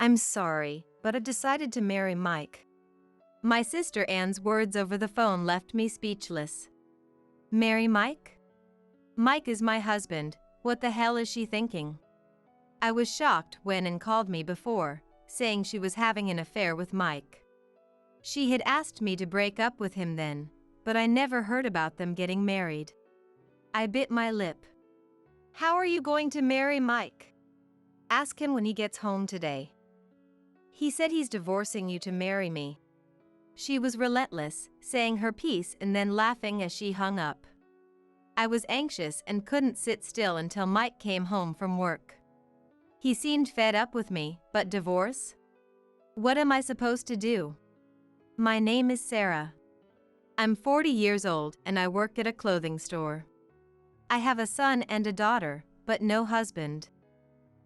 I'm sorry, but I've decided to marry Mike. My sister Anne's words over the phone left me speechless. Marry Mike? Mike is my husband, what the hell is she thinking? I was shocked when Anne called me before, saying she was having an affair with Mike. She had asked me to break up with him then, but I never heard about them getting married. I bit my lip. How are you going to marry Mike? Ask him when he gets home today. He said he's divorcing you to marry me. She was relentless, saying her piece and then laughing as she hung up. I was anxious and couldn't sit still until Mike came home from work. He seemed fed up with me, but divorce? What am I supposed to do? My name is Sarah. I'm 40 years old and I work at a clothing store. I have a son and a daughter, but no husband.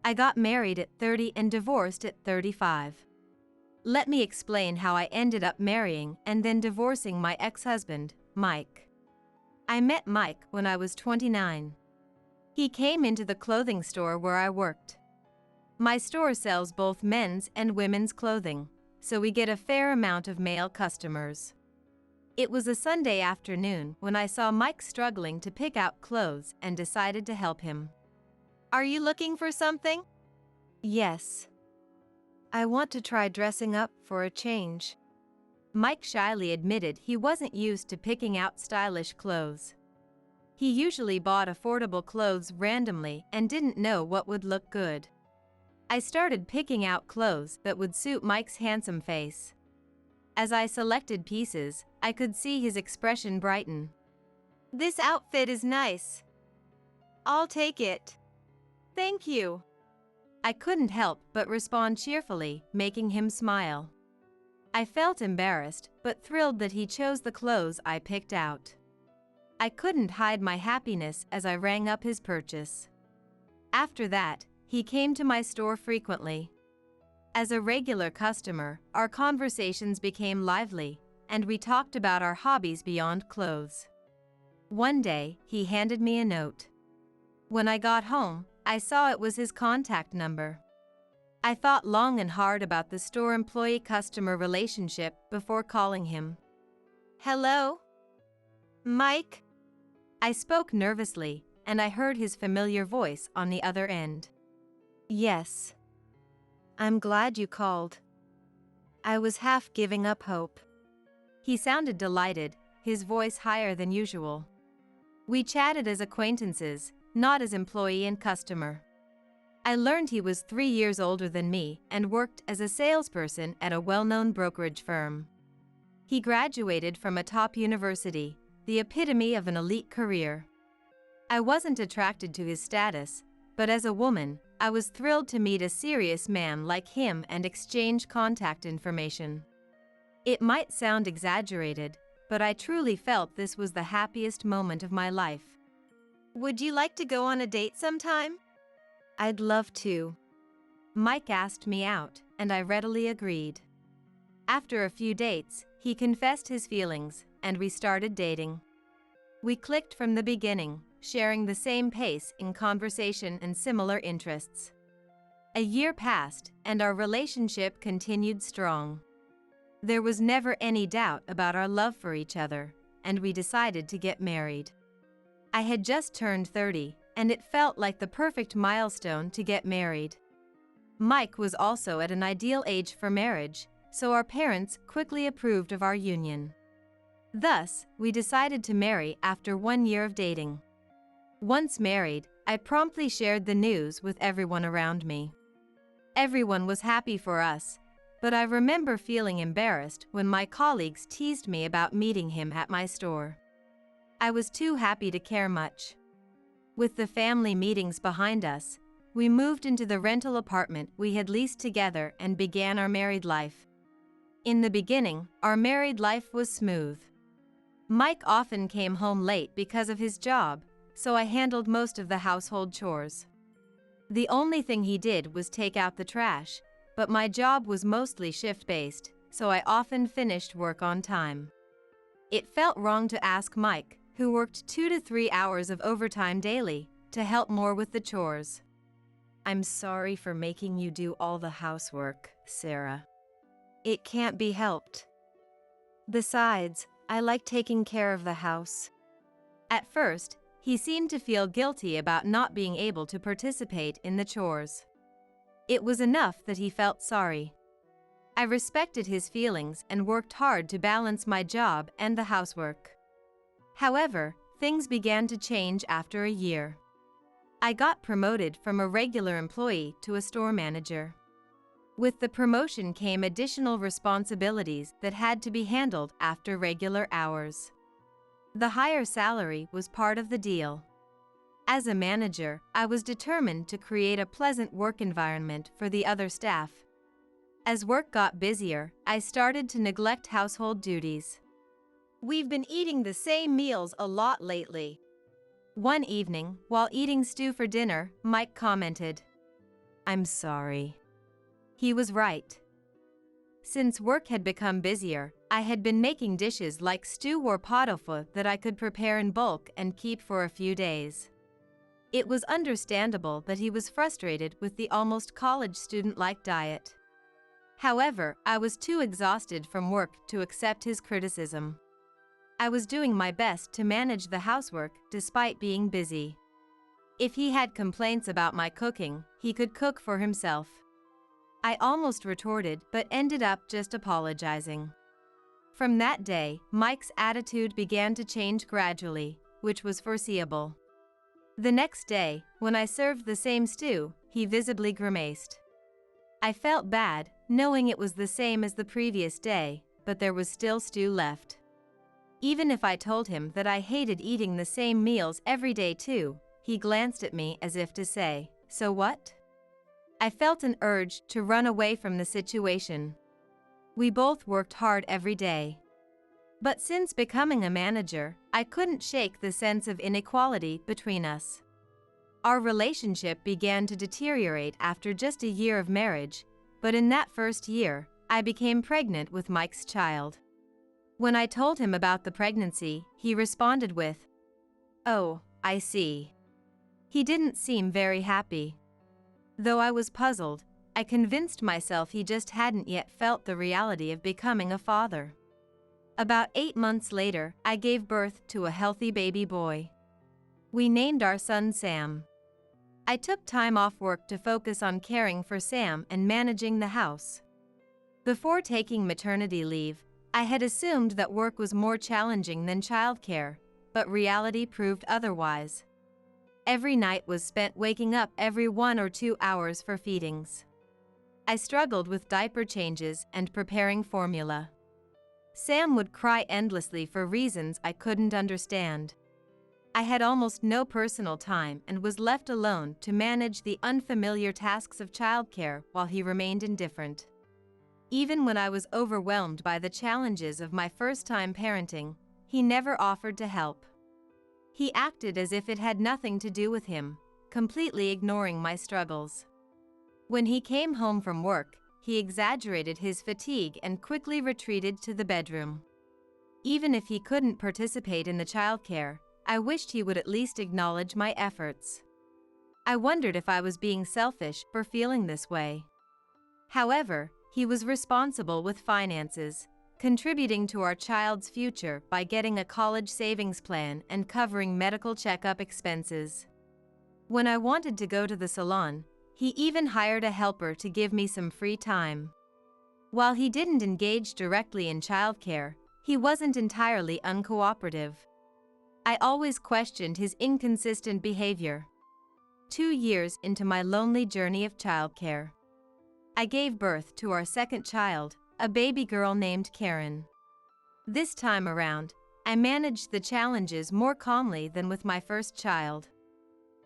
I got married at 30 and divorced at 35. Let me explain how I ended up marrying and then divorcing my ex-husband, Mike. I met Mike when I was 29. He came into the clothing store where I worked. My store sells both men's and women's clothing, so we get a fair amount of male customers. It was a Sunday afternoon when I saw Mike struggling to pick out clothes and decided to help him. Are you looking for something? Yes. I want to try dressing up for a change. Mike shyly admitted he wasn't used to picking out stylish clothes. He usually bought affordable clothes randomly and didn't know what would look good. I started picking out clothes that would suit Mike's handsome face. As I selected pieces, I could see his expression brighten. This outfit is nice. I'll take it. Thank you. I couldn't help but respond cheerfully, making him smile. I felt embarrassed, but thrilled that he chose the clothes I picked out. I couldn't hide my happiness as I rang up his purchase. After that, he came to my store frequently. As a regular customer, our conversations became lively, and we talked about our hobbies beyond clothes. One day, he handed me a note. When I got home, I saw it was his contact number. I thought long and hard about the store employee-customer relationship before calling him. Hello? Mike? I spoke nervously, and I heard his familiar voice on the other end. Yes. I'm glad you called. I was half giving up hope. He sounded delighted, his voice higher than usual. We chatted as acquaintances, not as employee and customer. I learned he was 3 years older than me and worked as a salesperson at a well-known brokerage firm. He graduated from a top university, the epitome of an elite career. I wasn't attracted to his status, but as a woman, I was thrilled to meet a serious man like him and exchange contact information. It might sound exaggerated, but I truly felt this was the happiest moment of my life. Would you like to go on a date sometime? I'd love to. Mike asked me out, and I readily agreed. After a few dates, he confessed his feelings, and we started dating. We clicked from the beginning, sharing the same pace in conversation and similar interests. A year passed, and our relationship continued strong. There was never any doubt about our love for each other, and we decided to get married. I had just turned 30, and it felt like the perfect milestone to get married. Mike was also at an ideal age for marriage, so our parents quickly approved of our union. Thus, we decided to marry after 1 year of dating. Once married, I promptly shared the news with everyone around me. Everyone was happy for us, but I remember feeling embarrassed when my colleagues teased me about meeting him at my store. I was too happy to care much. With the family meetings behind us, we moved into the rental apartment we had leased together and began our married life. In the beginning, our married life was smooth. Mike often came home late because of his job, so I handled most of the household chores. The only thing he did was take out the trash, but my job was mostly shift-based, so I often finished work on time. It felt wrong to ask Mike, who worked 2 to 3 hours of overtime daily, to help more with the chores. I'm sorry for making you do all the housework, Sarah. It can't be helped. Besides, I like taking care of the house. At first, he seemed to feel guilty about not being able to participate in the chores. It was enough that he felt sorry. I respected his feelings and worked hard to balance my job and the housework. However, things began to change after a year. I got promoted from a regular employee to a store manager. With the promotion came additional responsibilities that had to be handled after regular hours. The higher salary was part of the deal. As a manager, I was determined to create a pleasant work environment for the other staff. As work got busier, I started to neglect household duties. We've been eating the same meals a lot lately. One evening, while eating stew for dinner, Mike commented, "I'm sorry." He was right. Since work had become busier, I had been making dishes like stew or pot au feu that I could prepare in bulk and keep for a few days. It was understandable that he was frustrated with the almost college student-like diet. However, I was too exhausted from work to accept his criticism. I was doing my best to manage the housework despite being busy. If he had complaints about my cooking, he could cook for himself. I almost retorted but ended up just apologizing. From that day, Mike's attitude began to change gradually, which was foreseeable. The next day, when I served the same stew, he visibly grimaced. I felt bad, knowing it was the same as the previous day, but there was still stew left. Even if I told him that I hated eating the same meals every day too, he glanced at me as if to say, "So what?" I felt an urge to run away from the situation. We both worked hard every day. But since becoming a manager, I couldn't shake the sense of inequality between us. Our relationship began to deteriorate after just a year of marriage, but in that first year, I became pregnant with Mike's child. When I told him about the pregnancy, he responded with, "Oh, I see." He didn't seem very happy. Though I was puzzled, I convinced myself he just hadn't yet felt the reality of becoming a father. About 8 months later, I gave birth to a healthy baby boy. We named our son Sam. I took time off work to focus on caring for Sam and managing the house. Before taking maternity leave, I had assumed that work was more challenging than childcare, but reality proved otherwise. Every night was spent waking up every 1 or 2 hours for feedings. I struggled with diaper changes and preparing formula. Sam would cry endlessly for reasons I couldn't understand. I had almost no personal time and was left alone to manage the unfamiliar tasks of childcare while he remained indifferent. Even when I was overwhelmed by the challenges of my first-time parenting, he never offered to help. He acted as if it had nothing to do with him, completely ignoring my struggles. When he came home from work, he exaggerated his fatigue and quickly retreated to the bedroom. Even if he couldn't participate in the childcare, I wished he would at least acknowledge my efforts. I wondered if I was being selfish for feeling this way. However, he was responsible with finances, contributing to our child's future by getting a college savings plan and covering medical checkup expenses. When I wanted to go to the salon, he even hired a helper to give me some free time. While he didn't engage directly in childcare, he wasn't entirely uncooperative. I always questioned his inconsistent behavior. 2 years into my lonely journey of childcare, I gave birth to our second child, a baby girl named Karen. This time around, I managed the challenges more calmly than with my first child.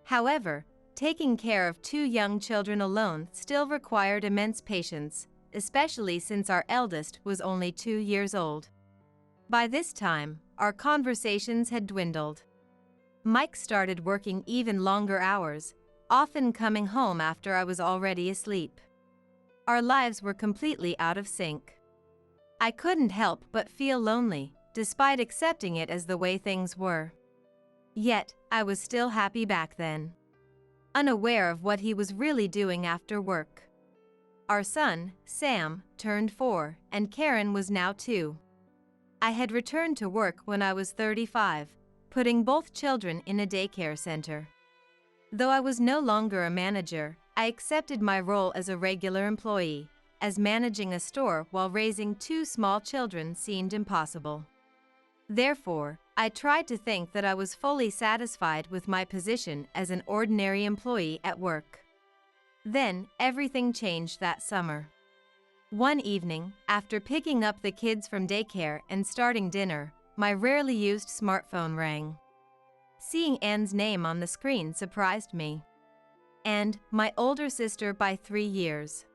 However, taking care of 2 young children alone still required immense patience, especially since our eldest was only 2 years old. By this time, our conversations had dwindled. Mike started working even longer hours, often coming home after I was already asleep. Our lives were completely out of sync. I couldn't help but feel lonely, despite accepting it as the way things were. Yet, I was still happy back then. unaware of what he was really doing after work. Our son, Sam, turned 4, and Karen was now 2. I had returned to work when I was 35, putting both children in a daycare center. Though I was no longer a manager, I accepted my role as a regular employee, as managing a store while raising 2 small children seemed impossible. Therefore, I tried to think that I was fully satisfied with my position as an ordinary employee at work. Then, everything changed that summer. One evening, after picking up the kids from daycare and starting dinner, my rarely used smartphone rang. Seeing Anne's name on the screen surprised me. And, my older sister by 3 years,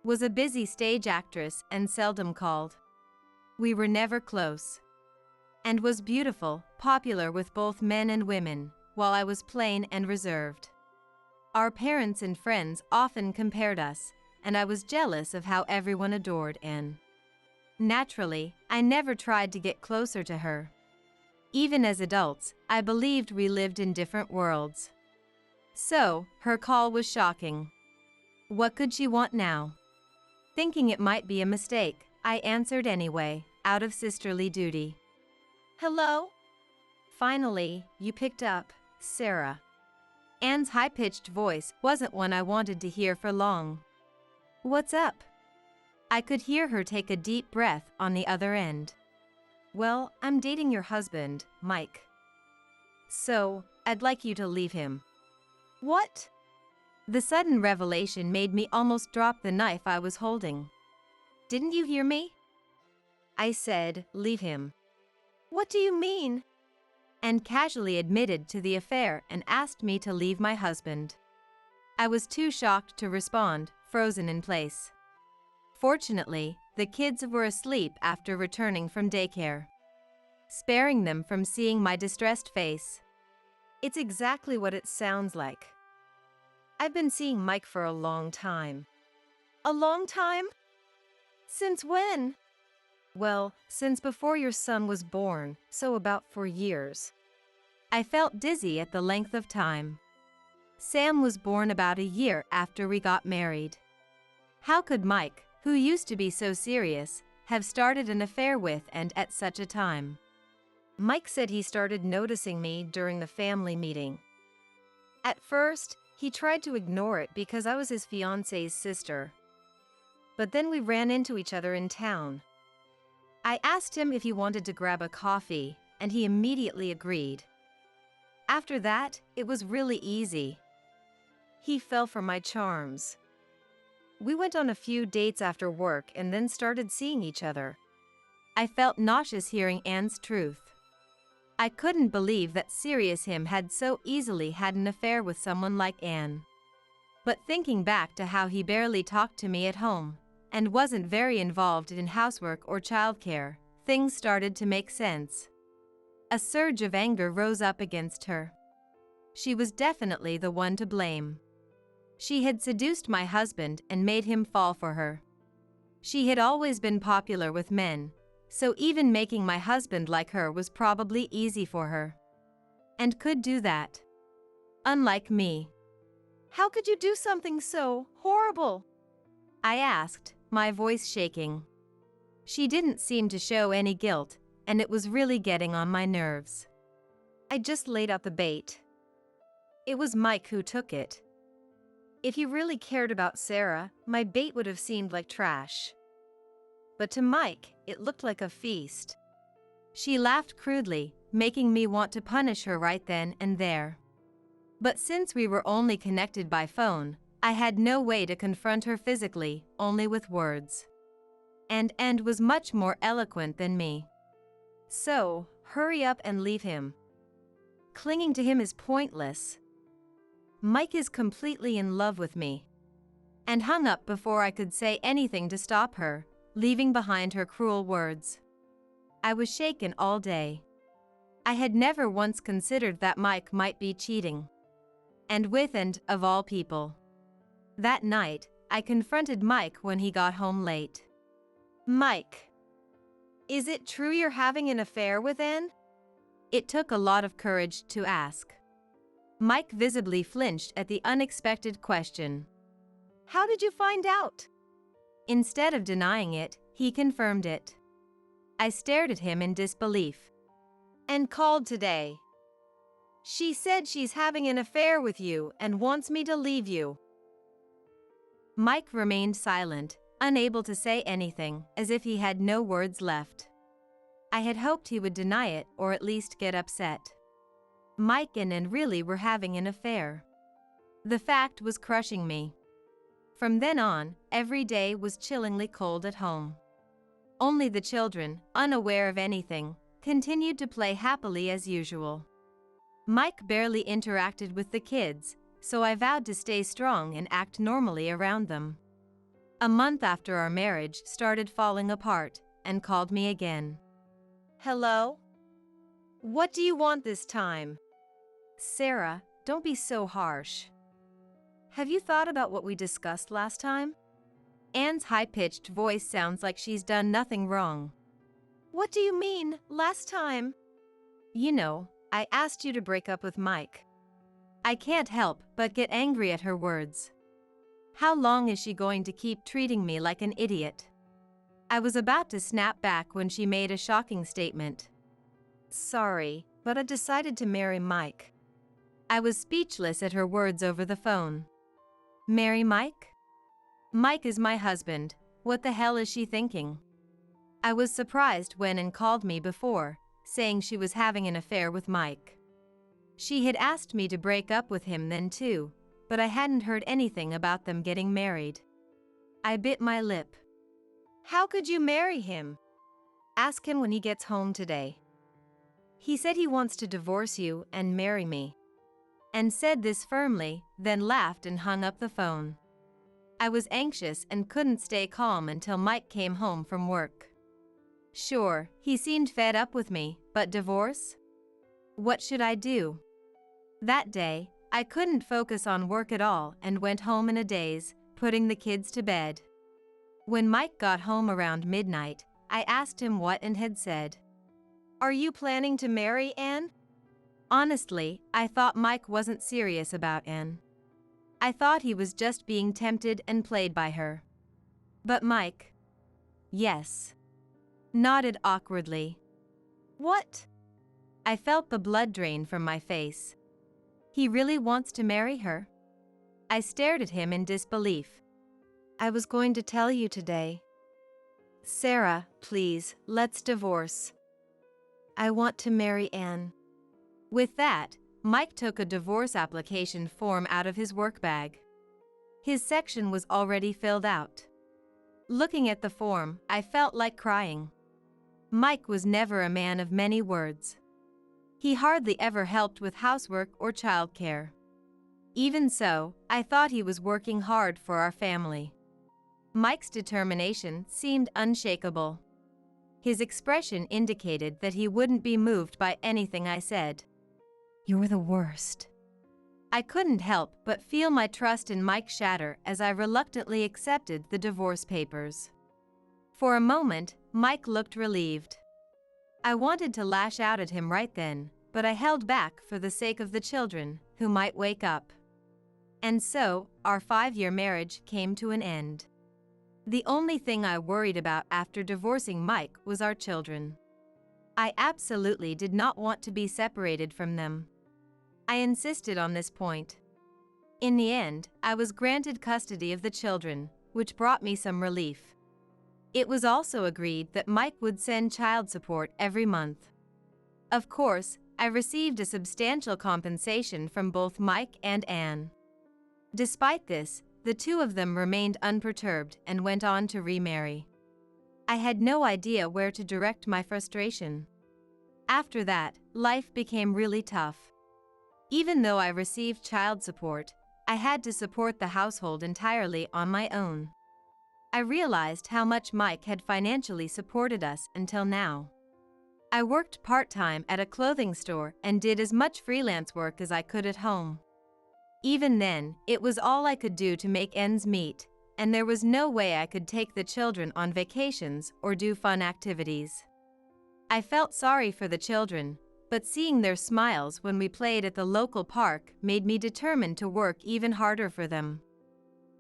was a busy stage actress and seldom called. We were never close. And was beautiful, popular with both men and women, while I was plain and reserved. Our parents and friends often compared us, and I was jealous of how everyone adored Anne. Naturally, I never tried to get closer to her. Even as adults, I believed we lived in different worlds. So, her call was shocking. What could she want now? Thinking it might be a mistake, I answered anyway, out of sisterly duty. Hello? Finally, you picked up, Sarah. Anne's high-pitched voice wasn't one I wanted to hear for long. What's up? I could hear her take a deep breath on the other end. Well, I'm dating your husband, Mike. So, I'd like you to leave him. What? The sudden revelation made me almost drop the knife I was holding. Didn't you hear me? I said, leave him. What do you mean? Anne casually admitted to the affair and asked me to leave my husband. I was too shocked to respond, frozen in place. Fortunately, the kids were asleep after returning from daycare, sparing them from seeing my distressed face. It's exactly what it sounds like. I've been seeing Mike for a long time. A long time? Since when? Well, since before your son was born, so about 4 years. I felt dizzy at the length of time. Sam was born about a year after we got married. How could Mike, who used to be so serious, have started an affair with and at such a time? Mike said he started noticing me during the family meeting. At first, he tried to ignore it because I was his fiance's sister. But then we ran into each other in town. I asked him if he wanted to grab a coffee, and he immediately agreed. After that, it was really easy. He fell for my charms. We went on a few dates after work and then started seeing each other. I felt nauseous hearing Anne's truth. I couldn't believe that serious him had so easily had an affair with someone like Anne. But thinking back to how he barely talked to me at home, and wasn't very involved in housework or childcare, things started to make sense. A surge of anger rose up against her. She was definitely the one to blame. She had seduced my husband and made him fall for her. She had always been popular with men, so even making my husband like her was probably easy for her. And could do that. Unlike me. How could you do something so horrible? I asked, my voice shaking. She didn't seem to show any guilt, and it was really getting on my nerves. I just laid out the bait. It was Mike who took it. If he really cared about Sarah, my bait would have seemed like trash. But to Mike, it looked like a feast. She laughed crudely, making me want to punish her right then and there. But since we were only connected by phone, I had no way to confront her physically, only with words. And was much more eloquent than me. So, hurry up and leave him. Clinging to him is pointless. Mike is completely in love with me. And hung up before I could say anything to stop her, leaving behind her cruel words. I was shaken all day. I had never once considered that Mike might be cheating. And with and, of all people. That night, I confronted Mike when he got home late. Mike, is it true you're having an affair with Anne? It took a lot of courage to ask. Mike visibly flinched at the unexpected question. How did you find out? Instead of denying it, he confirmed it. I stared at him in disbelief. And called today. She said she's having an affair with you and wants me to leave you. Mike remained silent, unable to say anything, as if he had no words left. I had hoped he would deny it or at least get upset. Mike and Ann really were having an affair. The fact was crushing me. From then on, every day was chillingly cold at home. Only the children, unaware of anything, continued to play happily as usual. Mike barely interacted with the kids, so I vowed to stay strong and act normally around them. A month after our marriage started falling apart, and called me again. Hello? What do you want this time? Sarah, don't be so harsh. Have you thought about what we discussed last time? Anne's high-pitched voice sounds like she's done nothing wrong. What do you mean, last time? You know, I asked you to break up with Mike. I can't help but get angry at her words. How long is she going to keep treating me like an idiot? I was about to snap back when she made a shocking statement. Sorry, but I decided to marry Mike. I was speechless at her words over the phone. Marry Mike? Mike is my husband. What the hell is she thinking? I was surprised when Ann called me before, saying she was having an affair with Mike. She had asked me to break up with him then too, but I hadn't heard anything about them getting married. I bit my lip. How could you marry him? Ask him when he gets home today. He said he wants to divorce you and marry me. And said this firmly, then laughed and hung up the phone. I was anxious and couldn't stay calm until Mike came home from work. Sure, he seemed fed up with me, but divorce? What should I do? That day, I couldn't focus on work at all and went home in a daze, putting the kids to bed. When Mike got home around midnight, I asked him what Ann had said. Are you planning to marry Ann? Honestly, I thought Mike wasn't serious about Ann. I thought he was just being tempted and played by her. But Mike, yes, nodded awkwardly. What? I felt the blood drain from my face. He really wants to marry her? I stared at him in disbelief. I was going to tell you today. Sarah, please, let's divorce. I want to marry Ann. With that, Mike took a divorce application form out of his work bag. His section was already filled out. Looking at the form, I felt like crying. Mike was never a man of many words. He hardly ever helped with housework or childcare. Even so, I thought he was working hard for our family. Mike's determination seemed unshakable. His expression indicated that he wouldn't be moved by anything I said. You're the worst. I couldn't help but feel my trust in Mike shatter as I reluctantly accepted the divorce papers. For a moment, Mike looked relieved. I wanted to lash out at him right then, but I held back for the sake of the children, who might wake up. And so, our 5-year marriage came to an end. The only thing I worried about after divorcing Mike was our children. I absolutely did not want to be separated from them. I insisted on this point. In the end, I was granted custody of the children, which brought me some relief. It was also agreed that Mike would send child support every month. Of course, I received a substantial compensation from both Mike and Ann. Despite this, the two of them remained unperturbed and went on to remarry. I had no idea where to direct my frustration. After that, life became really tough. Even though I received child support, I had to support the household entirely on my own. I realized how much Mike had financially supported us until now. I worked part-time at a clothing store and did as much freelance work as I could at home. Even then, it was all I could do to make ends meet, and there was no way I could take the children on vacations or do fun activities. I felt sorry for the children, but seeing their smiles when we played at the local park made me determined to work even harder for them.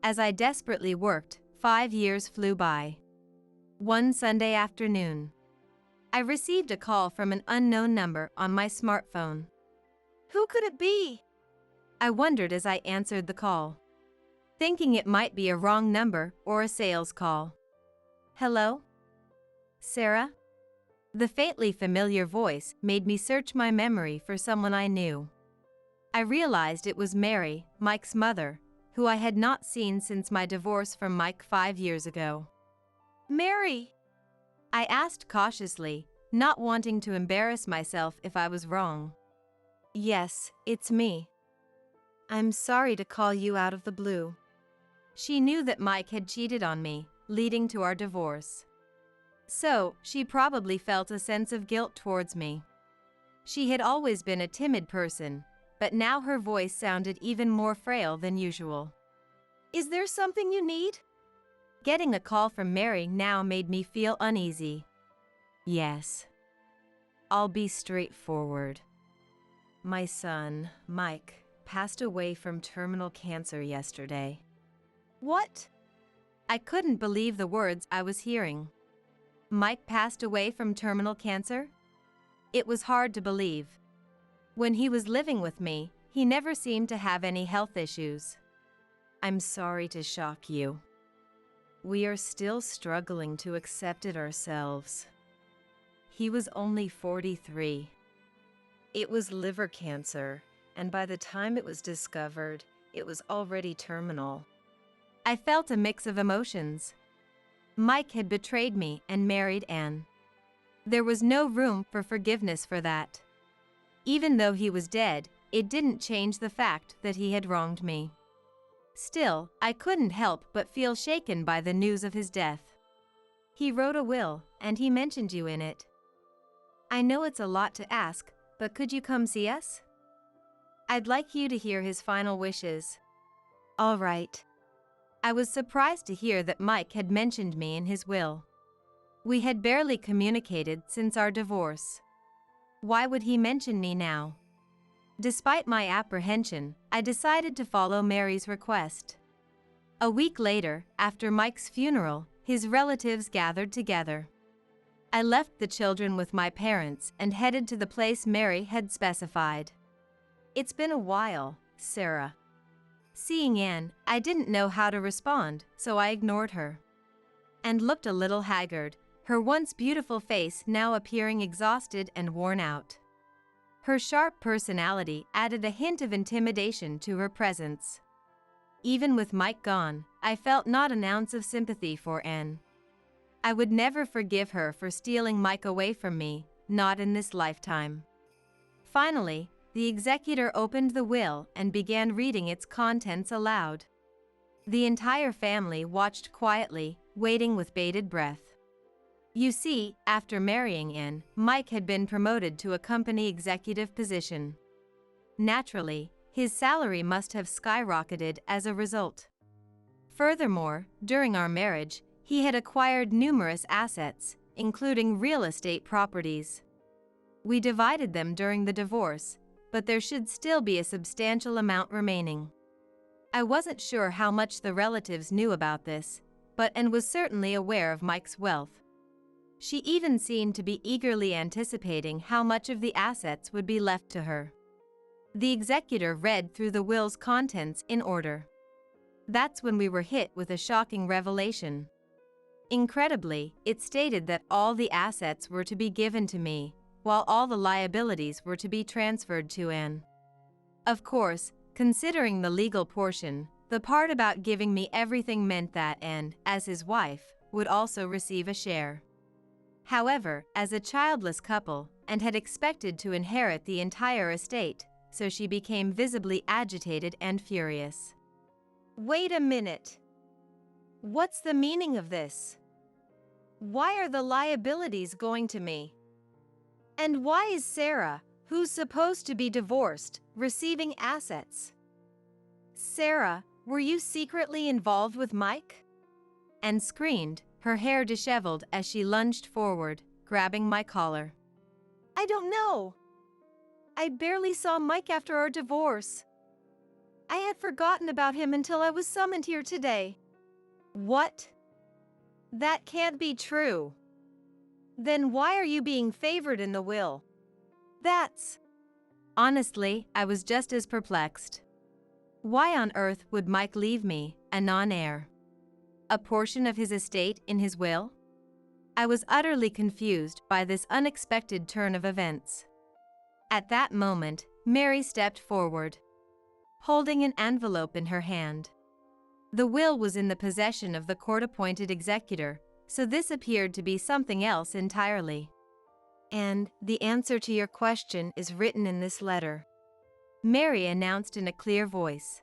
As I desperately worked, 5 years flew by. One Sunday afternoon, I received a call from an unknown number on my smartphone. Who could it be? I wondered as I answered the call, thinking it might be a wrong number or a sales call. Hello? Sarah? The faintly familiar voice made me search my memory for someone I knew. I realized it was Mary, Mike's mother, who I had not seen since my divorce from Mike 5 years ago. Mary? I asked cautiously, not wanting to embarrass myself if I was wrong. Yes, it's me. I'm sorry to call you out of the blue. She knew that Mike had cheated on me, leading to our divorce. So, she probably felt a sense of guilt towards me. She had always been a timid person, but now her voice sounded even more frail than usual. Is there something you need? Getting a call from Mary now made me feel uneasy. Yes. I'll be straightforward. My son, Mike, passed away from terminal cancer yesterday. What? I couldn't believe the words I was hearing. Mike passed away from terminal cancer? It was hard to believe. When he was living with me, he never seemed to have any health issues. I'm sorry to shock you. We are still struggling to accept it ourselves. He was only 43. It was liver cancer, and by the time it was discovered, it was already terminal. I felt a mix of emotions. Mike had betrayed me and married Anne. There was no room for forgiveness for that. Even though he was dead, it didn't change the fact that he had wronged me. Still, I couldn't help but feel shaken by the news of his death. He wrote a will, and he mentioned you in it. I know it's a lot to ask, but could you come see us? I'd like you to hear his final wishes. All right. I was surprised to hear that Mike had mentioned me in his will. We had barely communicated since our divorce. Why would he mention me now? Despite my apprehension, I decided to follow Mary's request. A week later, after Mike's funeral, his relatives gathered together. I left the children with my parents and headed to the place Mary had specified. It's been a while, Sarah. Seeing Anne, I didn't know how to respond, so I ignored her. And looked a little haggard, her once beautiful face now appearing exhausted and worn out. Her sharp personality added a hint of intimidation to her presence. Even with Mike gone, I felt not an ounce of sympathy for Anne. I would never forgive her for stealing Mike away from me, not in this lifetime. Finally, the executor opened the will and began reading its contents aloud. The entire family watched quietly, waiting with bated breath. You see, after marrying Anne, Mike had been promoted to a company executive position. Naturally, his salary must have skyrocketed as a result. Furthermore, during our marriage, he had acquired numerous assets, including real estate properties. We divided them during the divorce, but there should still be a substantial amount remaining. I wasn't sure how much the relatives knew about this, but Anne was certainly aware of Mike's wealth. She even seemed to be eagerly anticipating how much of the assets would be left to her. The executor read through the will's contents in order. That's when we were hit with a shocking revelation. Incredibly, it stated that all the assets were to be given to me, while all the liabilities were to be transferred to Anne. Of course, considering the legal portion, the part about giving me everything meant that Anne, as his wife, would also receive a share. However, as a childless couple, Anne had expected to inherit the entire estate, so she became visibly agitated and furious. Wait a minute. What's the meaning of this? Why are the liabilities going to me? And why is Sarah, who's supposed to be divorced, receiving assets? Sarah, were you secretly involved with Mike? Anne screamed, her hair disheveled as she lunged forward, grabbing my collar. I don't know. I barely saw Mike after our divorce. I had forgotten about him until I was summoned here today. What? That can't be true. Then why are you being favored in the will? That's... Honestly, I was just as perplexed. Why on earth would Mike leave me, a non-heir? A portion of his estate in his will? I was utterly confused by this unexpected turn of events. At that moment, Mary stepped forward, holding an envelope in her hand. The will was in the possession of the court-appointed executor, so this appeared to be something else entirely. And the answer to your question is written in this letter, Mary announced in a clear voice,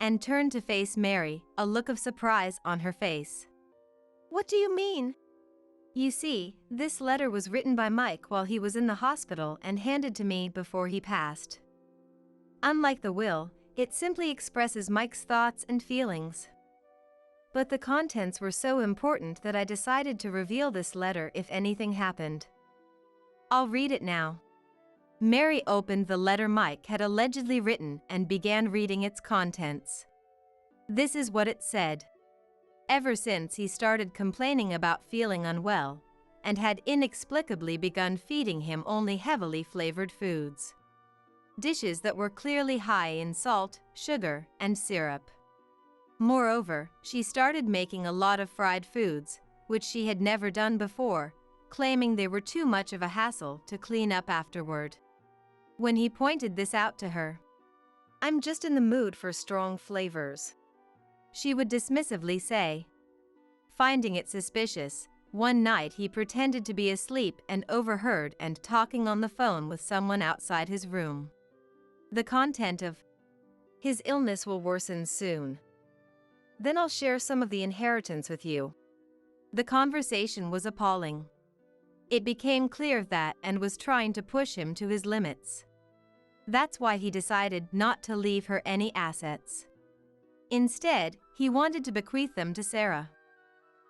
and turned to face Mary, a look of surprise on her face. What do you mean? You see, this letter was written by Mike while he was in the hospital and handed to me before he passed. Unlike the will, it simply expresses Mike's thoughts and feelings. But the contents were so important that I decided to reveal this letter if anything happened. I'll read it now. Mary opened the letter Mike had allegedly written and began reading its contents. This is what it said. Ever since he started complaining about feeling unwell, and had inexplicably begun feeding him only heavily flavored foods. Dishes that were clearly high in salt, sugar, and syrup. Moreover, she started making a lot of fried foods, which she had never done before, claiming they were too much of a hassle to clean up afterward. When he pointed this out to her, "I'm just in the mood for strong flavors," she would dismissively say. Finding it suspicious, one night he pretended to be asleep and overheard and talking on the phone with someone outside his room. The content of, "His illness will worsen soon. Then I'll share some of the inheritance with you." The conversation was appalling. It became clear that and was trying to push him to his limits. That's why he decided not to leave her any assets. Instead, he wanted to bequeath them to Sarah.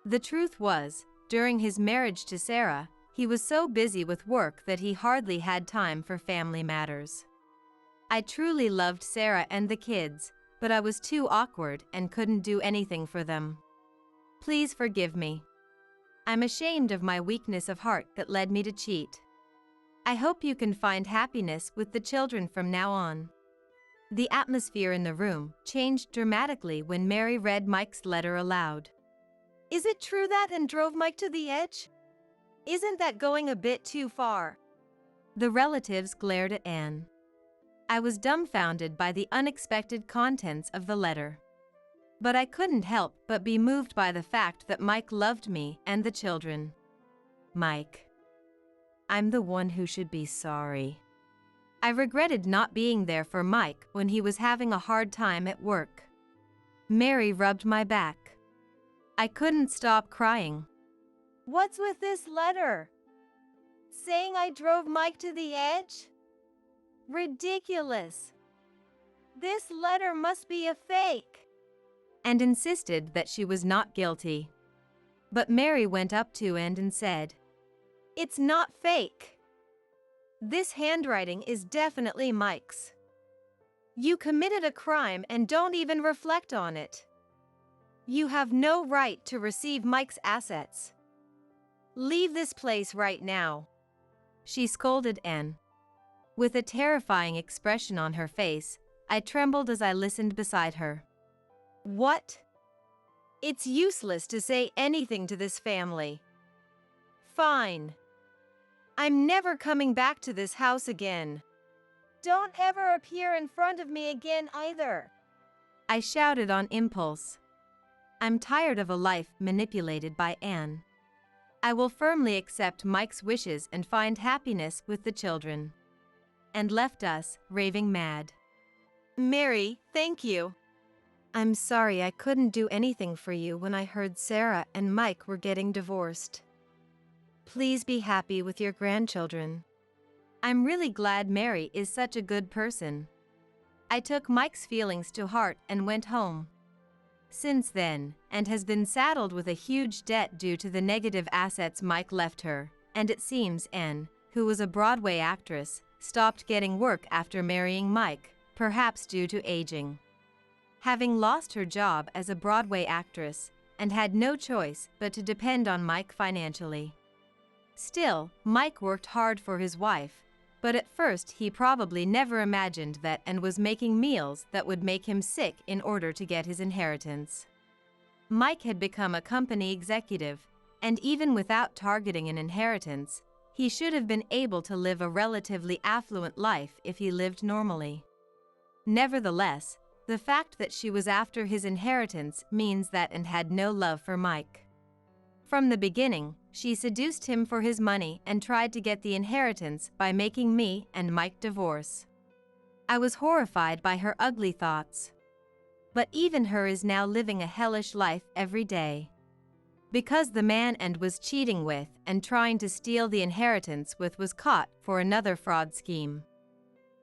The truth was, during his marriage to Sarah, he was so busy with work that he hardly had time for family matters. I truly loved Sarah and the kids, but I was too awkward and couldn't do anything for them. Please forgive me. I'm ashamed of my weakness of heart that led me to cheat. I hope you can find happiness with the children from now on. The atmosphere in the room changed dramatically when Mary read Mike's letter aloud. Is it true that and drove Mike to the edge? Isn't that going a bit too far? The relatives glared at Anne. I was dumbfounded by the unexpected contents of the letter. But I couldn't help but be moved by the fact that Mike loved me and the children. Mike. I'm the one who should be sorry. I regretted not being there for Mike when he was having a hard time at work. Mary rubbed my back. I couldn't stop crying. What's with this letter? Saying I drove Mike to the edge? Ridiculous. This letter must be a fake. And insisted that she was not guilty. But Mary went up to Anne and said, "It's not fake. This handwriting is definitely Mike's. You committed a crime and don't even reflect on it. You have no right to receive Mike's assets. Leave this place right now," she scolded Anne. With a terrifying expression on her face, I trembled as I listened beside her. What? It's useless to say anything to this family. Fine. I'm never coming back to this house again. Don't ever appear in front of me again either, I shouted on impulse. I'm tired of a life manipulated by Anne. I will firmly accept Mike's wishes and find happiness with the children. And left us, raving mad. Mary, thank you. I'm sorry I couldn't do anything for you when I heard Sarah and Mike were getting divorced. Please be happy with your grandchildren. I'm really glad Mary is such a good person. I took Mike's feelings to heart and went home. Since then, and has been saddled with a huge debt due to the negative assets Mike left her, and it seems Anne, who was a Broadway actress, stopped getting work after marrying Mike, perhaps due to aging. Having lost her job as a Broadway actress and had no choice but to depend on Mike financially. Still, Mike worked hard for his wife, but at first he probably never imagined that and was making meals that would make him sick in order to get his inheritance. Mike had become a company executive, and even without targeting an inheritance, he should have been able to live a relatively affluent life if he lived normally. Nevertheless, the fact that she was after his inheritance means that and had no love for Mike. From the beginning, she seduced him for his money and tried to get the inheritance by making me and Mike divorce. I was horrified by her ugly thoughts. But even her is now living a hellish life every day. Because the man and was cheating with and trying to steal the inheritance with was caught for another fraud scheme.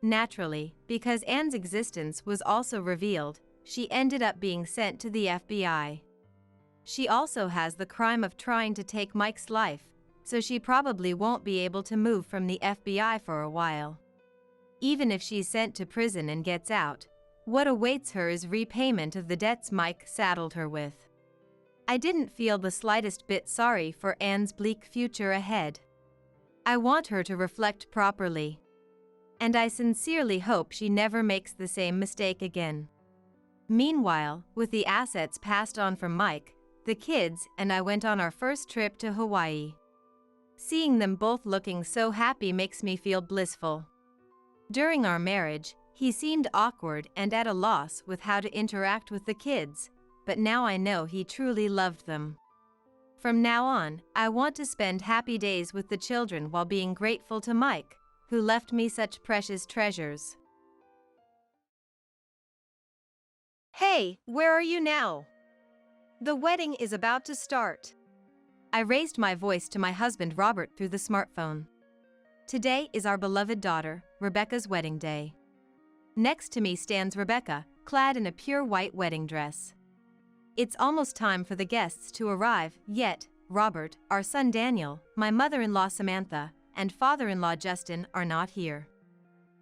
Naturally, because Anne's existence was also revealed, she ended up being sent to the FBI. She also has the crime of trying to take Mike's life, so she probably won't be able to move from the FBI for a while. Even if she's sent to prison and gets out, what awaits her is repayment of the debts Mike saddled her with. I didn't feel the slightest bit sorry for Anne's bleak future ahead. I want her to reflect properly. And I sincerely hope she never makes the same mistake again. Meanwhile, with the assets passed on from Mike, the kids and I went on our first trip to Hawaii. Seeing them both looking so happy makes me feel blissful. During our marriage, he seemed awkward and at a loss with how to interact with the kids, but now I know he truly loved them. From now on, I want to spend happy days with the children while being grateful to Mike, who left me such precious treasures. Hey, where are you now? The wedding is about to start. I raised my voice to my husband Robert through the smartphone. Today is our beloved daughter, Rebecca's wedding day. Next to me stands Rebecca, clad in a pure white wedding dress. It's almost time for the guests to arrive, yet Robert, our son Daniel, my mother-in-law Samantha, and father-in-law Justin are not here.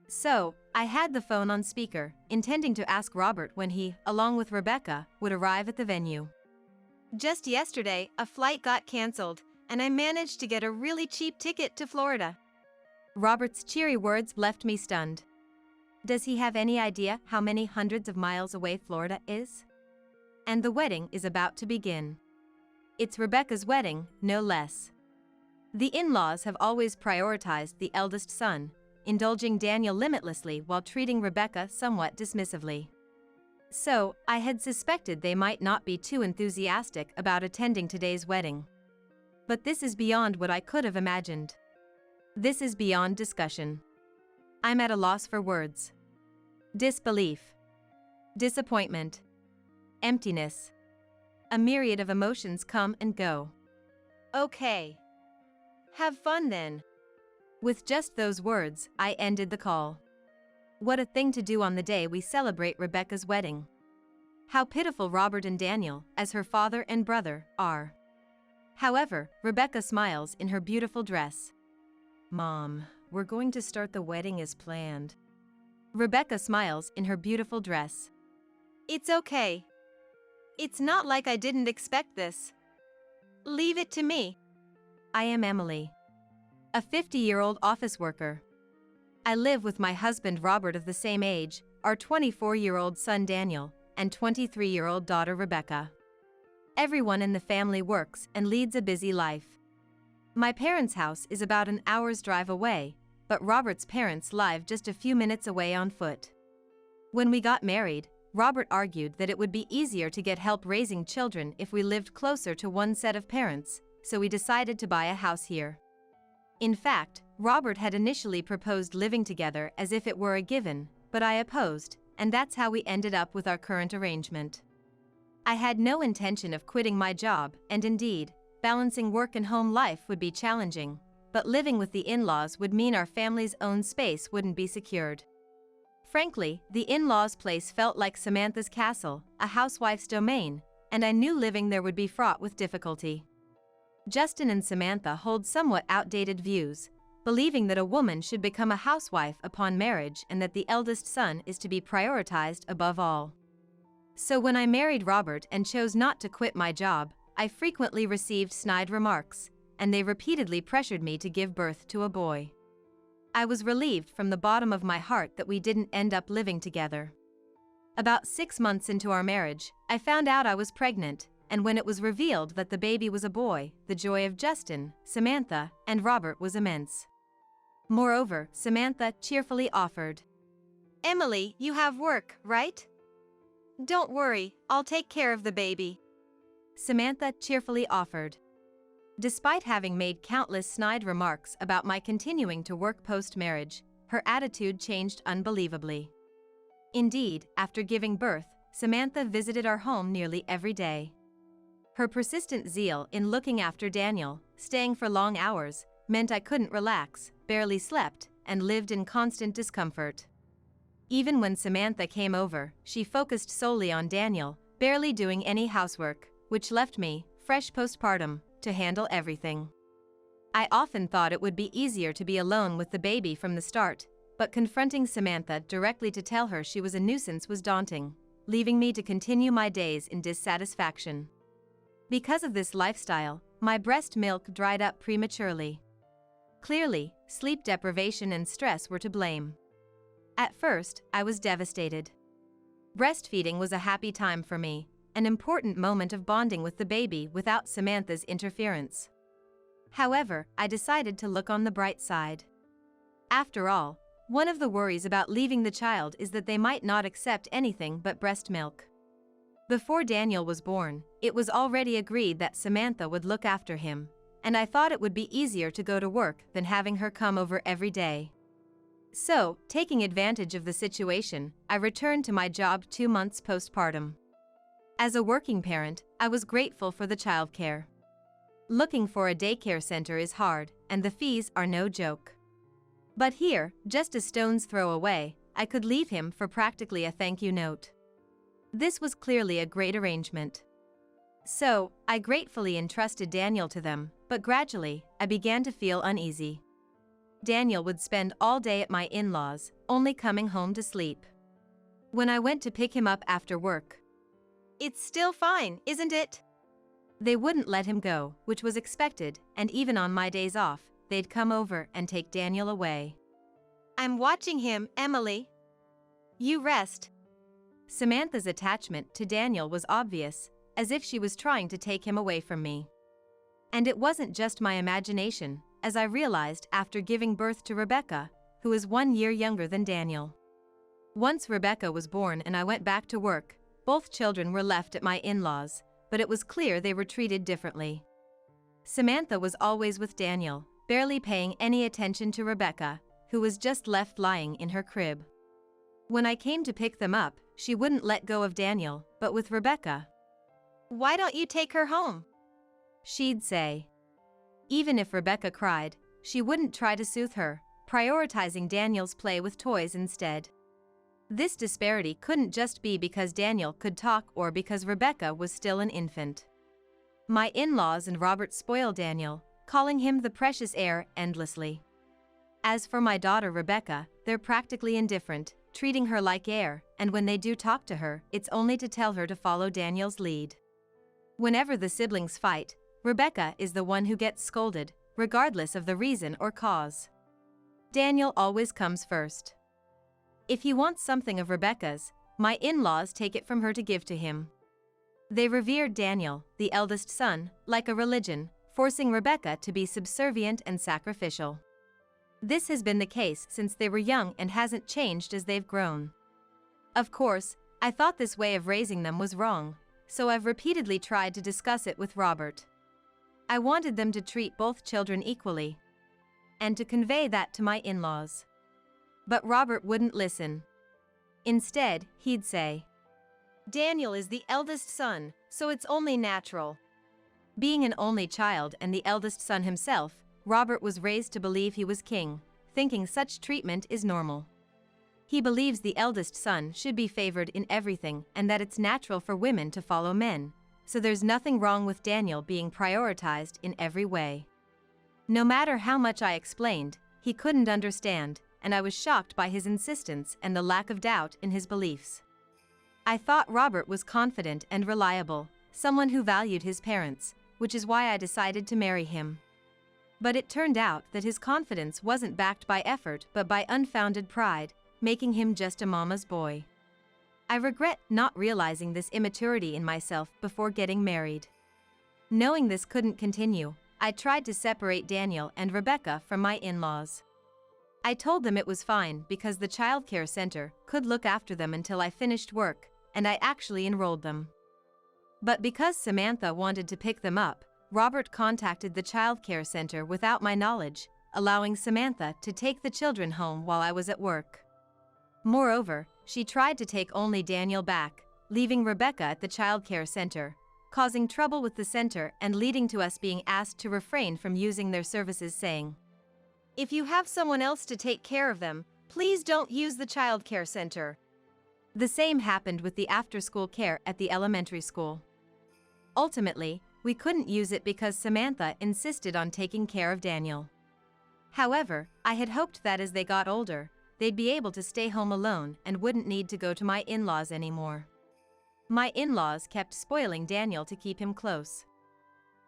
So, I had the phone on speaker, intending to ask Robert when he, along with Rebecca, would arrive at the venue. Just yesterday, a flight got canceled, and I managed to get a really cheap ticket to Florida. Robert's cheery words left me stunned. Does he have any idea how many hundreds of miles away Florida is? And the wedding is about to begin. It's Rebecca's wedding, no less. The in-laws have always prioritized the eldest son, indulging Daniel limitlessly while treating Rebecca somewhat dismissively. So, I had suspected they might not be too enthusiastic about attending today's wedding. But this is beyond what I could have imagined. This is beyond discussion. I'm at a loss for words. Disbelief. Disappointment. Emptiness. A myriad of emotions come and go. Okay. Have fun then. With just those words, I ended the call. What a thing to do on the day we celebrate Rebecca's wedding. How pitiful Robert and Daniel, as her father and brother, are. However, Rebecca smiles in her beautiful dress. Mom, we're going to start the wedding as planned. Rebecca smiles in her beautiful dress. It's okay. It's not like I didn't expect this. Leave it to me. I am Emily, a 50-year-old office worker. I live with my husband Robert of the same age, our 24-year-old son Daniel, and 23-year-old daughter Rebecca. Everyone in the family works and leads a busy life. My parents' house is about an hour's drive away, but Robert's parents live just a few minutes away on foot. When we got married, Robert argued that it would be easier to get help raising children if we lived closer to one set of parents, so we decided to buy a house here. In fact, Robert had initially proposed living together as if it were a given, but I opposed, and that's how we ended up with our current arrangement. I had no intention of quitting my job, and indeed, balancing work and home life would be challenging, but living with the in-laws would mean our family's own space wouldn't be secured. Frankly, the in-laws' place felt like Samantha's castle, a housewife's domain, and I knew living there would be fraught with difficulty. Justin and Samantha hold somewhat outdated views, believing that a woman should become a housewife upon marriage and that the eldest son is to be prioritized above all. So when I married Robert and chose not to quit my job, I frequently received snide remarks, and they repeatedly pressured me to give birth to a boy. I was relieved from the bottom of my heart that we didn't end up living together. About 6 months into our marriage, I found out I was pregnant, and when it was revealed that the baby was a boy, the joy of Justin, Samantha, and Robert was immense. Moreover, Samantha cheerfully offered, "Emily, you have work, right? Don't worry, I'll take care of the baby." Samantha cheerfully offered. Despite having made countless snide remarks about my continuing to work post-marriage, her attitude changed unbelievably. Indeed, after giving birth, Samantha visited our home nearly every day. Her persistent zeal in looking after Daniel, staying for long hours, meant I couldn't relax, barely slept, and lived in constant discomfort. Even when Samantha came over, she focused solely on Daniel, barely doing any housework, which left me, fresh postpartum, to handle everything. I often thought it would be easier to be alone with the baby from the start, but confronting Samantha directly to tell her she was a nuisance was daunting, leaving me to continue my days in dissatisfaction. Because of this lifestyle, my breast milk dried up prematurely. Clearly, sleep deprivation and stress were to blame. At first, I was devastated. Breastfeeding was a happy time for me, an important moment of bonding with the baby without Samantha's interference. However, I decided to look on the bright side. After all, one of the worries about leaving the child is that they might not accept anything but breast milk. Before Daniel was born, it was already agreed that Samantha would look after him, and I thought it would be easier to go to work than having her come over every day. So, taking advantage of the situation, I returned to my job 2 months postpartum. As a working parent, I was grateful for the childcare. Looking for a daycare center is hard, and the fees are no joke. But here, just a stone's throw away, I could leave him for practically a thank you note. This was clearly a great arrangement. So, I gratefully entrusted Daniel to them, but gradually, I began to feel uneasy. Daniel would spend all day at my in-laws, only coming home to sleep. When I went to pick him up after work, "It's still fine, isn't it?" They wouldn't let him go, which was expected, and even on my days off, they'd come over and take Daniel away. "I'm watching him, Emily. You rest." Samantha's attachment to Daniel was obvious, as if she was trying to take him away from me. And it wasn't just my imagination, as I realized after giving birth to Rebecca, who is 1 year younger than Daniel. Once Rebecca was born and I went back to work, both children were left at my in-laws, but it was clear they were treated differently. Samantha was always with Daniel, barely paying any attention to Rebecca, who was just left lying in her crib. When I came to pick them up, she wouldn't let go of Daniel, but with Rebecca, "Why don't you take her home?" she'd say. Even if Rebecca cried, she wouldn't try to soothe her, prioritizing Daniel's play with toys instead. This disparity couldn't just be because Daniel could talk or because Rebecca was still an infant. My in-laws and Robert spoiled Daniel, calling him the precious heir endlessly. As for my daughter Rebecca, they're practically indifferent, treating her like heir, and when they do talk to her, it's only to tell her to follow Daniel's lead. Whenever the siblings fight, Rebecca is the one who gets scolded, regardless of the reason or cause. Daniel always comes first. If he wants something of Rebecca's, my in-laws take it from her to give to him. They revered Daniel, the eldest son, like a religion, forcing Rebecca to be subservient and sacrificial. This has been the case since they were young and hasn't changed as they've grown. Of course, I thought this way of raising them was wrong, so I've repeatedly tried to discuss it with Robert. I wanted them to treat both children equally, and to convey that to my in-laws. But Robert wouldn't listen. Instead, he'd say, "Daniel is the eldest son, so it's only natural." Being an only child and the eldest son himself, Robert was raised to believe he was king, thinking such treatment is normal. He believes the eldest son should be favored in everything and that it's natural for women to follow men, so there's nothing wrong with Daniel being prioritized in every way. No matter how much I explained, he couldn't understand, and I was shocked by his insistence and the lack of doubt in his beliefs. I thought Robert was confident and reliable, someone who valued his parents, which is why I decided to marry him. But it turned out that his confidence wasn't backed by effort but by unfounded pride, making him just a mama's boy. I regret not realizing this immaturity in myself before getting married. Knowing this couldn't continue, I tried to separate Daniel and Rebecca from my in-laws. I told them it was fine because the childcare center could look after them until I finished work, and I actually enrolled them. But because Samantha wanted to pick them up, Robert contacted the childcare center without my knowledge, allowing Samantha to take the children home while I was at work. Moreover, she tried to take only Daniel back, leaving Rebecca at the childcare center, causing trouble with the center and leading to us being asked to refrain from using their services, saying, "If you have someone else to take care of them, please don't use the childcare center." The same happened with the after-school care at the elementary school. Ultimately, we couldn't use it because Samantha insisted on taking care of Daniel. However, I had hoped that as they got older, they'd be able to stay home alone and wouldn't need to go to my in-laws anymore. My in-laws kept spoiling Daniel to keep him close.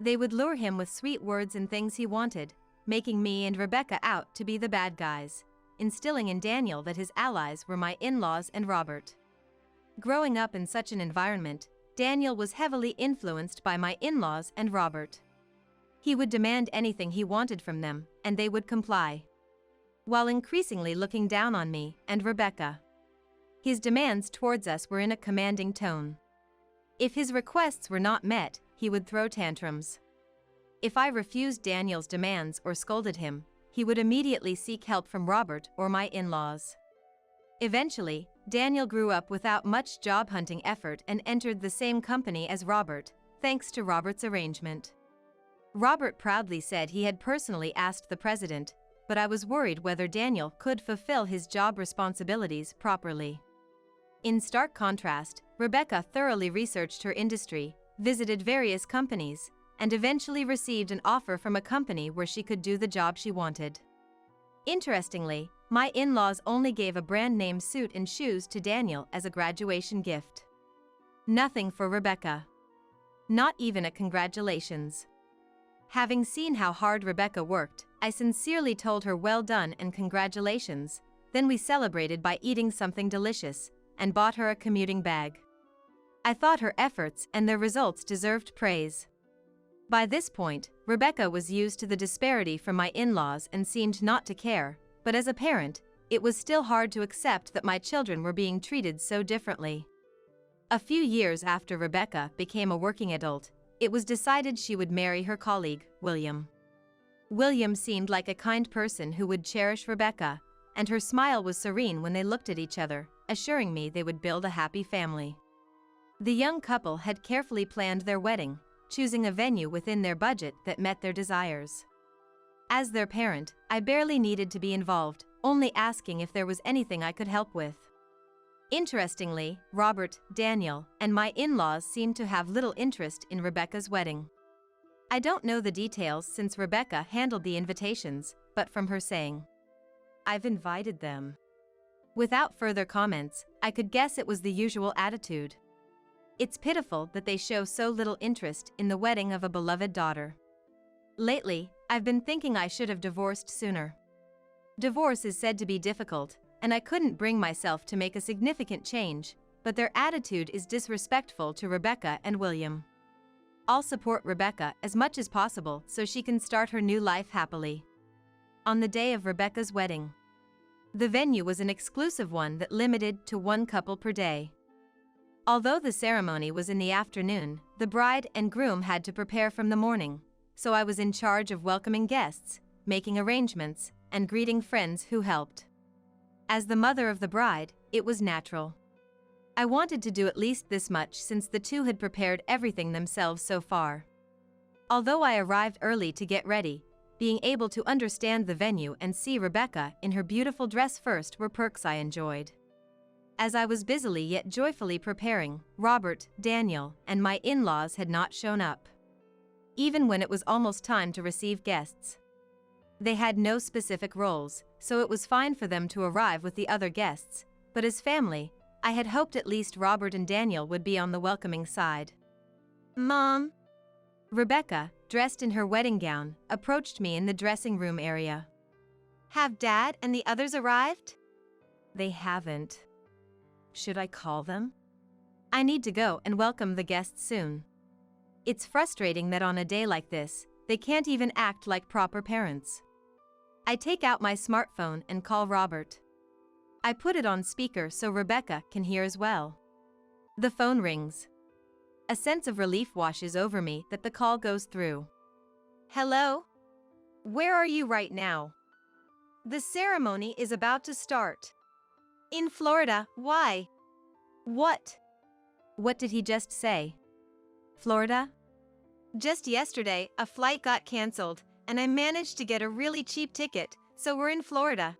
They would lure him with sweet words and things he wanted, making me and Rebecca out to be the bad guys, instilling in Daniel that his allies were my in-laws and Robert. Growing up in such an environment, Daniel was heavily influenced by my in-laws and Robert. He would demand anything he wanted from them, and they would comply, while increasingly looking down on me and Rebecca. His demands towards us were in a commanding tone. If his requests were not met, he would throw tantrums. If I refused Daniel's demands or scolded him, he would immediately seek help from Robert or my in-laws. Eventually, Daniel grew up without much job hunting effort and entered the same company as Robert, thanks to Robert's arrangement. Robert proudly said he had personally asked the president, but I was worried whether Daniel could fulfill his job responsibilities properly. In stark contrast, Rebecca thoroughly researched her industry, visited various companies, and eventually received an offer from a company where she could do the job she wanted. Interestingly, my in-laws only gave a brand-name suit and shoes to Daniel as a graduation gift. Nothing for Rebecca. Not even a congratulations. Having seen how hard Rebecca worked, I sincerely told her well done and congratulations, then we celebrated by eating something delicious, and bought her a commuting bag. I thought her efforts and their results deserved praise. By this point, Rebecca was used to the disparity from my in-laws and seemed not to care, but as a parent, it was still hard to accept that my children were being treated so differently. A few years after Rebecca became a working adult, it was decided she would marry her colleague, William. William seemed like a kind person who would cherish Rebecca, and her smile was serene when they looked at each other, assuring me they would build a happy family. The young couple had carefully planned their wedding, choosing a venue within their budget that met their desires. As their parent, I barely needed to be involved, only asking if there was anything I could help with. Interestingly, Robert, Daniel, and my in-laws seemed to have little interest in Rebecca's wedding. I don't know the details since Rebecca handled the invitations, but from her saying, "I've invited them," without further comments, I could guess it was the usual attitude. It's pitiful that they show so little interest in the wedding of a beloved daughter. Lately, I've been thinking I should have divorced sooner. Divorce is said to be difficult, and I couldn't bring myself to make a significant change, but their attitude is disrespectful to Rebecca and William. I'll support Rebecca as much as possible so she can start her new life happily. On the day of Rebecca's wedding, the venue was an exclusive one that limited to one couple per day. Although the ceremony was in the afternoon, the bride and groom had to prepare from the morning, so I was in charge of welcoming guests, making arrangements, and greeting friends who helped. As the mother of the bride, it was natural. I wanted to do at least this much since the two had prepared everything themselves so far. Although I arrived early to get ready, being able to understand the venue and see Rebecca in her beautiful dress first were perks I enjoyed. As I was busily yet joyfully preparing, Robert, Daniel, and my in-laws had not shown up, even when it was almost time to receive guests. They had no specific roles, so it was fine for them to arrive with the other guests, but as family, I had hoped at least Robert and Daniel would be on the welcoming side. "Mom." Rebecca, dressed in her wedding gown, approached me in the dressing room area. "Have Dad and the others arrived?" "They haven't." "Should I call them?" "I need to go and welcome the guests soon." It's frustrating that on a day like this, they can't even act like proper parents. I take out my smartphone and call Robert. I put it on speaker so Rebecca can hear as well. The phone rings. A sense of relief washes over me that the call goes through. "Hello? Where are you right now?" "The ceremony is about to start." "In Florida, why?" "What?" What did he just say? Florida? "Just yesterday, a flight got canceled, and I managed to get a really cheap ticket, so we're in Florida."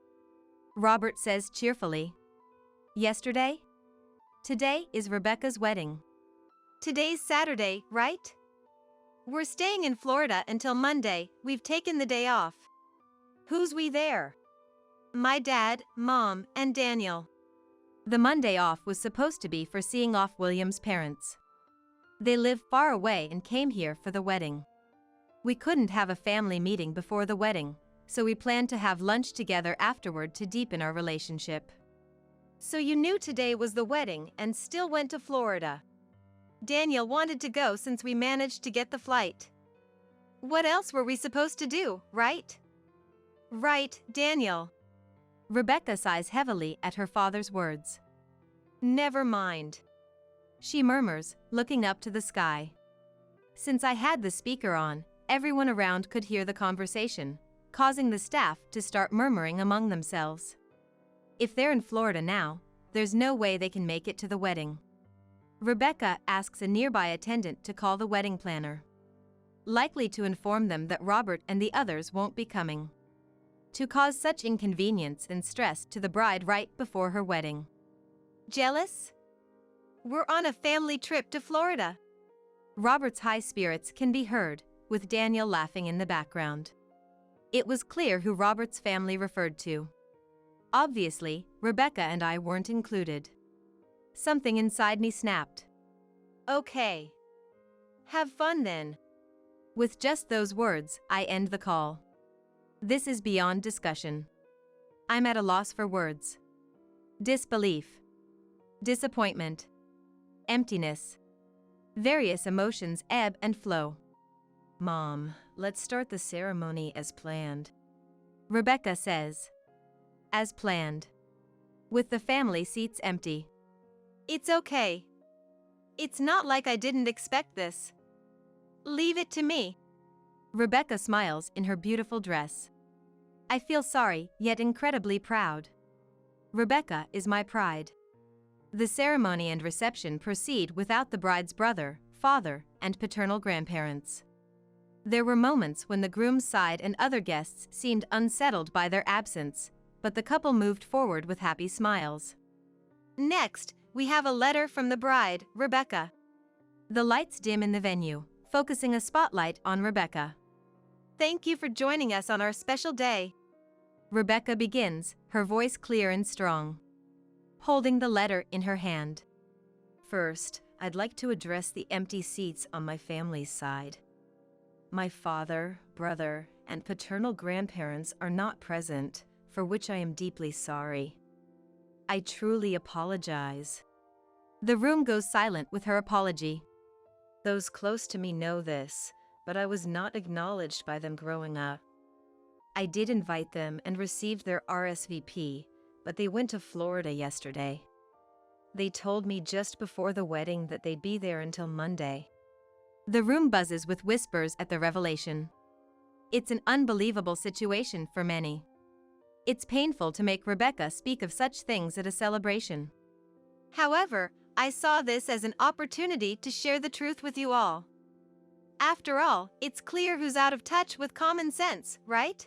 Robert says cheerfully. Yesterday? Today is Rebecca's wedding. "Today's Saturday, right? We're staying in Florida until Monday. We've taken the day off." "Who's we there?" "My dad, Mom, and Daniel." The Monday off was supposed to be for seeing off William's parents. They live far away and came here for the wedding. We couldn't have a family meeting before the wedding, so we planned to have lunch together afterward to deepen our relationship. "So you knew today was the wedding and still went to Florida?" "Daniel wanted to go since we managed to get the flight." "What else were we supposed to do, right?" "Right, Daniel." Rebecca sighs heavily at her father's words. "Never mind," she murmurs, looking up to the sky. Since I had the speaker on, everyone around could hear the conversation, causing the staff to start murmuring among themselves. If they're in Florida now, there's no way they can make it to the wedding. Rebecca asks a nearby attendant to call the wedding planner, likely to inform them that Robert and the others won't be coming, to cause such inconvenience and stress to the bride right before her wedding. "Jealous? We're on a family trip to Florida." Robert's high spirits can be heard, with Daniel laughing in the background. It was clear who Robert's family referred to. Obviously, Rebecca and I weren't included. Something inside me snapped. "Okay. Have fun then." With just those words, I end the call. This is beyond discussion. I'm at a loss for words. Disbelief. Disappointment. Emptiness. Various emotions ebb and flow. "Mom, let's start the ceremony as planned," Rebecca says. As planned. With the family seats empty. "It's okay. It's not like I didn't expect this. Leave it to me." Rebecca smiles in her beautiful dress. I feel sorry, yet incredibly proud. Rebecca is my pride. The ceremony and reception proceed without the bride's brother, father, and paternal grandparents. There were moments when the groom's side and other guests seemed unsettled by their absence, but the couple moved forward with happy smiles. Next, we have a letter from the bride, Rebecca. The lights dim in the venue, focusing a spotlight on Rebecca. "Thank you for joining us on our special day." Rebecca begins, her voice clear and strong, holding the letter in her hand. "First, I'd like to address the empty seats on my family's side. My father, brother, and paternal grandparents are not present, for which I am deeply sorry. I truly apologize." The room goes silent with her apology. "Those close to me know this, but I was not acknowledged by them growing up. I did invite them and received their RSVP, but they went to Florida yesterday. They told me just before the wedding that they'd be there until Monday." The room buzzes with whispers at the revelation. It's an unbelievable situation for many. It's painful to make Rebecca speak of such things at a celebration. However, I saw this as an opportunity to share the truth with you all. After all, it's clear who's out of touch with common sense, right?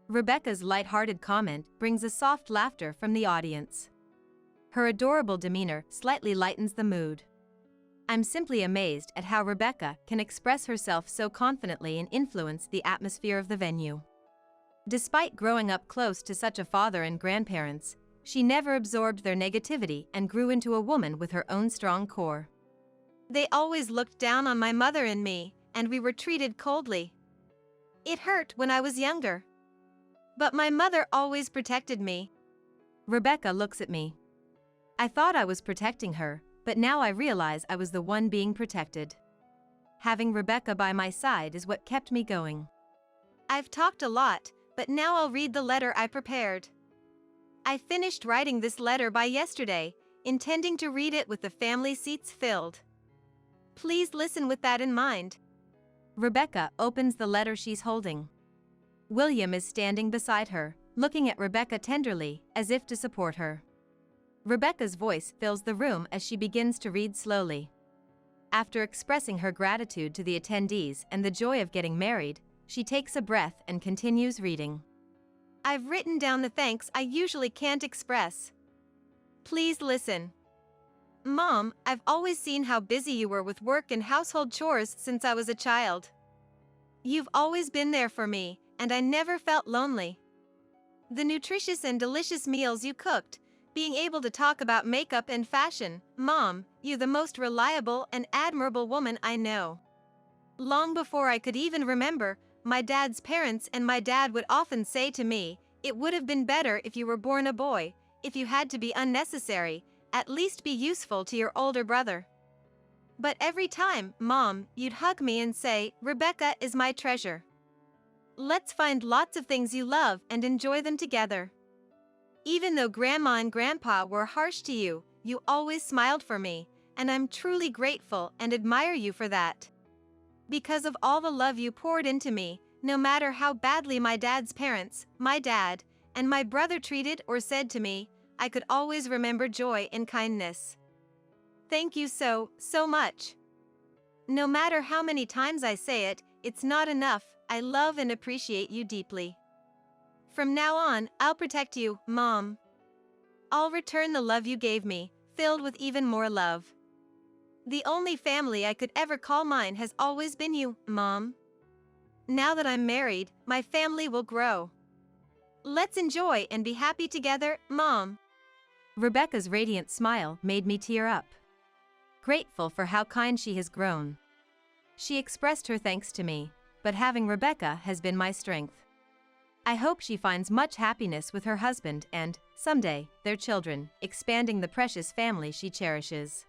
Rebecca's light-hearted comment brings a soft laughter from the audience. Her adorable demeanor slightly lightens the mood. I'm simply amazed at how Rebecca can express herself so confidently and influence the atmosphere of the venue. Despite growing up close to such a father and grandparents, she never absorbed their negativity and grew into a woman with her own strong core. They always looked down on my mother and me, and we were treated coldly. It hurt when I was younger. But my mother always protected me. Rebecca looks at me. I thought I was protecting her, but now I realize I was the one being protected. Having Rebecca by my side is what kept me going. I've talked a lot, but now I'll read the letter I prepared. I finished writing this letter by yesterday, intending to read it with the family seats filled. Please listen with that in mind. Rebecca opens the letter she's holding. William is standing beside her, looking at Rebecca tenderly, as if to support her. Rebecca's voice fills the room as she begins to read slowly. After expressing her gratitude to the attendees and the joy of getting married, she takes a breath and continues reading. I've written down the thanks I usually can't express. Please listen. Mom, I've always seen how busy you were with work and household chores since I was a child. You've always been there for me, and I never felt lonely. The nutritious and delicious meals you cooked, being able to talk about makeup and fashion, Mom, you're the most reliable and admirable woman I know. Long before I could even remember, my dad's parents and my dad would often say to me, it would have been better if you were born a boy, if you had to be unnecessary, at least be useful to your older brother. But every time, Mom, you'd hug me and say, Rebecca is my treasure. Let's find lots of things you love and enjoy them together. Even though Grandma and Grandpa were harsh to you, you always smiled for me, and I'm truly grateful and admire you for that. Because of all the love you poured into me, no matter how badly my dad's parents, my dad, and my brother treated or said to me, I could always remember joy and kindness. Thank you so much. No matter how many times I say it, it's not enough. I love and appreciate you deeply. From now on, I'll protect you, Mom. I'll return the love you gave me, filled with even more love. The only family I could ever call mine has always been you, Mom. Now that I'm married, my family will grow. Let's enjoy and be happy together, Mom. Rebecca's radiant smile made me tear up. Grateful for how kind she has grown. She expressed her thanks to me, but having Rebecca has been my strength. I hope she finds much happiness with her husband and, someday, their children, expanding the precious family she cherishes.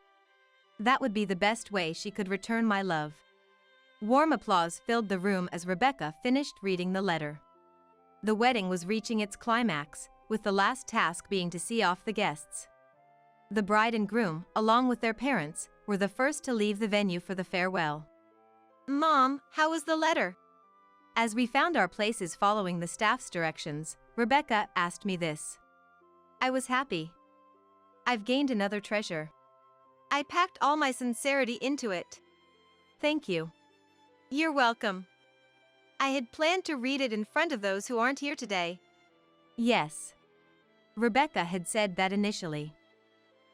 That would be the best way she could return my love. Warm applause filled the room as Rebecca finished reading the letter. The wedding was reaching its climax, with the last task being to see off the guests. The bride and groom, along with their parents, were the first to leave the venue for the farewell. Mom, how was the letter? As we found our places following the staff's directions, Rebecca asked me this. I was happy. I've gained another treasure. I packed all my sincerity into it. Thank you. You're welcome. I had planned to read it in front of those who aren't here today. Yes. Rebecca had said that initially.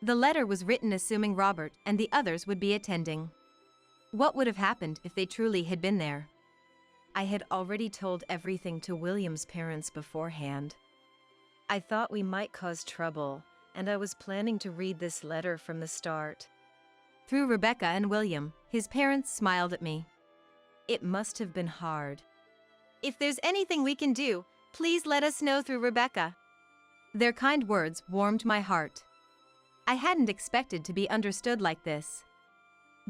The letter was written assuming Robert and the others would be attending. What would have happened if they truly had been there? I had already told everything to William's parents beforehand. I thought we might cause trouble, and I was planning to read this letter from the start. Through Rebecca and William, his parents smiled at me. It must have been hard. If there's anything we can do, please let us know through Rebecca. Their kind words warmed my heart. I hadn't expected to be understood like this.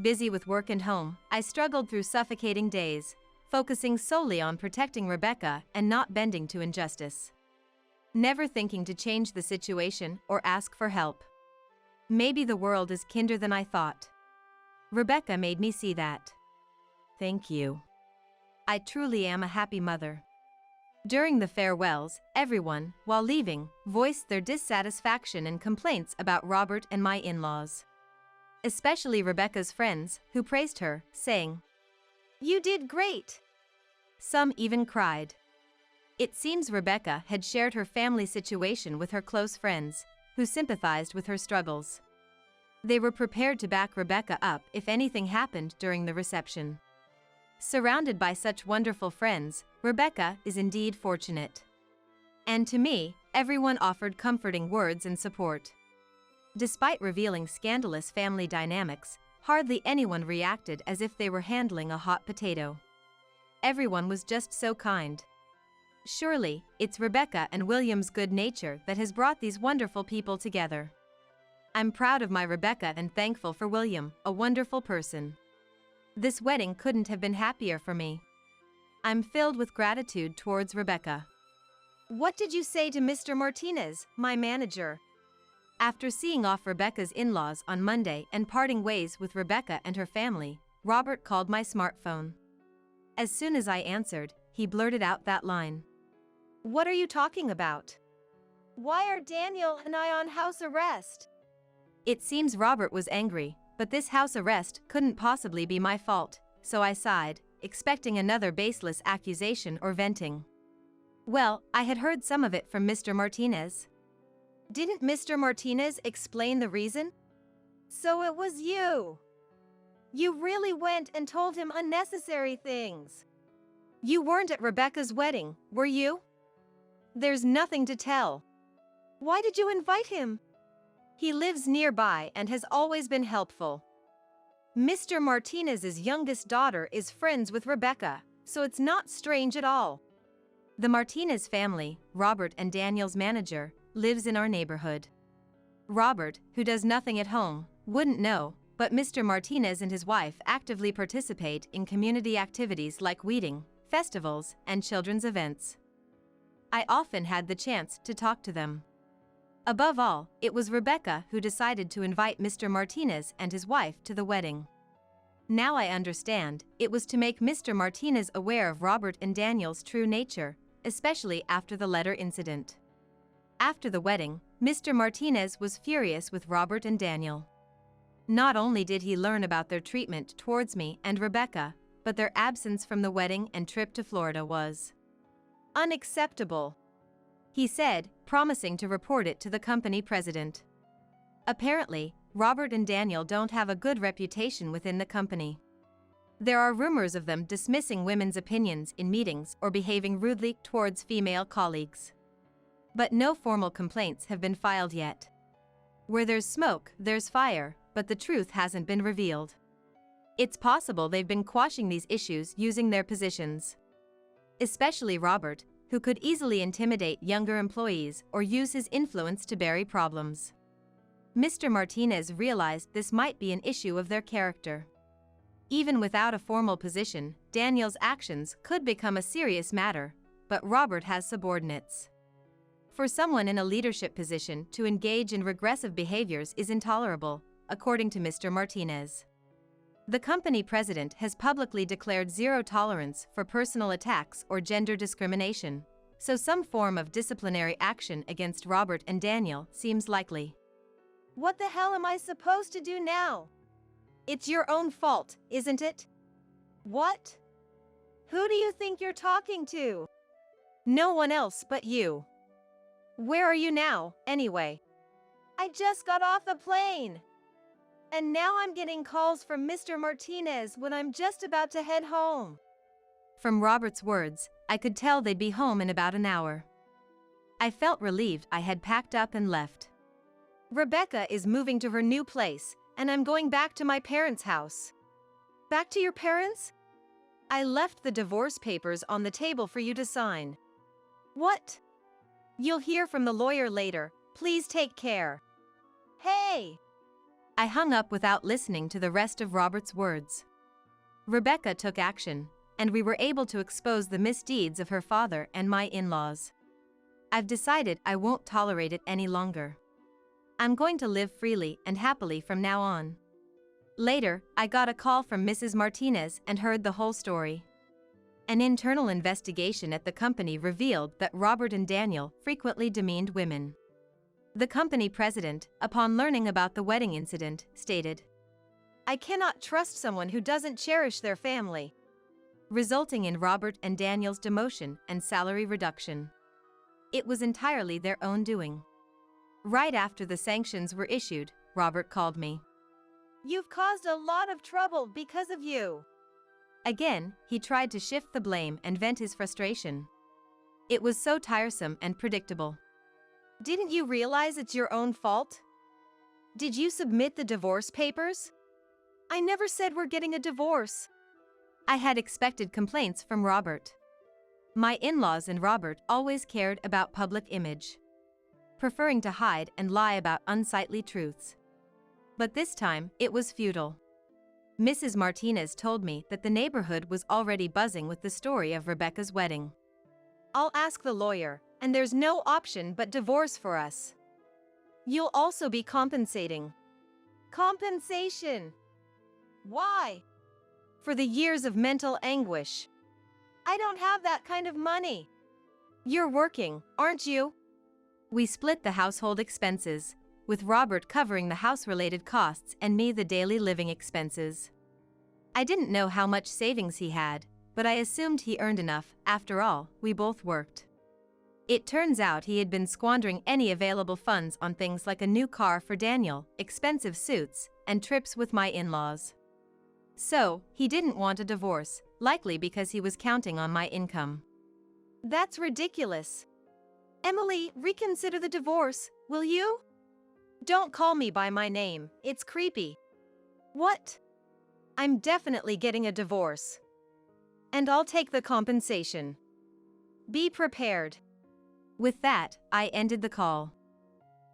Busy with work and home, I struggled through suffocating days, focusing solely on protecting Rebecca and not bending to injustice. Never thinking to change the situation or ask for help. Maybe the world is kinder than I thought. Rebecca made me see that. Thank you. I truly am a happy mother. During the farewells, everyone, while leaving, voiced their dissatisfaction and complaints about Robert and my in-laws. Especially Rebecca's friends, who praised her, saying, "You did great." Some even cried. It seems Rebecca had shared her family situation with her close friends, who sympathized with her struggles. They were prepared to back Rebecca up if anything happened during the reception. Surrounded by such wonderful friends, Rebecca is indeed fortunate. And to me, everyone offered comforting words and support. Despite revealing scandalous family dynamics, hardly anyone reacted as if they were handling a hot potato. Everyone was just so kind. Surely, it's Rebecca and William's good nature that has brought these wonderful people together. I'm proud of my Rebecca and thankful for William, a wonderful person. This wedding couldn't have been happier for me. I'm filled with gratitude towards Rebecca. What did you say to Mr. Martinez, my manager? After seeing off Rebecca's in-laws on Monday and parting ways with Rebecca and her family, Robert called my smartphone. As soon as I answered, he blurted out that line. What are you talking about? Why are Daniel and I on house arrest? It seems Robert was angry, but this house arrest couldn't possibly be my fault, so I sighed, expecting another baseless accusation or venting. Well, I had heard some of it from Mr. Martinez. Didn't Mr. Martinez explain the reason? So it was you. You really went and told him unnecessary things. You weren't at Rebecca's wedding, were you? There's nothing to tell. Why did you invite him? He lives nearby and has always been helpful. Mr. Martinez's youngest daughter is friends with Rebecca, so it's not strange at all. The Martinez family, Robert and Daniel's manager, lives in our neighborhood. Robert, who does nothing at home, wouldn't know, but Mr. Martinez and his wife actively participate in community activities like weeding, festivals, and children's events. I often had the chance to talk to them. Above all, it was Rebecca who decided to invite Mr. Martinez and his wife to the wedding. Now I understand, it was to make Mr. Martinez aware of Robert and Daniel's true nature, especially after the letter incident. After the wedding, Mr. Martinez was furious with Robert and Daniel. Not only did he learn about their treatment towards me and Rebecca, but their absence from the wedding and trip to Florida was unacceptable, he said, promising to report it to the company president. Apparently, Robert and Daniel don't have a good reputation within the company. There are rumors of them dismissing women's opinions in meetings or behaving rudely towards female colleagues. But no formal complaints have been filed yet. Where there's smoke, there's fire, but the truth hasn't been revealed. It's possible they've been quashing these issues using their positions. Especially Robert, who could easily intimidate younger employees or use his influence to bury problems. Mr. Martinez realized this might be an issue of their character. Even without a formal position, Daniel's actions could become a serious matter, but Robert has subordinates. For someone in a leadership position to engage in regressive behaviors is intolerable, according to Mr. Martinez. The company president has publicly declared zero tolerance for personal attacks or gender discrimination, so some form of disciplinary action against Robert and Daniel seems likely. What the hell am I supposed to do now? It's your own fault, isn't it? What? Who do you think you're talking to? No one else but you. Where are you now, anyway? I just got off the plane. And now I'm getting calls from Mr. Martinez when I'm just about to head home. From Robert's words, I could tell they'd be home in about an hour. I felt relieved I had packed up and left. Rebecca is moving to her new place, and I'm going back to my parents' house. Back to your parents? I left the divorce papers on the table for you to sign. What? You'll hear from the lawyer later. Please take care. Hey! I hung up without listening to the rest of Robert's words. Rebecca took action, and we were able to expose the misdeeds of her father and my in-laws. I've decided I won't tolerate it any longer. I'm going to live freely and happily from now on. Later, I got a call from Mrs. Martinez and heard the whole story. An internal investigation at the company revealed that Robert and Daniel frequently demeaned women. The company president, upon learning about the wedding incident, stated, "I cannot trust someone who doesn't cherish their family," resulting in Robert and Daniel's demotion and salary reduction. It was entirely their own doing. Right after the sanctions were issued, Robert called me. "You've caused a lot of trouble because of you. Again, he tried to shift the blame and vent his frustration. It was so tiresome and predictable. Didn't you realize it's your own fault? Did you submit the divorce papers? I never said we're getting a divorce. I had expected complaints from Robert. My in-laws and Robert always cared about public image, preferring to hide and lie about unsightly truths. But this time, it was futile. Mrs. Martinez told me that the neighborhood was already buzzing with the story of Rebecca's wedding. I'll ask the lawyer, and there's no option but divorce for us. You'll also be compensating. Compensation! Why? For the years of mental anguish. I don't have that kind of money. You're working, aren't you? We split the household expenses, with Robert covering the house-related costs and me the daily living expenses. I didn't know how much savings he had, but I assumed he earned enough. After all, we both worked. It turns out he had been squandering any available funds on things like a new car for Daniel, expensive suits, and trips with my in-laws. So, he didn't want a divorce, likely because he was counting on my income. That's ridiculous. Emily, reconsider the divorce, will you? Don't call me by my name, it's creepy. What? I'm definitely getting a divorce. And I'll take the compensation. Be prepared. With that, I ended the call.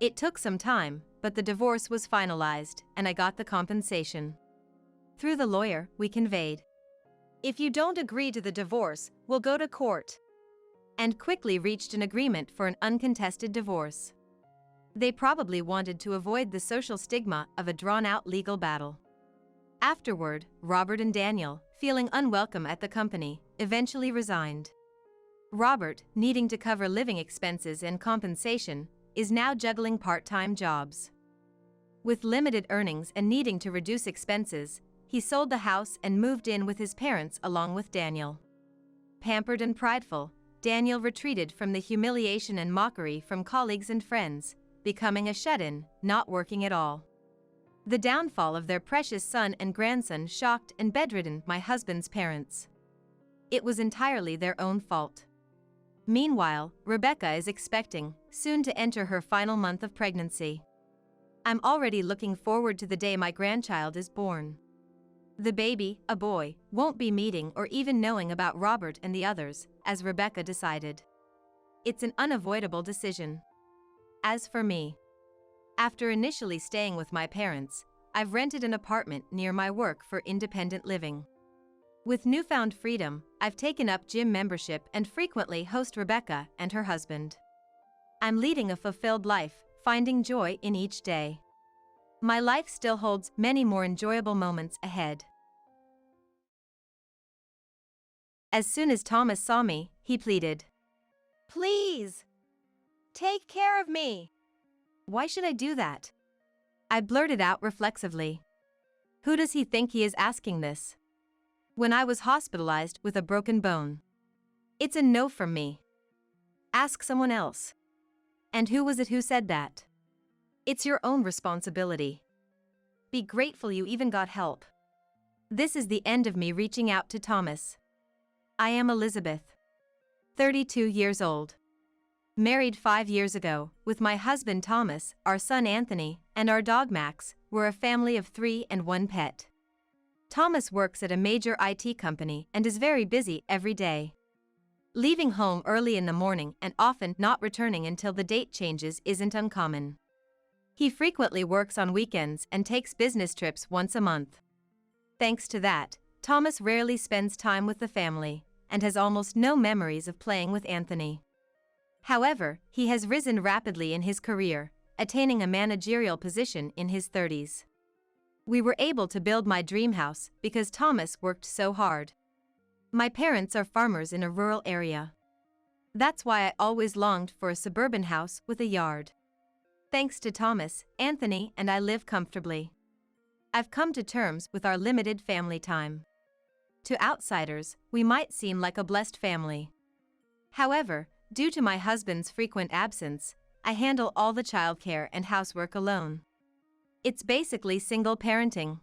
It took some time, but the divorce was finalized, and I got the compensation. Through the lawyer, we conveyed, if you don't agree to the divorce, we'll go to court. And quickly reached an agreement for an uncontested divorce. They probably wanted to avoid the social stigma of a drawn-out legal battle. Afterward, Robert and Daniel, feeling unwelcome at the company, eventually resigned. Robert, needing to cover living expenses and compensation, is now juggling part-time jobs. With limited earnings and needing to reduce expenses, he sold the house and moved in with his parents along with Daniel. Pampered and prideful, Daniel retreated from the humiliation and mockery from colleagues and friends, becoming a shut-in, not working at all. The downfall of their precious son and grandson shocked and bedridden my husband's parents. It was entirely their own fault. Meanwhile, Rebecca is expecting, soon to enter her final month of pregnancy. I'm already looking forward to the day my grandchild is born. The baby, a boy, won't be meeting or even knowing about Robert and the others, as Rebecca decided. It's an unavoidable decision. As for me, after initially staying with my parents, I've rented an apartment near my work for independent living. With newfound freedom, I've taken up gym membership and frequently host Rebecca and her husband. I'm leading a fulfilled life, finding joy in each day. My life still holds many more enjoyable moments ahead. As soon as Thomas saw me, he pleaded, "Please, take care of me." Why should I do that? I blurted out reflexively. Who does he think he is asking this? When I was hospitalized with a broken bone. It's a no from me. Ask someone else. And who was it who said that? It's your own responsibility. Be grateful you even got help. This is the end of me reaching out to Thomas. I am Elizabeth. 32 years old. Married 5 years ago, with my husband Thomas, our son Anthony, and our dog Max. We're a family of 3 and 1 pet. Thomas works at a major IT company and is very busy every day. Leaving home early in the morning and often not returning until the date changes isn't uncommon. He frequently works on weekends and takes business trips once a month. Thanks to that, Thomas rarely spends time with the family and has almost no memories of playing with Anthony. However, he has risen rapidly in his career, attaining a managerial position in his 30s. We were able to build my dream house because Thomas worked so hard. My parents are farmers in a rural area. That's why I always longed for a suburban house with a yard. Thanks to Thomas, Anthony and I live comfortably. I've come to terms with our limited family time. To outsiders, we might seem like a blessed family. However, due to my husband's frequent absence, I handle all the childcare and housework alone. It's basically single parenting.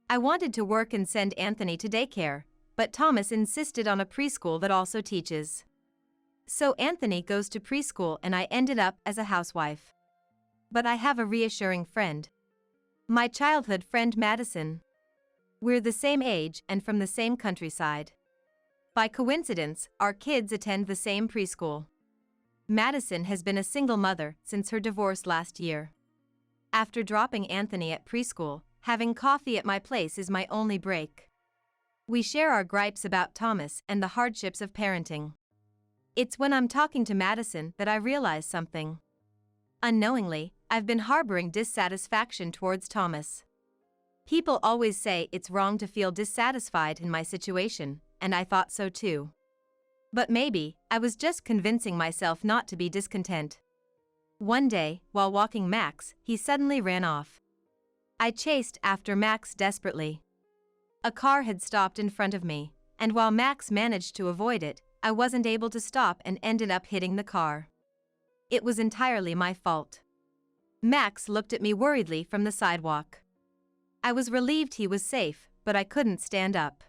I wanted to work and send Anthony to daycare, but Thomas insisted on a preschool that also teaches. So Anthony goes to preschool and I ended up as a housewife. But I have a reassuring friend. My childhood friend Madison. We're the same age and from the same countryside. By coincidence, our kids attend the same preschool. Madison has been a single mother since her divorce last year. After dropping Anthony at preschool, having coffee at my place is my only break. We share our gripes about Thomas and the hardships of parenting. It's when I'm talking to Madison that I realize something. Unknowingly, I've been harboring dissatisfaction towards Thomas. People always say it's wrong to feel dissatisfied in my situation, and I thought so too. But maybe, I was just convincing myself not to be discontent. One day, while walking Max, he suddenly ran off. I chased after Max desperately. A car had stopped in front of me, and while Max managed to avoid it, I wasn't able to stop and ended up hitting the car. It was entirely my fault. Max looked at me worriedly from the sidewalk. I was relieved he was safe, but I couldn't stand up.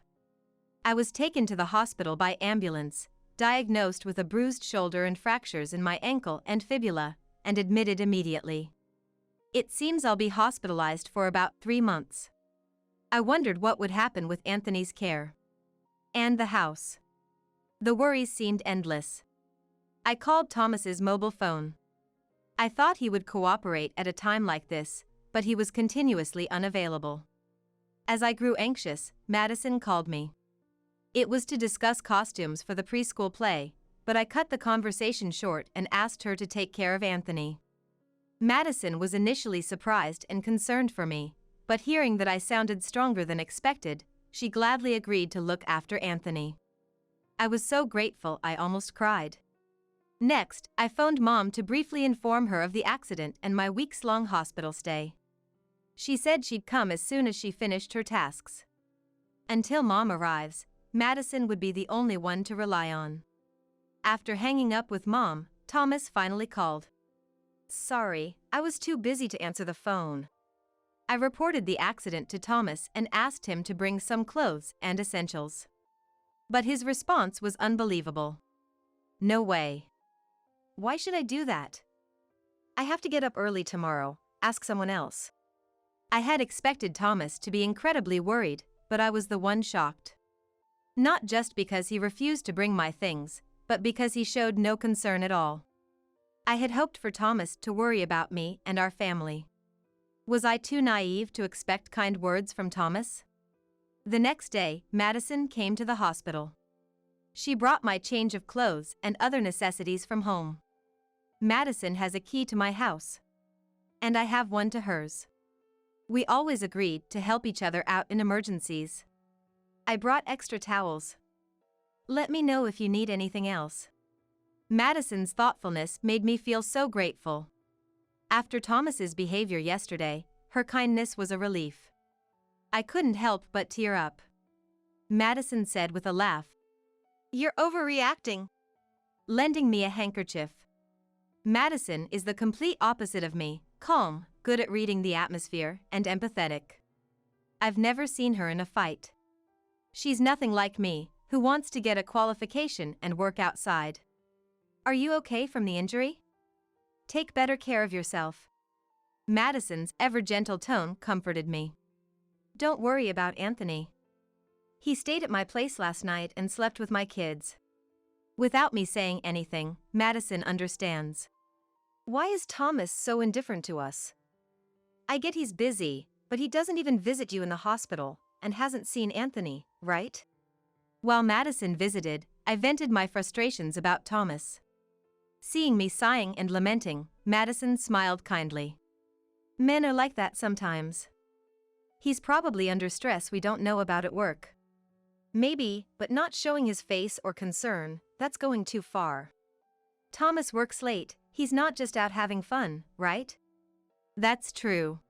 I was taken to the hospital by ambulance, diagnosed with a bruised shoulder and fractures in my ankle and fibula, and admitted immediately. It seems I'll be hospitalized for about 3 months. I wondered what would happen with Anthony's care. And the house. The worries seemed endless. I called Thomas's mobile phone. I thought he would cooperate at a time like this, but he was continuously unavailable. As I grew anxious, Madison called me. It was to discuss costumes for the preschool play, but I cut the conversation short and asked her to take care of Anthony. Madison was initially surprised and concerned for me, but hearing that I sounded stronger than expected, she gladly agreed to look after Anthony. I was so grateful I almost cried. Next, I phoned Mom to briefly inform her of the accident and my weeks-long hospital stay. She said she'd come as soon as she finished her tasks. Until Mom arrives, Madison would be the only one to rely on. After hanging up with Mom, Thomas finally called. Sorry, I was too busy to answer the phone. I reported the accident to Thomas and asked him to bring some clothes and essentials. But his response was unbelievable. No way. Why should I do that? I have to get up early tomorrow, ask someone else. I had expected Thomas to be incredibly worried, but I was the one shocked. Not just because he refused to bring my things, but because he showed no concern at all. I had hoped for Thomas to worry about me and our family. Was I too naive to expect kind words from Thomas? The next day, Madison came to the hospital. She brought my change of clothes and other necessities from home. Madison has a key to my house. And I have one to hers. We always agreed to help each other out in emergencies. I brought extra towels. Let me know if you need anything else. Madison's thoughtfulness made me feel so grateful. After Thomas's behavior yesterday, her kindness was a relief. I couldn't help but tear up. Madison said with a laugh, "You're overreacting," lending me a handkerchief. Madison is the complete opposite of me, calm, good at reading the atmosphere, and empathetic. I've never seen her in a fight. She's nothing like me, who wants to get a qualification and work outside. Are you okay from the injury? Take better care of yourself. Madison's ever-gentle tone comforted me. Don't worry about Anthony. He stayed at my place last night and slept with my kids. Without me saying anything, Madison understands. Why is Thomas so indifferent to us? I get he's busy, but he doesn't even visit you in the hospital and hasn't seen Anthony, right? While Madison visited, I vented my frustrations about Thomas. Seeing me sighing and lamenting, Madison smiled kindly. Men are like that sometimes. He's probably under stress we don't know about at work. Maybe, but not showing his face or concern, that's going too far. Thomas works late, he's not just out having fun, right? That's true.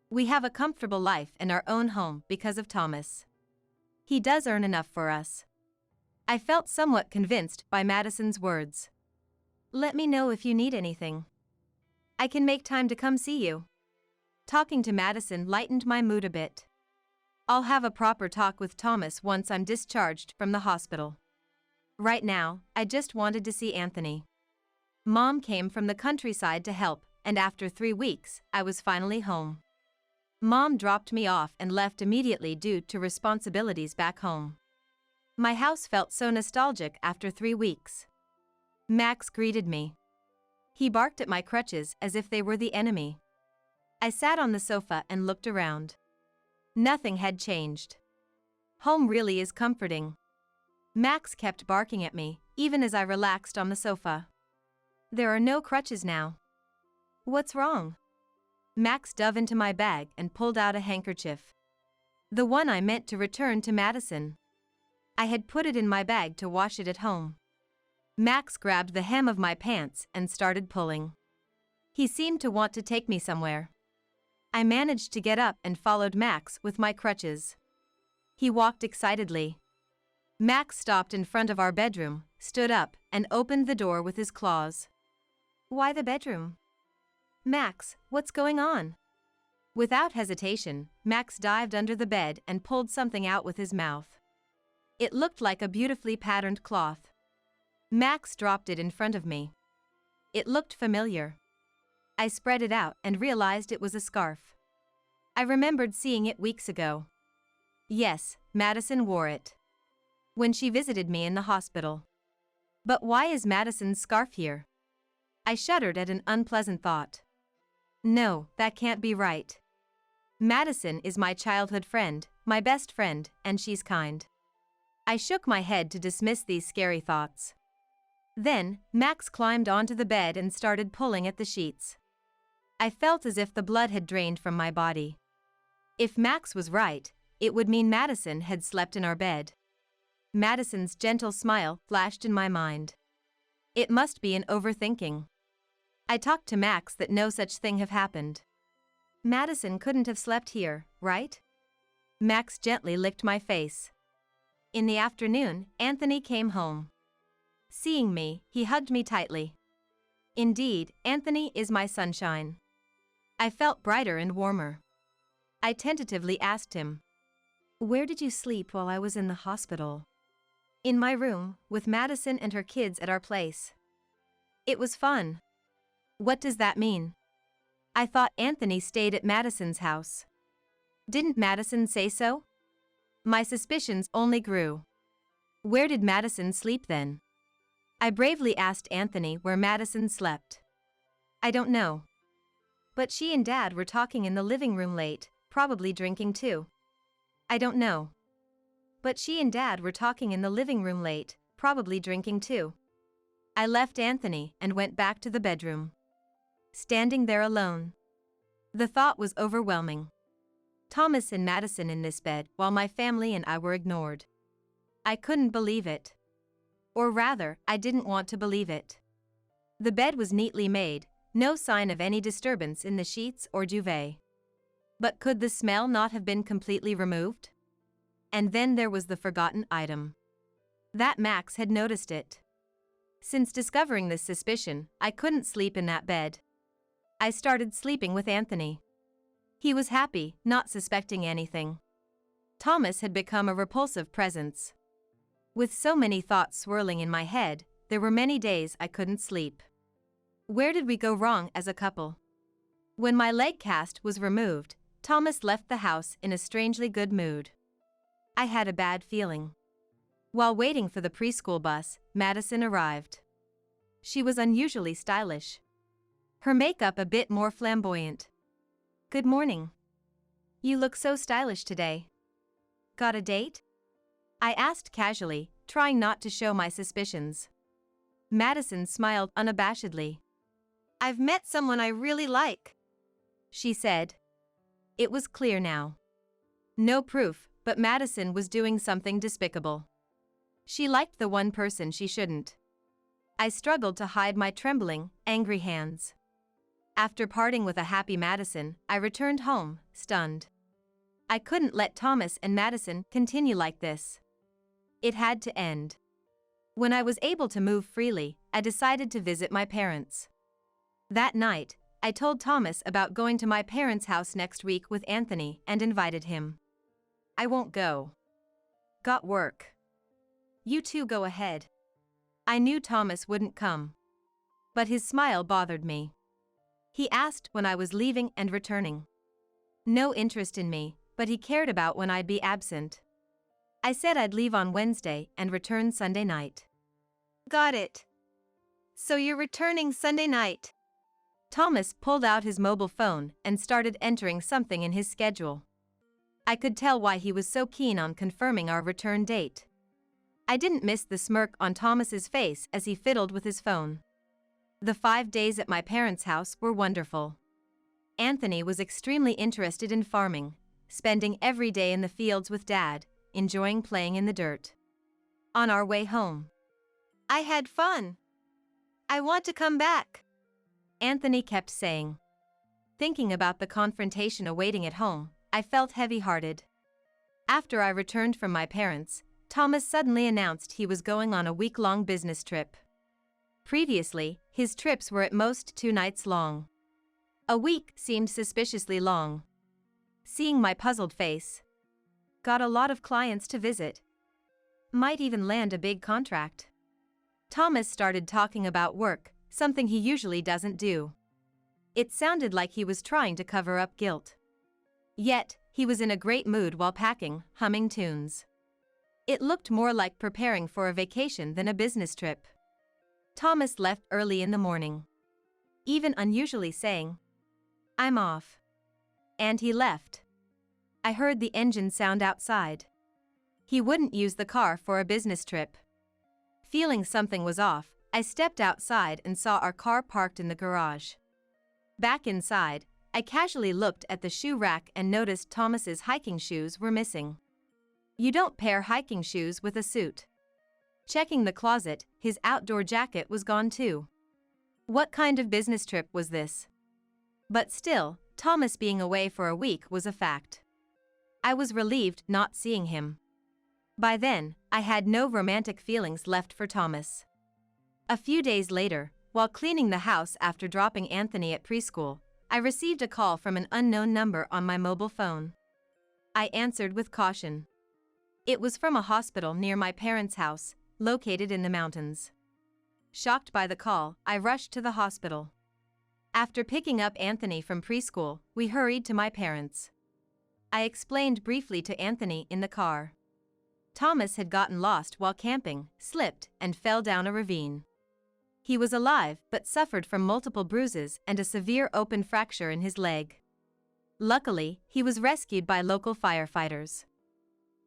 We have a comfortable life in our own home because of Thomas. He does earn enough for us. I felt somewhat convinced by Madison's words. Let me know if you need anything. I can make time to come see you. Talking to Madison lightened my mood a bit. I'll have a proper talk with Thomas once I'm discharged from the hospital. Right now, I just wanted to see Anthony. Mom came from the countryside to help, and after 3 weeks, I was finally home. Mom dropped me off and left immediately due to responsibilities back home. My house felt so nostalgic after 3 weeks. Max greeted me. He barked at my crutches as if they were the enemy. I sat on the sofa and looked around. Nothing had changed. Home really is comforting. Max kept barking at me, even as I relaxed on the sofa. There are no crutches now. What's wrong? Max dove into my bag and pulled out a handkerchief. The one I meant to return to Madison. I had put it in my bag to wash it at home. Max grabbed the hem of my pants and started pulling. He seemed to want to take me somewhere. I managed to get up and followed Max with my crutches. He walked excitedly. Max stopped in front of our bedroom, stood up, and opened the door with his claws. Why the bedroom? Max, what's going on? Without hesitation, Max dived under the bed and pulled something out with his mouth. It looked like a beautifully patterned cloth. Max dropped it in front of me. It looked familiar. I spread it out and realized it was a scarf. I remembered seeing it weeks ago. Yes, Madison wore it when she visited me in the hospital. But why is Madison's scarf here? I shuddered at an unpleasant thought. No, that can't be right. Madison is my childhood friend, my best friend, and she's kind. I shook my head to dismiss these scary thoughts. Then, Max climbed onto the bed and started pulling at the sheets. I felt as if the blood had drained from my body. If Max was right, it would mean Madison had slept in our bed. Madison's gentle smile flashed in my mind. It must be an overthinking. I talked to Max that no such thing have happened. Madison couldn't have slept here, right? Max gently licked my face. In the afternoon, Anthony came home. Seeing me, he hugged me tightly. Indeed, Anthony is my sunshine. I felt brighter and warmer. I tentatively asked him, "Where did you sleep while I was in the hospital?" "In my room, with Madison and her kids at our place." "It was fun." "What does that mean?" "I thought Anthony stayed at Madison's house." "Didn't Madison say so?" My suspicions only grew. Where did Madison sleep then? I bravely asked Anthony where Madison slept. "I don't know. But she and Dad were talking in the living room late, probably drinking too." "I don't know. But she and Dad were talking in the living room late, probably drinking too." I left Anthony and went back to the bedroom. Standing there alone. The thought was overwhelming. Thomas and Madison in this bed while my family and I were ignored. I couldn't believe it. Or rather, I didn't want to believe it. The bed was neatly made, no sign of any disturbance in the sheets or duvet. But could the smell not have been completely removed? And then there was the forgotten item. That Max had noticed it. Since discovering this suspicion, I couldn't sleep in that bed. I started sleeping with Anthony. He was happy, not suspecting anything. Thomas had become a repulsive presence. With so many thoughts swirling in my head, there were many days I couldn't sleep. Where did we go wrong as a couple? When my leg cast was removed, Thomas left the house in a strangely good mood. I had a bad feeling. While waiting for the preschool bus, Madison arrived. She was unusually stylish. Her makeup a bit more flamboyant. "Good morning. You look so stylish today. Got a date?" I asked casually, trying not to show my suspicions. Madison smiled unabashedly. "I've met someone I really like," she said. It was clear now. No proof, but Madison was doing something despicable. She liked the one person she shouldn't. I struggled to hide my trembling, angry hands. After parting with a happy Madison, I returned home, stunned. I couldn't let Thomas and Madison continue like this. It had to end. When I was able to move freely, I decided to visit my parents. That night, I told Thomas about going to my parents' house next week with Anthony and invited him. I won't go. Got work. You two go ahead. I knew Thomas wouldn't come. But his smile bothered me. He asked when I was leaving and returning. No interest in me, but he cared about when I'd be absent. I said I'd leave on Wednesday and return Sunday night. Got it. So you're returning Sunday night? Thomas pulled out his mobile phone and started entering something in his schedule. I could tell why he was so keen on confirming our return date. I didn't miss the smirk on Thomas's face as he fiddled with his phone. The 5 days at my parents' house were wonderful. Anthony was extremely interested in farming, spending every day in the fields with Dad, enjoying playing in the dirt. On our way home, I had fun. I want to come back, Anthony kept saying. Thinking about the confrontation awaiting at home, I felt heavy-hearted. After I returned from my parents', Thomas suddenly announced he was going on a week-long business trip. Previously, his trips were at most 2 nights long. A week seemed suspiciously long. Seeing my puzzled face. Got a lot of clients to visit. Might even land a big contract. Thomas started talking about work, something he usually doesn't do. It sounded like he was trying to cover up guilt. Yet, he was in a great mood while packing, humming tunes. It looked more like preparing for a vacation than a business trip. Thomas left early in the morning. Even unusually saying, "I'm off." And he left. I heard the engine sound outside. He wouldn't use the car for a business trip. Feeling something was off, I stepped outside and saw our car parked in the garage. Back inside, I casually looked at the shoe rack and noticed Thomas's hiking shoes were missing. You don't pair hiking shoes with a suit. Checking the closet, his outdoor jacket was gone too. What kind of business trip was this? But still, Thomas being away for a week was a fact. I was relieved not seeing him. By then, I had no romantic feelings left for Thomas. A few days later, while cleaning the house after dropping Anthony at preschool, I received a call from an unknown number on my mobile phone. I answered with caution. It was from a hospital near my parents' house, located in the mountains. Shocked by the call, I rushed to the hospital. After picking up Anthony from preschool, we hurried to my parents'. I explained briefly to Anthony in the car. Thomas had gotten lost while camping, slipped, and fell down a ravine. He was alive but suffered from multiple bruises and a severe open fracture in his leg. Luckily, he was rescued by local firefighters.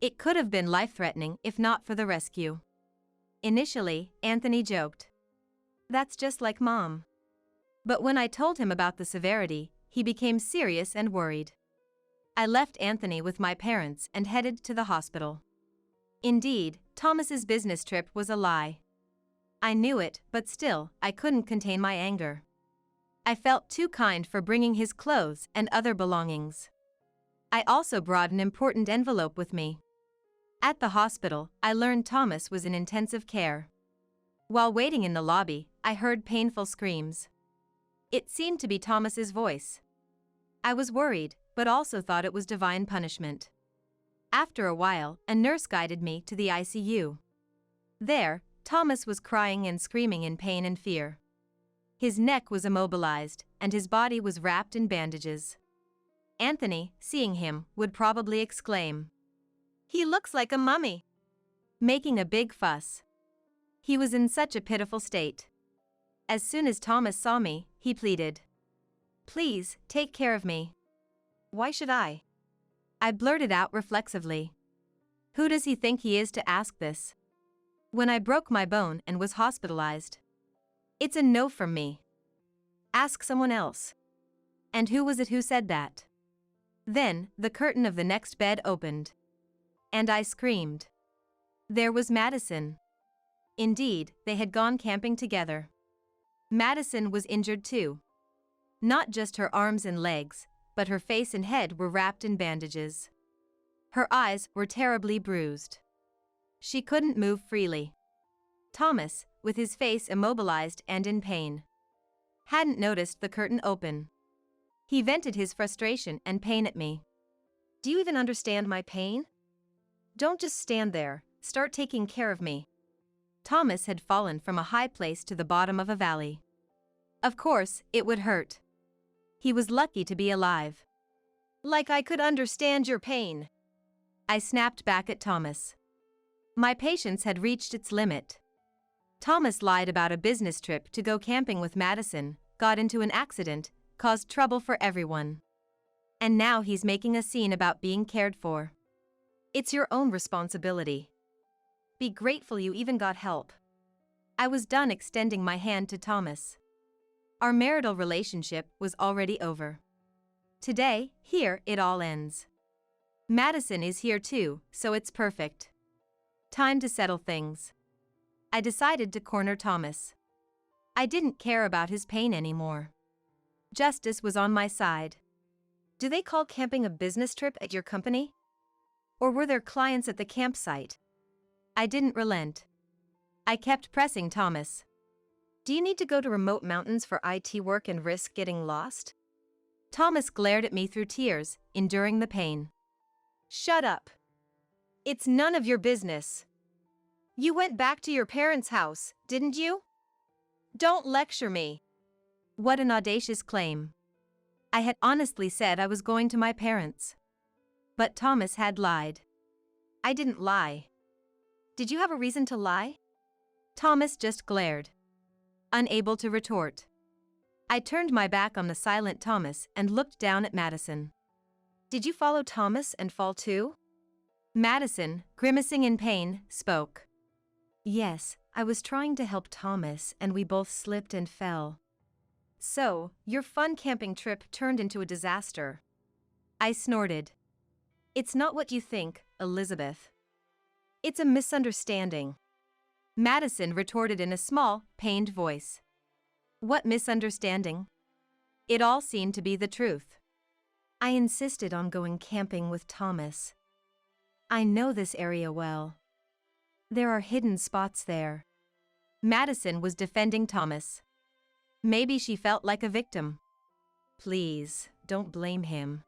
It could have been life-threatening if not for the rescue. Initially, Anthony joked, "That's just like Mom." But when I told him about the severity, he became serious and worried. I left Anthony with my parents and headed to the hospital. Indeed, Thomas's business trip was a lie. I knew it, but still, I couldn't contain my anger. I felt too kind for bringing his clothes and other belongings. I also brought an important envelope with me. At the hospital, I learned Thomas was in intensive care. While waiting in the lobby, I heard painful screams. It seemed to be Thomas's voice. I was worried, but also thought it was divine punishment. After a while, a nurse guided me to the ICU. There, Thomas was crying and screaming in pain and fear. His neck was immobilized, and his body was wrapped in bandages. Anthony, seeing him, would probably exclaim, "He looks like a mummy," making a big fuss. He was in such a pitiful state. As soon as Thomas saw me, he pleaded, "Please, take care of me." "Why should I?" I blurted out reflexively. Who does he think he is to ask this? When I broke my bone and was hospitalized. It's a no from me. Ask someone else. And who was it who said that? Then, the curtain of the next bed opened. And I screamed. There was Madison. Indeed, they had gone camping together. Madison was injured too. Not just her arms and legs, but her face and head were wrapped in bandages. Her eyes were terribly bruised. She couldn't move freely. Thomas, with his face immobilized and in pain, hadn't noticed the curtain open. He vented his frustration and pain at me. "Do you even understand my pain?" Don't just stand there, start taking care of me. Thomas had fallen from a high place to the bottom of a valley. Of course, it would hurt. He was lucky to be alive. Like I could understand your pain. I snapped back at Thomas. My patience had reached its limit. Thomas lied about a business trip to go camping with Madison, got into an accident, caused trouble for everyone. And now he's making a scene about being cared for. It's your own responsibility. Be grateful you even got help. I was done extending my hand to Thomas. Our marital relationship was already over. Today, here it all ends. Madison is here too, so it's perfect. Time to settle things. I decided to corner Thomas. I didn't care about his pain anymore. Justice was on my side. Do they call camping a business trip at your company? Or were there clients at the campsite? I didn't relent. I kept pressing Thomas. Do you need to go to remote mountains for IT work and risk getting lost? Thomas glared at me through tears, enduring the pain. Shut up. It's none of your business. You went back to your parents' house, didn't you? Don't lecture me. What an audacious claim. I had honestly said I was going to my parents. But Thomas had lied. I didn't lie. Did you have a reason to lie? Thomas just glared, unable to retort. I turned my back on the silent Thomas and looked down at Madison. Did you follow Thomas and fall too? Madison, grimacing in pain, spoke. Yes, I was trying to help Thomas and we both slipped and fell. So, your fun camping trip turned into a disaster. I snorted. It's not what you think, Elizabeth. It's a misunderstanding. Madison retorted in a small, pained voice. What misunderstanding? It all seemed to be the truth. I insisted on going camping with Thomas. I know this area well. There are hidden spots there. Madison was defending Thomas. Maybe she felt like a victim. Please, don't blame him.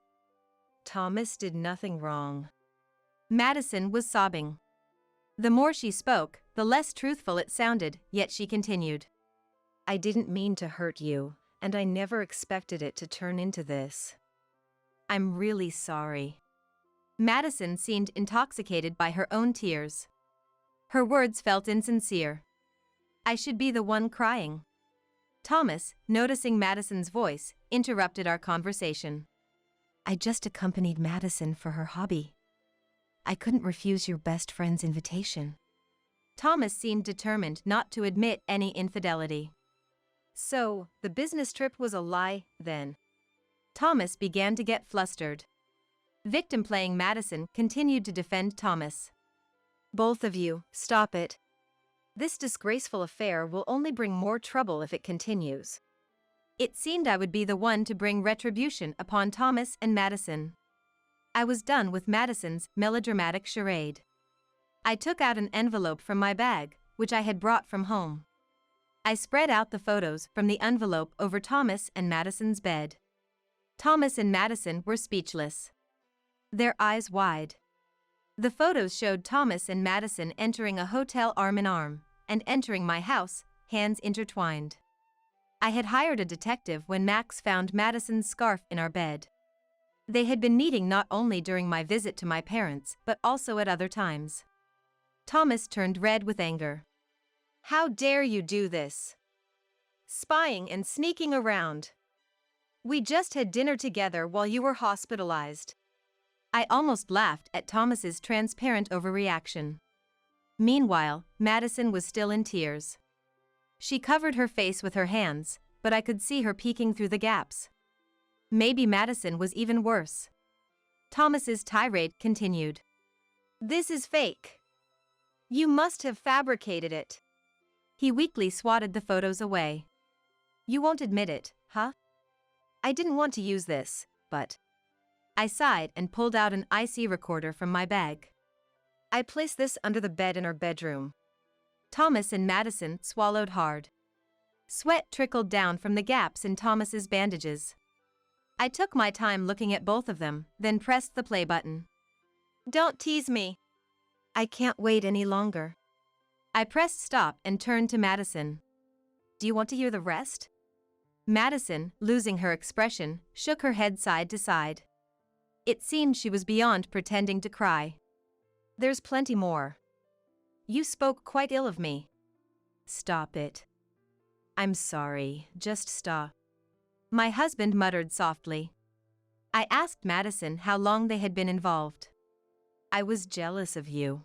Thomas did nothing wrong. Madison was sobbing. The more she spoke, the less truthful it sounded, yet she continued. I didn't mean to hurt you, and I never expected it to turn into this. I'm really sorry. Madison seemed intoxicated by her own tears. Her words felt insincere. I should be the one crying. Thomas, noticing Madison's voice, interrupted our conversation. I just accompanied Madison for her hobby. I couldn't refuse your best friend's invitation. Thomas seemed determined not to admit any infidelity. So, the business trip was a lie, then? Thomas began to get flustered. Victim-playing Madison continued to defend Thomas. Both of you, stop it. This disgraceful affair will only bring more trouble if it continues. It seemed I would be the one to bring retribution upon Thomas and Madison. I was done with Madison's melodramatic charade. I took out an envelope from my bag, which I had brought from home. I spread out the photos from the envelope over Thomas and Madison's bed. Thomas and Madison were speechless. Their eyes wide. The photos showed Thomas and Madison entering a hotel arm in arm, and entering my house, hands intertwined. I had hired a detective when Max found Madison's scarf in our bed. They had been meeting not only during my visit to my parents, but also at other times. Thomas turned red with anger. How dare you do this? Spying and sneaking around. We just had dinner together while you were hospitalized. I almost laughed at Thomas's transparent overreaction. Meanwhile, Madison was still in tears. She covered her face with her hands, but I could see her peeking through the gaps. Maybe Madison was even worse. Thomas's tirade continued. This is fake. You must have fabricated it. He weakly swatted the photos away. You won't admit it, huh? I didn't want to use this, but... I sighed and pulled out an IC recorder from my bag. I placed this under the bed in our bedroom. Thomas and Madison swallowed hard. Sweat trickled down from the gaps in Thomas's bandages. I took my time looking at both of them, then pressed the play button. Don't tease me. I can't wait any longer. I pressed stop and turned to Madison. Do you want to hear the rest? Madison, losing her expression, shook her head side to side. It seemed she was beyond pretending to cry. There's plenty more. You spoke quite ill of me. Stop it. I'm sorry, just stop. My husband muttered softly. I asked Madison how long they had been involved. I was jealous of you.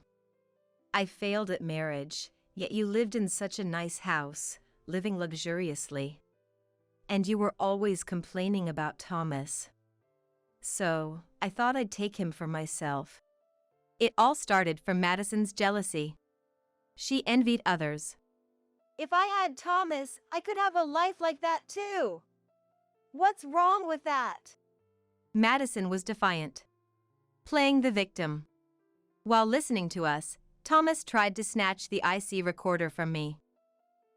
I failed at marriage, yet you lived in such a nice house, living luxuriously. And you were always complaining about Thomas. So, I thought I'd take him for myself. It all started from Madison's jealousy. She envied others. If I had Thomas, I could have a life like that too. What's wrong with that? Madison was defiant, playing the victim. While listening to us, Thomas tried to snatch the IC recorder from me.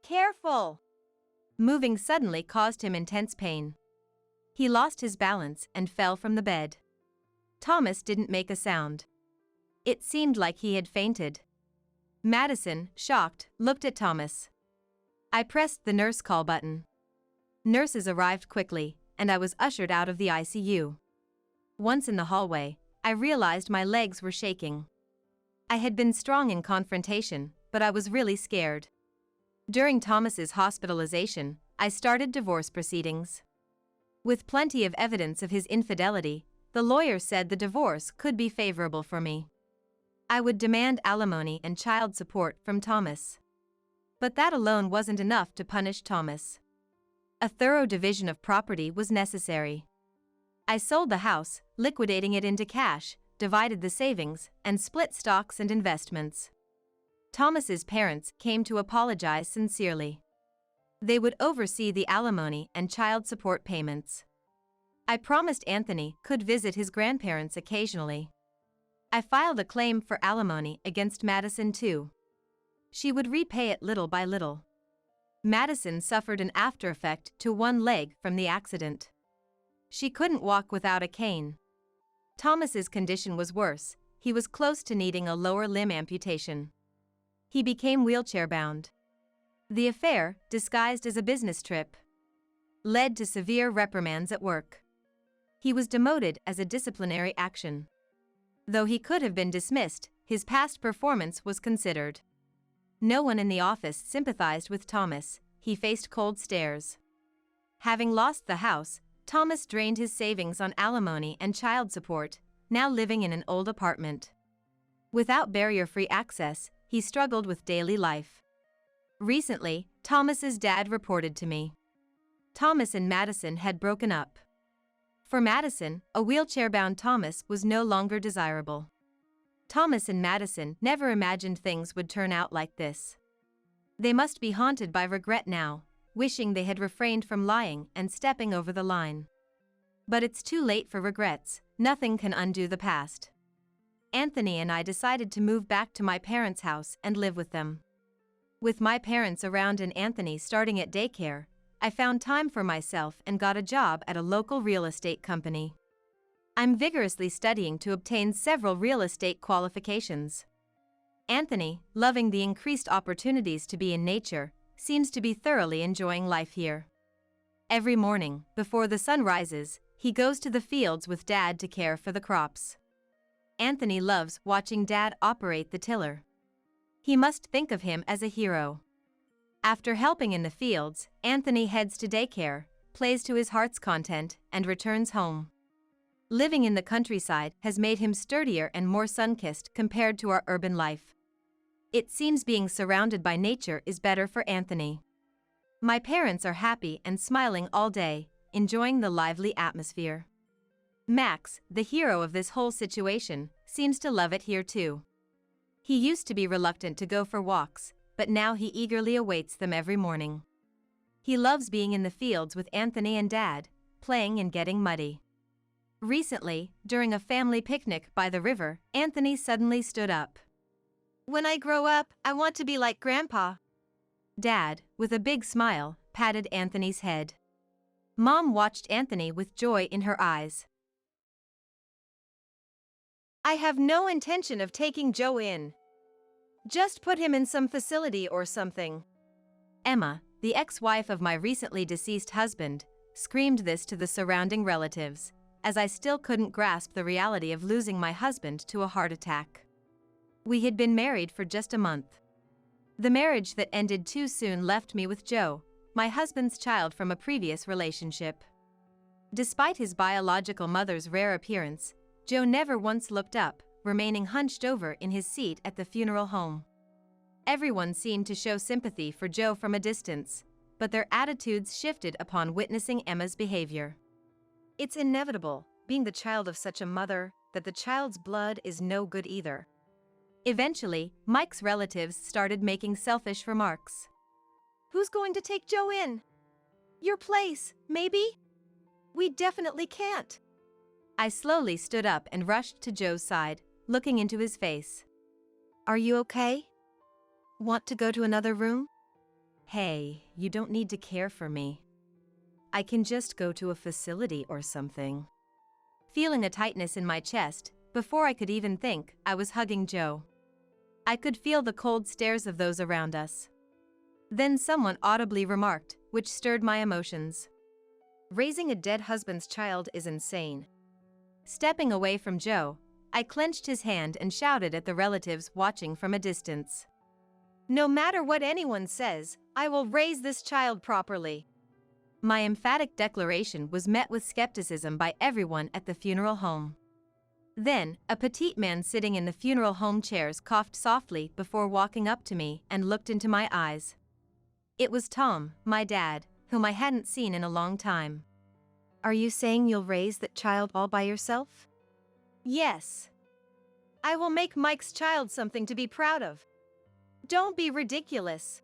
Careful! Moving suddenly caused him intense pain. He lost his balance and fell from the bed. Thomas didn't make a sound. It seemed like he had fainted. Madison, shocked, looked at Thomas. I pressed the nurse call button. Nurses arrived quickly, and I was ushered out of the ICU. Once in the hallway, I realized my legs were shaking. I had been strong in confrontation, but I was really scared. During Thomas's hospitalization, I started divorce proceedings. With plenty of evidence of his infidelity, the lawyer said the divorce could be favorable for me. I would demand alimony and child support from Thomas. But that alone wasn't enough to punish Thomas. A thorough division of property was necessary. I sold the house, liquidating it into cash, divided the savings, and split stocks and investments. Thomas's parents came to apologize sincerely. They would oversee the alimony and child support payments. I promised Anthony could visit his grandparents occasionally. I filed a claim for alimony against Madison too. She would repay it little by little. Madison suffered an after effect to one leg from the accident. She couldn't walk without a cane. Thomas's condition was worse. He was close to needing a lower limb amputation. He became wheelchair-bound. The affair, disguised as a business trip, led to severe reprimands at work. He was demoted as a disciplinary action. Though he could have been dismissed, his past performance was considered. No one in the office sympathized with Thomas. He faced cold stares. Having lost the house, Thomas drained his savings on alimony and child support, now living in an old apartment. Without barrier-free access, he struggled with daily life. Recently, Thomas's dad reported to me. Thomas and Madison had broken up. For Madison, a wheelchair-bound Thomas was no longer desirable. Thomas and Madison never imagined things would turn out like this. They must be haunted by regret now, wishing they had refrained from lying and stepping over the line. But it's too late for regrets. Nothing can undo the past. Anthony and I decided to move back to my parents' house and live with them. With my parents around and Anthony starting at daycare, I found time for myself and got a job at a local real estate company. I'm vigorously studying to obtain several real estate qualifications. Anthony, loving the increased opportunities to be in nature, seems to be thoroughly enjoying life here. Every morning, before the sun rises, he goes to the fields with Dad to care for the crops. Anthony loves watching Dad operate the tiller. He must think of him as a hero. After helping in the fields, Anthony heads to daycare, plays to his heart's content, and returns home. Living in the countryside has made him sturdier and more sun-kissed compared to our urban life. It seems being surrounded by nature is better for Anthony. My parents are happy and smiling all day, enjoying the lively atmosphere. Max, the hero of this whole situation, seems to love it here too. He used to be reluctant to go for walks, but now he eagerly awaits them every morning. He loves being in the fields with Anthony and Dad, playing and getting muddy. Recently, during a family picnic by the river, Anthony suddenly stood up. When I grow up, I want to be like Grandpa. Dad, with a big smile, patted Anthony's head. Mom watched Anthony with joy in her eyes. I have no intention of taking Joe in. Just put him in some facility or something. Emma, the ex-wife of my recently deceased husband, screamed this to the surrounding relatives, as I still couldn't grasp the reality of losing my husband to a heart attack. We had been married for just a month. The marriage that ended too soon left me with Joe, my husband's child from a previous relationship. Despite his biological mother's rare appearance, Joe never once looked up, remaining hunched over in his seat at the funeral home. Everyone seemed to show sympathy for Joe from a distance, but their attitudes shifted upon witnessing Emma's behavior. It's inevitable, being the child of such a mother, that the child's blood is no good either. Eventually, Mike's relatives started making selfish remarks. Who's going to take Joe in? Your place, maybe? We definitely can't. I slowly stood up and rushed to Joe's side, looking into his face. Are you okay? Want to go to another room? Hey, you don't need to care for me. I can just go to a facility or something. Feeling a tightness in my chest, before I could even think, I was hugging Joe. I could feel the cold stares of those around us. Then someone audibly remarked, which stirred my emotions. Raising a dead husband's child is insane. Stepping away from Joe, I clenched his hand and shouted at the relatives watching from a distance. No matter what anyone says, I will raise this child properly. My emphatic declaration was met with skepticism by everyone at the funeral home. Then, a petite man sitting in the funeral home chairs coughed softly before walking up to me and looked into my eyes. It was Tom, my dad, whom I hadn't seen in a long time. Are you saying you'll raise that child all by yourself? Yes. I will make Mike's child something to be proud of. Don't be ridiculous.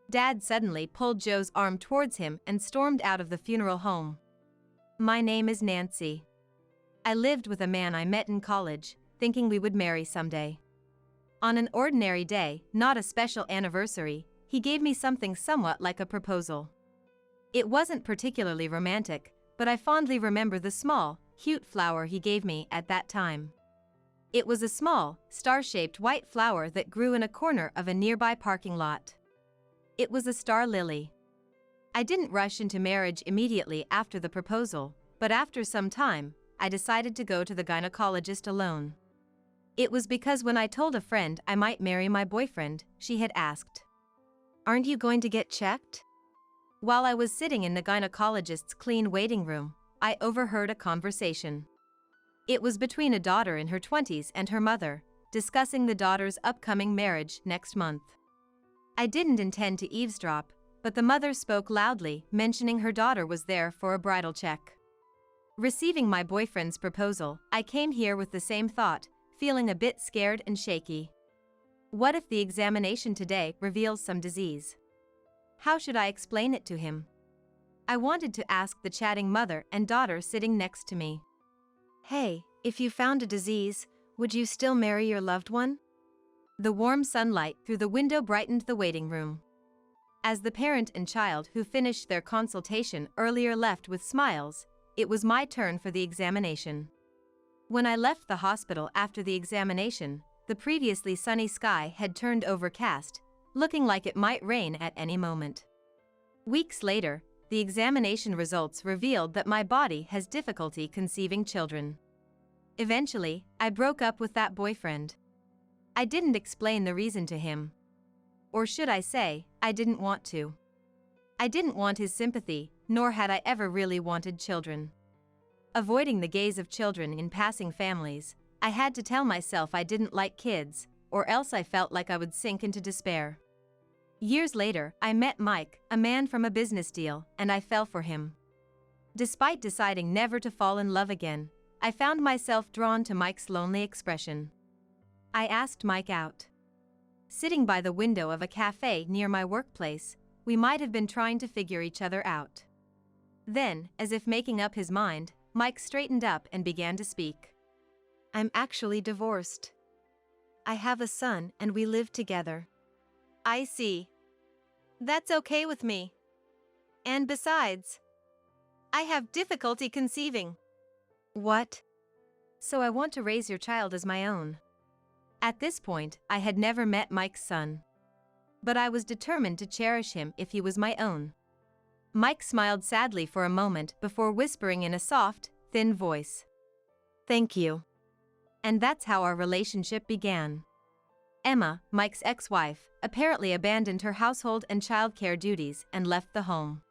Dad suddenly pulled Joe's arm towards him and stormed out of the funeral home. My name is Nancy. I lived with a man I met in college, thinking we would marry someday. On an ordinary day, not a special anniversary, he gave me something somewhat like a proposal. It wasn't particularly romantic, but I fondly remember the small, cute flower he gave me at that time. It was a small, star-shaped white flower that grew in a corner of a nearby parking lot. It was a star lily. I didn't rush into marriage immediately after the proposal, but after some time, I decided to go to the gynecologist alone. It was because when I told a friend I might marry my boyfriend, she had asked, "Aren't you going to get checked?" While I was sitting in the gynecologist's clean waiting room, I overheard a conversation. It was between a daughter in her 20s and her mother, discussing the daughter's upcoming marriage next month. I didn't intend to eavesdrop, but the mother spoke loudly, mentioning her daughter was there for a bridal check. Receiving my boyfriend's proposal, I came here with the same thought, feeling a bit scared and shaky. What if the examination today reveals some disease? How should I explain it to him? I wanted to ask the chatting mother and daughter sitting next to me. Hey, if you found a disease, would you still marry your loved one? The warm sunlight through the window brightened the waiting room. As the parent and child who finished their consultation earlier left with smiles, it was my turn for the examination. When I left the hospital after the examination, the previously sunny sky had turned overcast, looking like it might rain at any moment. Weeks later, the examination results revealed that my body has difficulty conceiving children. Eventually, I broke up with that boyfriend. I didn't explain the reason to him. Or should I say, I didn't want to. I didn't want his sympathy, nor had I ever really wanted children. Avoiding the gaze of children in passing families, I had to tell myself I didn't like kids, or else I felt like I would sink into despair. Years later, I met Mike, a man from a business deal, and I fell for him. Despite deciding never to fall in love again, I found myself drawn to Mike's lonely expression. I asked Mike out. Sitting by the window of a cafe near my workplace, we might have been trying to figure each other out. Then, as if making up his mind, Mike straightened up and began to speak. I'm actually divorced. I have a son and we live together. I see. That's okay with me. And besides, I have difficulty conceiving. What? So I want to raise your child as my own. At this point, I had never met Mike's son. But I was determined to cherish him if he was my own. Mike smiled sadly for a moment before whispering in a soft, thin voice, "Thank you." And that's how our relationship began. Emma, Mike's ex-wife, apparently abandoned her household and childcare duties and left the home.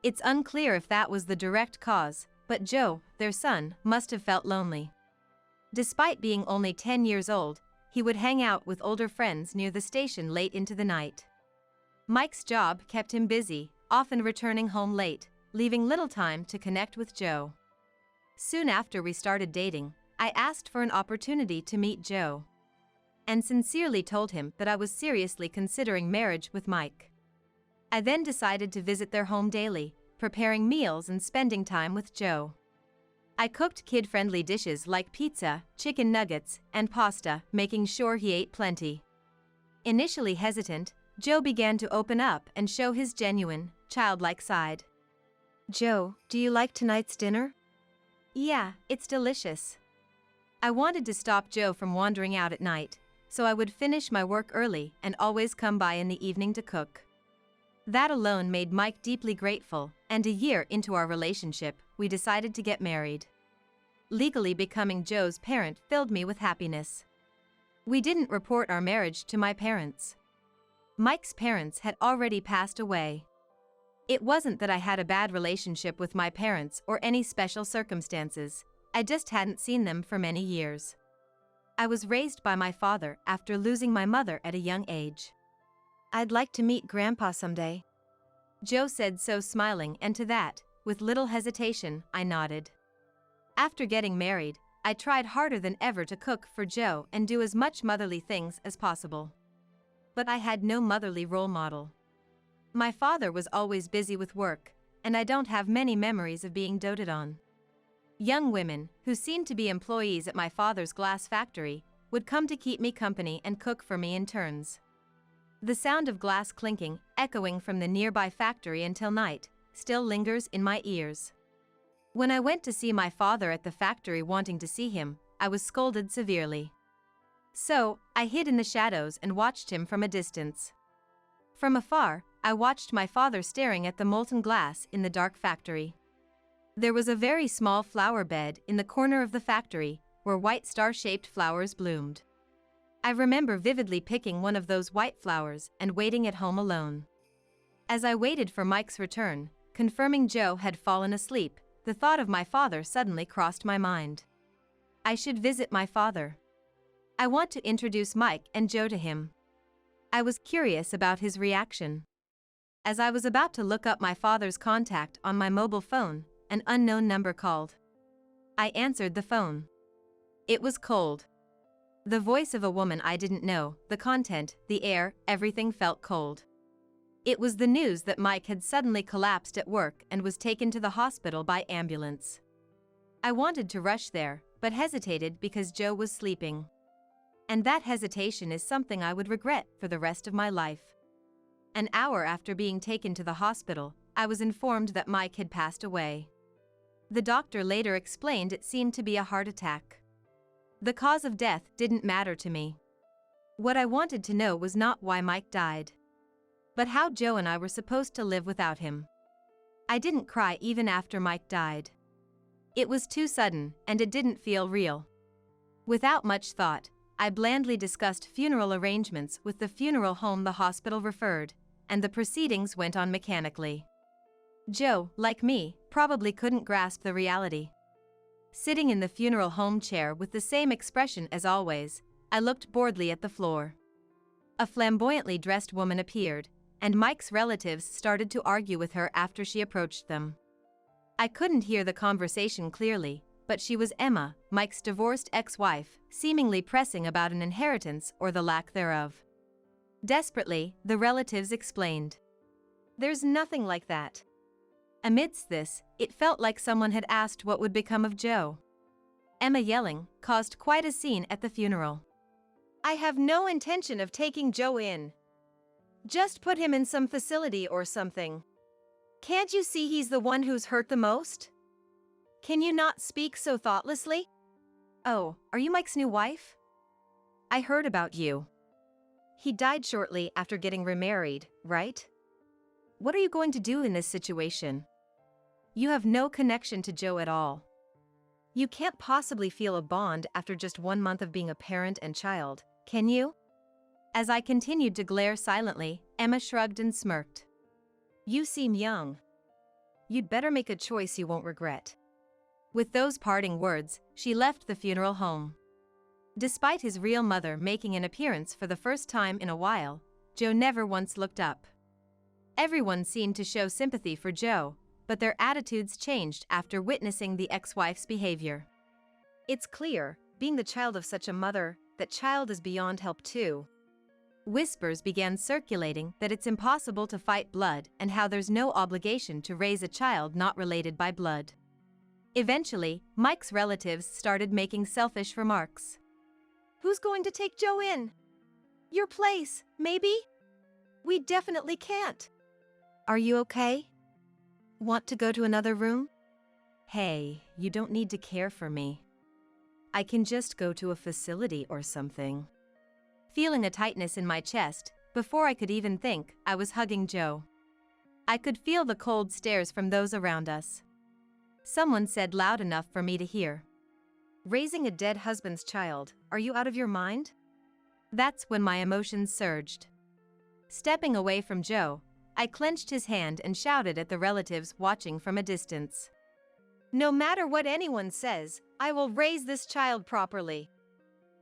It's unclear if that was the direct cause, but Joe, their son, must have felt lonely. Despite being only 10 years old, he would hang out with older friends near the station late into the night. Mike's job kept him busy, often returning home late, leaving little time to connect with Joe. Soon after we started dating, I asked for an opportunity to meet Joe, and sincerely told him that I was seriously considering marriage with Mike. I then decided to visit their home daily, preparing meals and spending time with Joe. I cooked kid-friendly dishes like pizza, chicken nuggets, and pasta, making sure he ate plenty. Initially hesitant, Joe began to open up and show his genuine, childlike side. "Joe, do you like tonight's dinner?" "Yeah, it's delicious." I wanted to stop Joe from wandering out at night, so I would finish my work early and always come by in the evening to cook. That alone made Mike deeply grateful, and a year into our relationship, we decided to get married. Legally becoming Joe's parent filled me with happiness. We didn't report our marriage to my parents. Mike's parents had already passed away. It wasn't that I had a bad relationship with my parents or any special circumstances, I just hadn't seen them for many years. I was raised by my father after losing my mother at a young age. "I'd like to meet Grandpa someday," Joe said, so smiling, and to that, with little hesitation, I nodded. After getting married, I tried harder than ever to cook for Joe and do as much motherly things as possible. But I had no motherly role model. My father was always busy with work, and I don't have many memories of being doted on. Young women, who seemed to be employees at my father's glass factory, would come to keep me company and cook for me in turns. The sound of glass clinking, echoing from the nearby factory until night, still lingers in my ears. When I went to see my father at the factory wanting to see him, I was scolded severely. So, I hid in the shadows and watched him from a distance. From afar, I watched my father staring at the molten glass in the dark factory. There was a very small flower bed in the corner of the factory, where white star-shaped flowers bloomed. I remember vividly picking one of those white flowers and waiting at home alone. As I waited for Mike's return, confirming Joe had fallen asleep, the thought of my father suddenly crossed my mind. I should visit my father. I want to introduce Mike and Joe to him. I was curious about his reaction. As I was about to look up my father's contact on my mobile phone, an unknown number called. I answered the phone. It was cold. The voice of a woman I didn't know, the content, the air, everything felt cold. It was the news that Mike had suddenly collapsed at work and was taken to the hospital by ambulance. I wanted to rush there, but hesitated because Joe was sleeping. And that hesitation is something I would regret for the rest of my life. An hour after being taken to the hospital, I was informed that Mike had passed away. The doctor later explained it seemed to be a heart attack. The cause of death didn't matter to me. What I wanted to know was not why Mike died, but how Joe and I were supposed to live without him. I didn't cry even after Mike died. It was too sudden, and it didn't feel real. Without much thought, I blandly discussed funeral arrangements with the funeral home the hospital referred, and the proceedings went on mechanically. Joe, like me, probably couldn't grasp the reality. Sitting in the funeral home chair with the same expression as always, I looked boredly at the floor. A flamboyantly dressed woman appeared, and Mike's relatives started to argue with her after she approached them. I couldn't hear the conversation clearly, but she was Emma, Mike's divorced ex-wife, seemingly pressing about an inheritance or the lack thereof. Desperately, the relatives explained. "There's nothing like that." Amidst this, it felt like someone had asked what would become of Joe. Emma yelling caused quite a scene at the funeral. "I have no intention of taking Joe in. Just put him in some facility or something. Can't you see he's the one who's hurt the most? Can you not speak so thoughtlessly? Oh, are you Mike's new wife?" I heard about you. He died shortly after getting remarried, right? What are you going to do in this situation? You have no connection to Joe at all. You can't possibly feel a bond after just 1 month of being a parent and child, can you? As I continued to glare silently, Emma shrugged and smirked. You seem young. You'd better make a choice you won't regret. With those parting words, she left the funeral home. Despite his real mother making an appearance for the first time in a while, Joe never once looked up. Everyone seemed to show sympathy for Joe, but their attitudes changed after witnessing the ex-wife's behavior. It's clear, being the child of such a mother, that child is beyond help too. Whispers began circulating that it's impossible to fight blood and how there's no obligation to raise a child not related by blood. Eventually, Mike's relatives started making selfish remarks. Who's going to take Joe in? Your place, maybe? We definitely can't. Are you okay? Want to go to another room? Hey, you don't need to care for me. I can just go to a facility or something. Feeling a tightness in my chest, before I could even think, I was hugging Joe. I could feel the cold stares from those around us. Someone said loud enough for me to hear. Raising a dead husband's child, are you out of your mind? That's when my emotions surged. Stepping away from Joe, I clenched his hand and shouted at the relatives watching from a distance. No matter what anyone says, I will raise this child properly.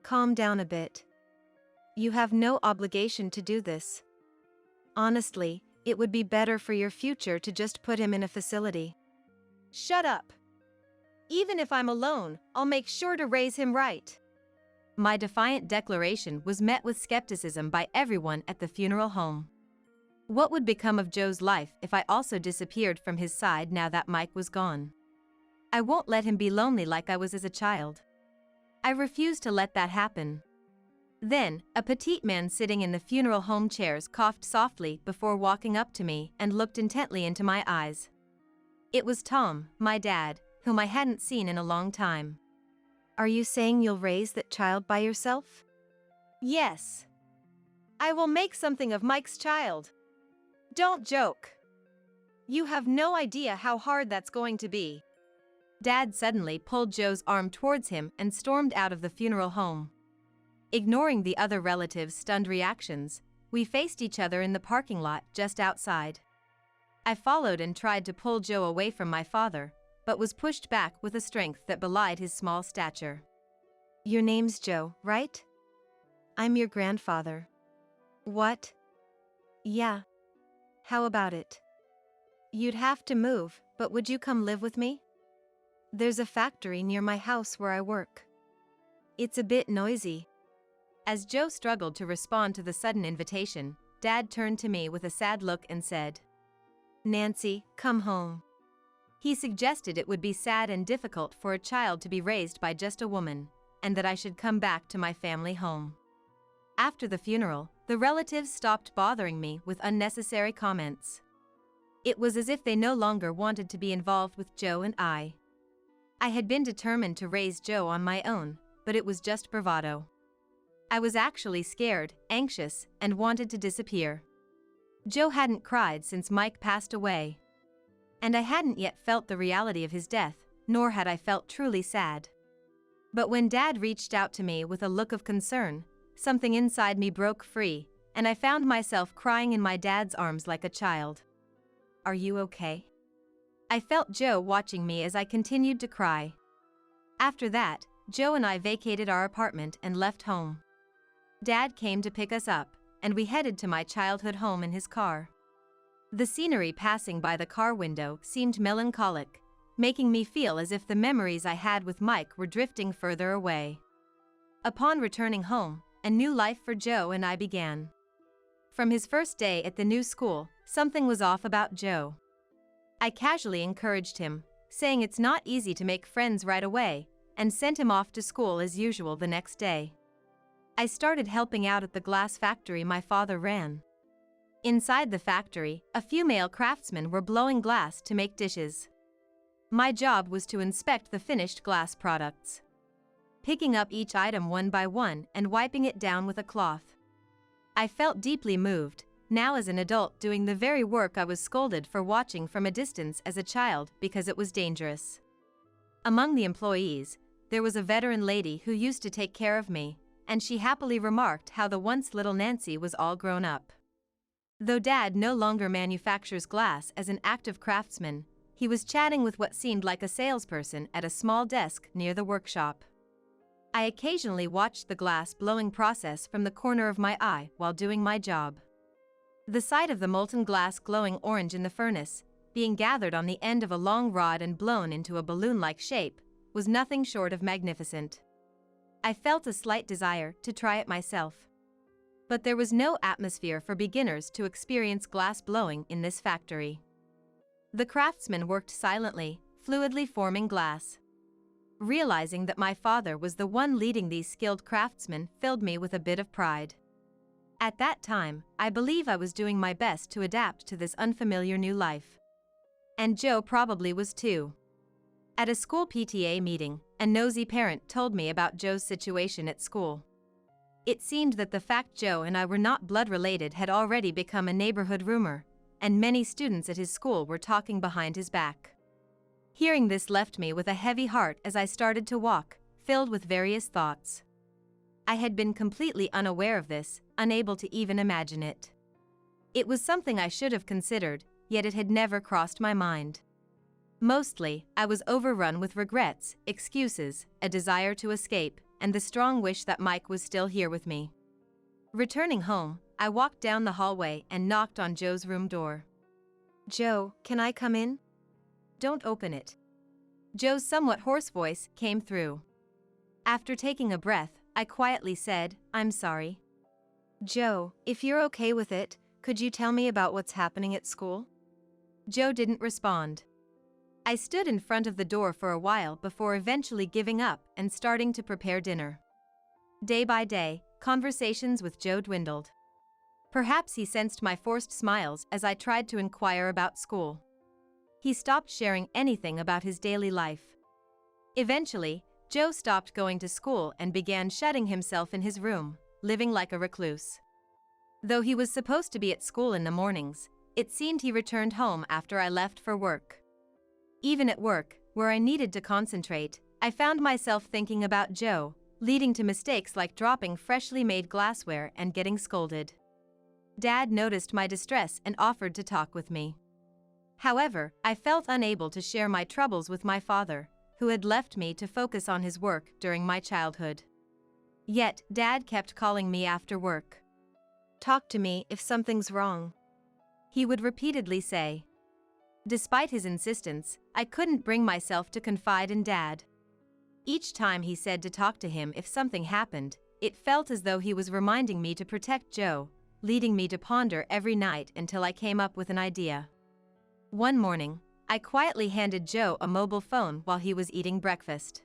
Calm down a bit. You have no obligation to do this. Honestly, it would be better for your future to just put him in a facility. Shut up. Even if I'm alone, I'll make sure to raise him right. My defiant declaration was met with skepticism by everyone at the funeral home. What would become of Joe's life if I also disappeared from his side now that Mike was gone? I won't let him be lonely like I was as a child. I refuse to let that happen. Then, a petite man sitting in the funeral home chairs coughed softly before walking up to me and looked intently into my eyes. It was Tom, my dad, whom I hadn't seen in a long time. Are you saying you'll raise that child by yourself? Yes. I will make something of Mike's child. Don't joke. You have no idea how hard that's going to be. Dad suddenly pulled Joe's arm towards him and stormed out of the funeral home. Ignoring the other relatives' stunned reactions, we faced each other in the parking lot just outside. I followed and tried to pull Joe away from my father, but was pushed back with a strength that belied his small stature. Your name's Joe, right? I'm your grandfather. What? Yeah. How about it? You'd have to move, but would you come live with me? There's a factory near my house where I work. It's a bit noisy. As Joe struggled to respond to the sudden invitation, Dad turned to me with a sad look and said, Nancy, come home. He suggested it would be sad and difficult for a child to be raised by just a woman, and that I should come back to my family home. After the funeral, the relatives stopped bothering me with unnecessary comments. It was as if they no longer wanted to be involved with Joe and I. I had been determined to raise Joe on my own, but it was just bravado. I was actually scared, anxious, and wanted to disappear. Joe hadn't cried since Mike passed away. And I hadn't yet felt the reality of his death, nor had I felt truly sad. But when Dad reached out to me with a look of concern, something inside me broke free, and I found myself crying in my dad's arms like a child. Are you okay? I felt Joe watching me as I continued to cry. After that, Joe and I vacated our apartment and left home. Dad came to pick us up, and we headed to my childhood home in his car. The scenery passing by the car window seemed melancholic, making me feel as if the memories I had with Mike were drifting further away. Upon returning home, a new life for Joe and I began. From his first day at the new school, something was off about Joe. I casually encouraged him, saying it's not easy to make friends right away, and sent him off to school as usual the next day. I started helping out at the glass factory my father ran. Inside the factory, a few male craftsmen were blowing glass to make dishes. My job was to inspect the finished glass products. picking up each item one by one and wiping it down with a cloth. I felt deeply moved, now as an adult doing the very work I was scolded for watching from a distance as a child because it was dangerous. Among the employees, there was a veteran lady who used to take care of me, and she happily remarked how the once little Nancy was all grown up. Though Dad no longer manufactures glass as an active craftsman, he was chatting with what seemed like a salesperson at a small desk near the workshop. I occasionally watched the glass blowing process from the corner of my eye while doing my job. The sight of the molten glass glowing orange in the furnace, being gathered on the end of a long rod and blown into a balloon-like shape, was nothing short of magnificent. I felt a slight desire to try it myself. But there was no atmosphere for beginners to experience glass blowing in this factory. The craftsmen worked silently, fluidly forming glass. Realizing that my father was the one leading these skilled craftsmen filled me with a bit of pride. At that time, I believe I was doing my best to adapt to this unfamiliar new life. And Joe probably was too. At a school PTA meeting, a nosy parent told me about Joe's situation at school. It seemed that the fact Joe and I were not blood-related had already become a neighborhood rumor, and many students at his school were talking behind his back. Hearing this left me with a heavy heart as I started to walk, filled with various thoughts. I had been completely unaware of this, unable to even imagine it. It was something I should have considered, yet it had never crossed my mind. Mostly, I was overrun with regrets, excuses, a desire to escape, and the strong wish that Mike was still here with me. Returning home, I walked down the hallway and knocked on Joe's room door. "Joe, can I come in?" "Don't open it." Joe's somewhat hoarse voice came through. After taking a breath, I quietly said, "I'm sorry." "Joe, if you're okay with it, could you tell me about what's happening at school?" Joe didn't respond. I stood in front of the door for a while before eventually giving up and starting to prepare dinner. Day by day, conversations with Joe dwindled. Perhaps he sensed my forced smiles as I tried to inquire about school. He stopped sharing anything about his daily life. Eventually, Joe stopped going to school and began shutting himself in his room, living like a recluse. Though he was supposed to be at school in the mornings, it seemed he returned home after I left for work. Even at work, where I needed to concentrate, I found myself thinking about Joe, leading to mistakes like dropping freshly made glassware and getting scolded. Dad noticed my distress and offered to talk with me. However, I felt unable to share my troubles with my father, who had left me to focus on his work during my childhood. Yet, Dad kept calling me after work. "Talk to me if something's wrong," he would repeatedly say. Despite his insistence, I couldn't bring myself to confide in Dad. Each time he said to talk to him if something happened, it felt as though he was reminding me to protect Joe, leading me to ponder every night until I came up with an idea. One morning, I quietly handed Joe a mobile phone while he was eating breakfast.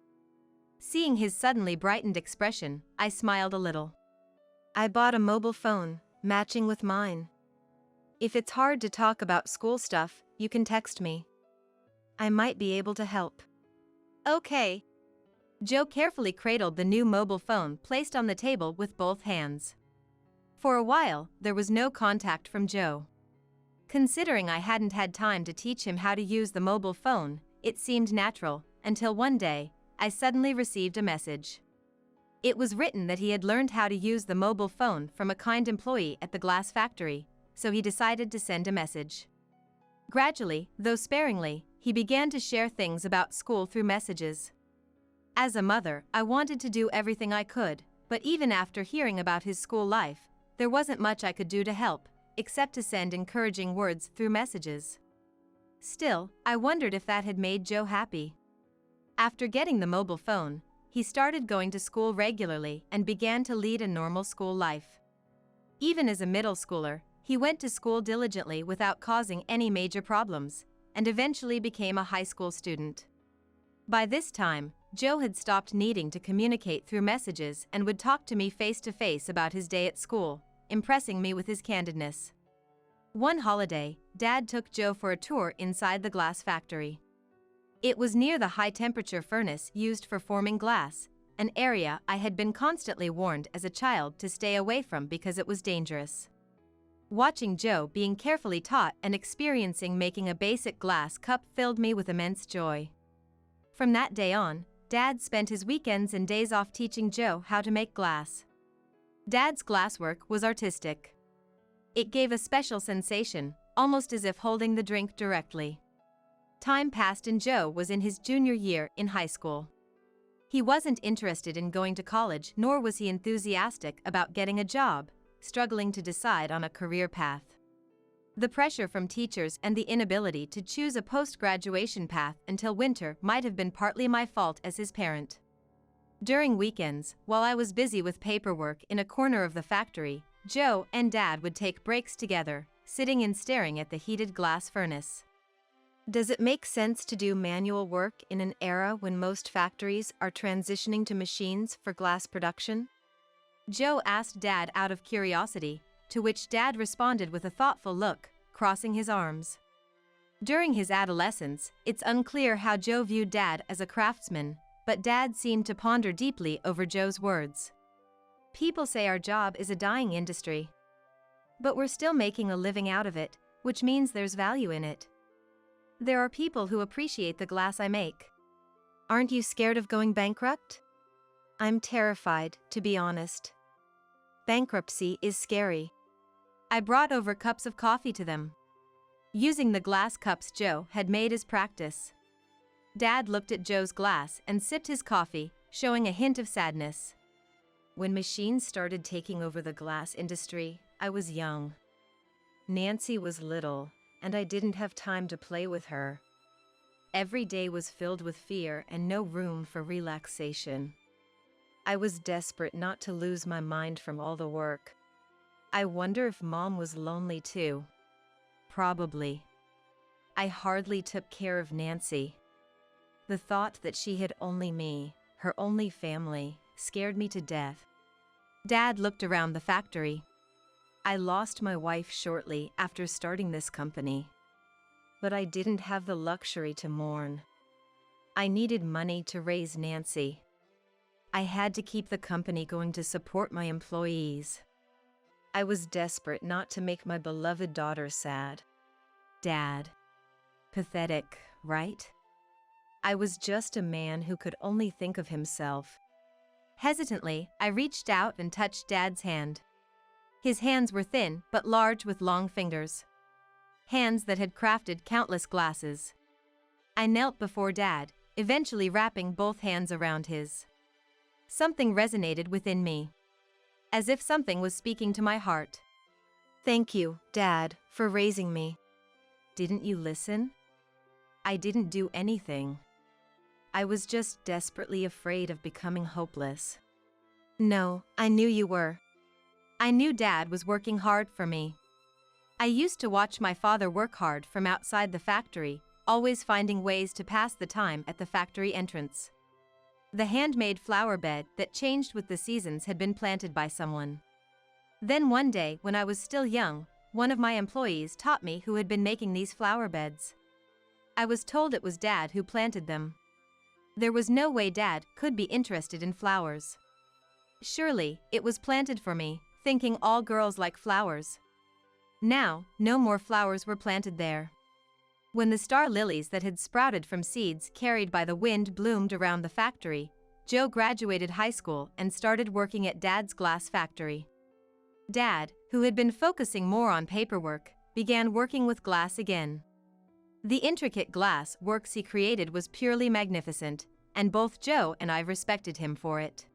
Seeing his suddenly brightened expression, I smiled a little. "I bought a mobile phone, matching with mine. If it's hard to talk about school stuff, you can text me. I might be able to help." "Okay." Joe carefully cradled the new mobile phone placed on the table with both hands. For a while, there was no contact from Joe. Considering I hadn't had time to teach him how to use the mobile phone, it seemed natural, until one day, I suddenly received a message. It was written that he had learned how to use the mobile phone from a kind employee at the glass factory, so he decided to send a message. Gradually, though sparingly, he began to share things about school through messages. As a mother, I wanted to do everything I could, but even after hearing about his school life, there wasn't much I could do to help, except to send encouraging words through messages. Still, I wondered if that had made Joe happy. After getting the mobile phone, he started going to school regularly and began to lead a normal school life. Even as a middle schooler, he went to school diligently without causing any major problems, and eventually became a high school student. By this time, Joe had stopped needing to communicate through messages and would talk to me face to face about his day at school, impressing me with his candidness. One holiday, Dad took Joe for a tour inside the glass factory. It was near the high-temperature furnace used for forming glass, an area I had been constantly warned as a child to stay away from because it was dangerous. Watching Joe being carefully taught and experiencing making a basic glass cup filled me with immense joy. From that day on, Dad spent his weekends and days off teaching Joe how to make glass. Dad's glasswork was artistic. It gave a special sensation, almost as if holding the drink directly. Time passed and Joe was in his junior year in high school. He wasn't interested in going to college, nor was he enthusiastic about getting a job, struggling to decide on a career path. The pressure from teachers and the inability to choose a post-graduation path until winter might have been partly my fault as his parent. During weekends, while I was busy with paperwork in a corner of the factory, Joe and Dad would take breaks together, sitting and staring at the heated glass furnace. Does it make sense to do manual work in an era when most factories are transitioning to machines for glass production? Joe asked Dad out of curiosity, to which Dad responded with a thoughtful look, crossing his arms. During his adolescence, it's unclear how Joe viewed Dad as a craftsman, but Dad seemed to ponder deeply over Joe's words. People say our job is a dying industry. But we're still making a living out of it, which means there's value in it. There are people who appreciate the glass I make. Aren't you scared of going bankrupt? I'm terrified, to be honest. Bankruptcy is scary. I brought over cups of coffee to them, using the glass cups Joe had made as practice. Dad looked at Joe's glass and sipped his coffee, showing a hint of sadness. When machines started taking over the glass industry, I was young. Nancy was little, and I didn't have time to play with her. Every day was filled with fear and no room for relaxation. I was desperate not to lose my mind from all the work. I wonder if Mom was lonely too. Probably. I hardly took care of Nancy. The thought that she had only me, her only family, scared me to death. Dad looked around the factory. I lost my wife shortly after starting this company. But I didn't have the luxury to mourn. I needed money to raise Nancy. I had to keep the company going to support my employees. I was desperate not to make my beloved daughter sad. Dad. Pathetic, right? I was just a man who could only think of himself. Hesitantly, I reached out and touched Dad's hand. His hands were thin but large with long fingers. Hands that had crafted countless glasses. I knelt before Dad, eventually wrapping both hands around his. Something resonated within me, as if something was speaking to my heart. Thank you, Dad, for raising me. Didn't you listen? I didn't do anything. I was just desperately afraid of becoming hopeless. No, I knew you were. I knew Dad was working hard for me. I used to watch my father work hard from outside the factory, always finding ways to pass the time at the factory entrance. The handmade flower bed that changed with the seasons had been planted by someone. Then one day, when I was still young, one of my employees taught me who had been making these flower beds. I was told it was Dad who planted them. There was no way Dad could be interested in flowers. Surely, it was planted for me, thinking all girls like flowers. Now, no more flowers were planted there. When the star lilies that had sprouted from seeds carried by the wind bloomed around the factory, Joe graduated high school and started working at Dad's glass factory. Dad, who had been focusing more on paperwork, began working with glass again. The intricate glass works he created was purely magnificent, and both Joe and I respected him for it.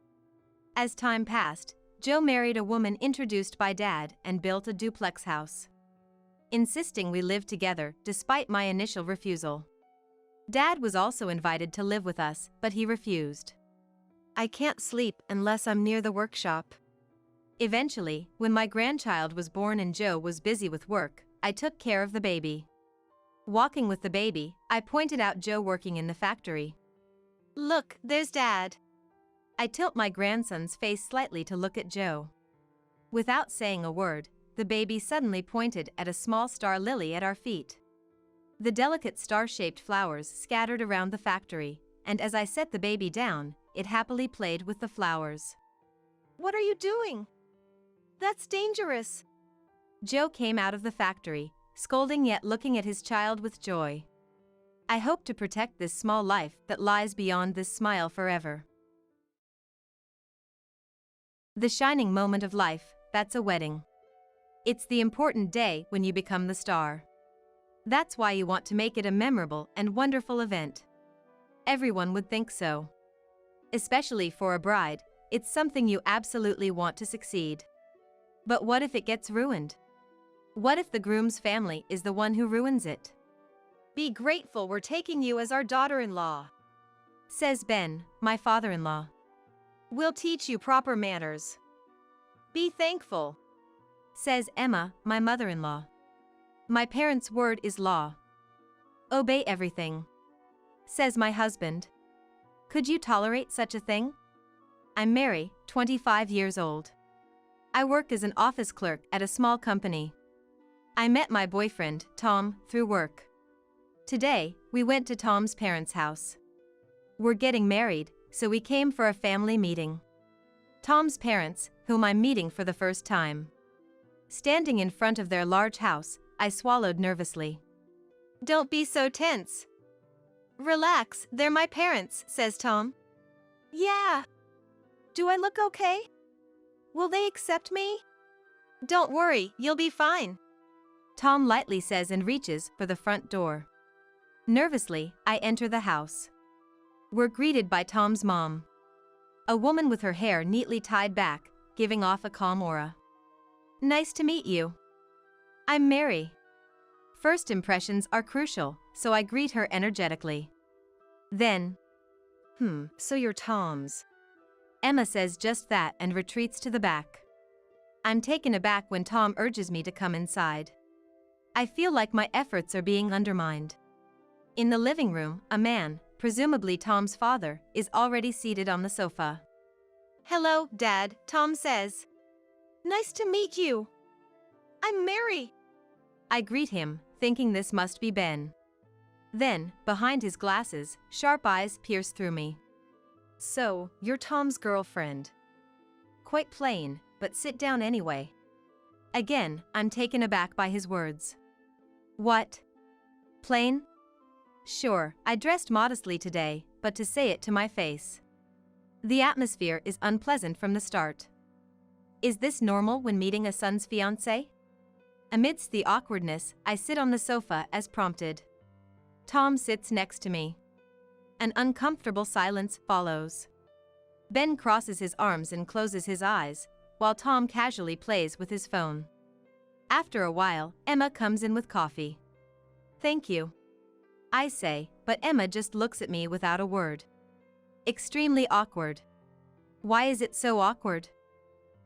As time passed, Joe married a woman introduced by Dad and built a duplex house, insisting we live together despite my initial refusal. Dad was also invited to live with us, but he refused. I can't sleep unless I'm near the workshop. Eventually, when my grandchild was born and Joe was busy with work, I took care of the baby. Walking with the baby, I pointed out Joe working in the factory. Look, there's Dad. I tilt my grandson's face slightly to look at Joe. Without saying a word, the baby suddenly pointed at a small star lily at our feet. The delicate star-shaped flowers scattered around the factory, and as I set the baby down, it happily played with the flowers. "What are you doing? That's dangerous." Joe came out of the factory, scolding yet looking at his child with joy. I hope to protect this small life that lies beyond this smile forever. The shining moment of life, that's a wedding. It's the important day when you become the star. That's why you want to make it a memorable and wonderful event. Everyone would think so. Especially for a bride, it's something you absolutely want to succeed. But what if it gets ruined? What if the groom's family is the one who ruins it? "Be grateful we're taking you as our daughter-in-law," says Ben, my father-in-law. "We'll teach you proper manners." "Be thankful," says Emma, my mother-in-law. "My parents' word is law." "Obey everything," says my husband. Could you tolerate such a thing? I'm Mary, 25 years old. I work as an office clerk at a small company. I met my boyfriend, Tom, through work. Today, we went to Tom's parents' house. We're getting married, so we came for a family meeting. Tom's parents, whom I'm meeting for the first time. Standing in front of their large house, I swallowed nervously. "Don't be so tense. Relax, they're my parents," says Tom. "Yeah. Do I look okay? Will they accept me?" "Don't worry, you'll be fine," Tom lightly says and reaches for the front door. Nervously, I enter the house. We're greeted by Tom's mom. A woman with her hair neatly tied back, giving off a calm aura. "Nice to meet you. I'm Mary." First impressions are crucial, so I greet her energetically. Then, so you're Tom's. Emma says just that and retreats to the back. I'm taken aback when Tom urges me to come inside. I feel like my efforts are being undermined. In the living room, a man, presumably Tom's father, is already seated on the sofa. "Hello, Dad," Tom says. "Nice to meet you. I'm Mary." I greet him, thinking this must be Ben. Then, behind his glasses, sharp eyes pierce through me. "So, you're Tom's girlfriend." Quite plain, but sit down anyway. Again, I'm taken aback by his words. What? Plain? Sure, I dressed modestly today, but to say it to my face. The atmosphere is unpleasant from the start. Is this normal when meeting a son's fiancé? Amidst the awkwardness, I sit on the sofa as prompted. Tom sits next to me. An uncomfortable silence follows. Ben crosses his arms and closes his eyes, while Tom casually plays with his phone. After a while, Emma comes in with coffee. "Thank you," I say, but Emma just looks at me without a word. Extremely awkward. Why is it so awkward?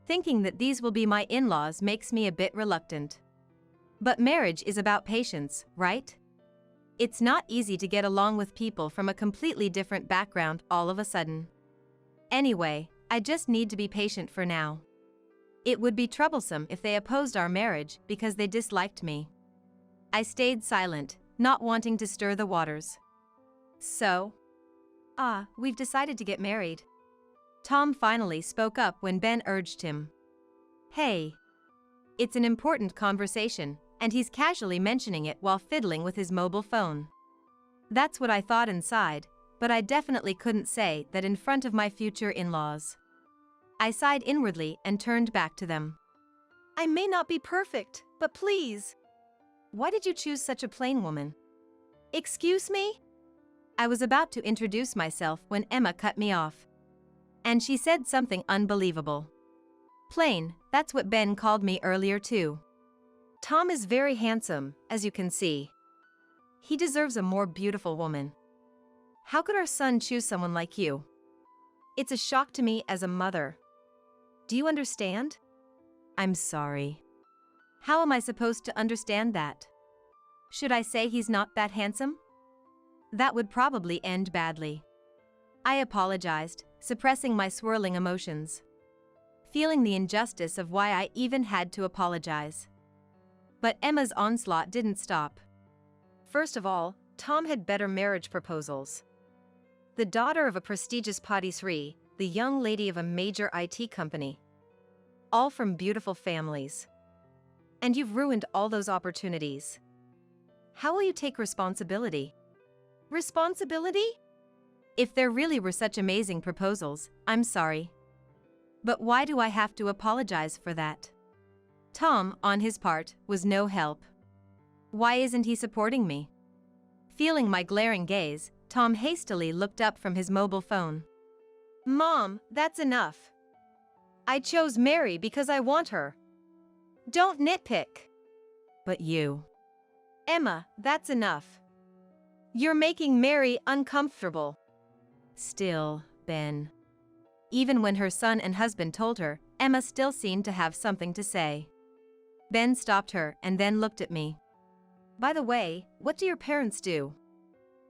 Thinking that these will be my in-laws makes me a bit reluctant. But marriage is about patience, right? It's not easy to get along with people from a completely different background all of a sudden. Anyway, I just need to be patient for now. It would be troublesome if they opposed our marriage because they disliked me. I stayed silent, not wanting to stir the waters. So? We've decided to get married. Tom finally spoke up when Ben urged him. Hey. It's an important conversation, and he's casually mentioning it while fiddling with his mobile phone. That's what I thought inside, but I definitely couldn't say that in front of my future in-laws. I sighed inwardly and turned back to them. I may not be perfect, but please. Why did you choose such a plain woman? Excuse me? I was about to introduce myself when Emma cut me off. And she said something unbelievable. Plain, that's what Ben called me earlier too. Tom is very handsome, as you can see. He deserves a more beautiful woman. How could our son choose someone like you? It's a shock to me as a mother. Do you understand? I'm sorry. How am I supposed to understand that? Should I say he's not that handsome? That would probably end badly. I apologized, suppressing my swirling emotions. Feeling the injustice of why I even had to apologize. But Emma's onslaught didn't stop. First of all, Tom had better marriage proposals. The daughter of a prestigious patisserie, the young lady of a major IT company. All from beautiful families. And you've ruined all those opportunities. How will you take responsibility? Responsibility? If there really were such amazing proposals, I'm sorry. But why do I have to apologize for that? Tom, on his part, was no help. Why isn't he supporting me? Feeling my glaring gaze, Tom hastily looked up from his mobile phone. Mom, that's enough. I chose Mary because I want her. Don't nitpick. But you. Emma, that's enough. You're making Mary uncomfortable. Still, Ben. Even when her son and husband told her, Emma still seemed to have something to say. Ben stopped her and then looked at me. By the way, what do your parents do?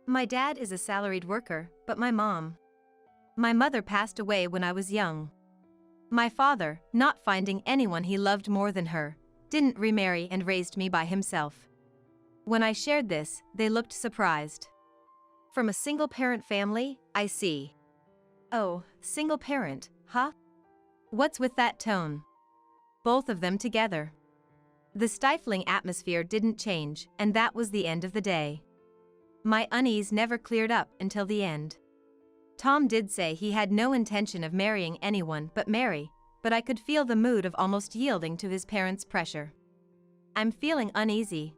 My dad is a salaried worker, but my mother passed away when I was young. My father, not finding anyone he loved more than her, didn't remarry and raised me by himself. When I shared this, they looked surprised. From a single-parent family, I see. Oh, single parent, huh? What's with that tone? Both of them together. The stifling atmosphere didn't change, and that was the end of the day. My unease never cleared up until the end. Tom did say he had no intention of marrying anyone but Mary, but I could feel the mood of almost yielding to his parents' pressure. I'm feeling uneasy.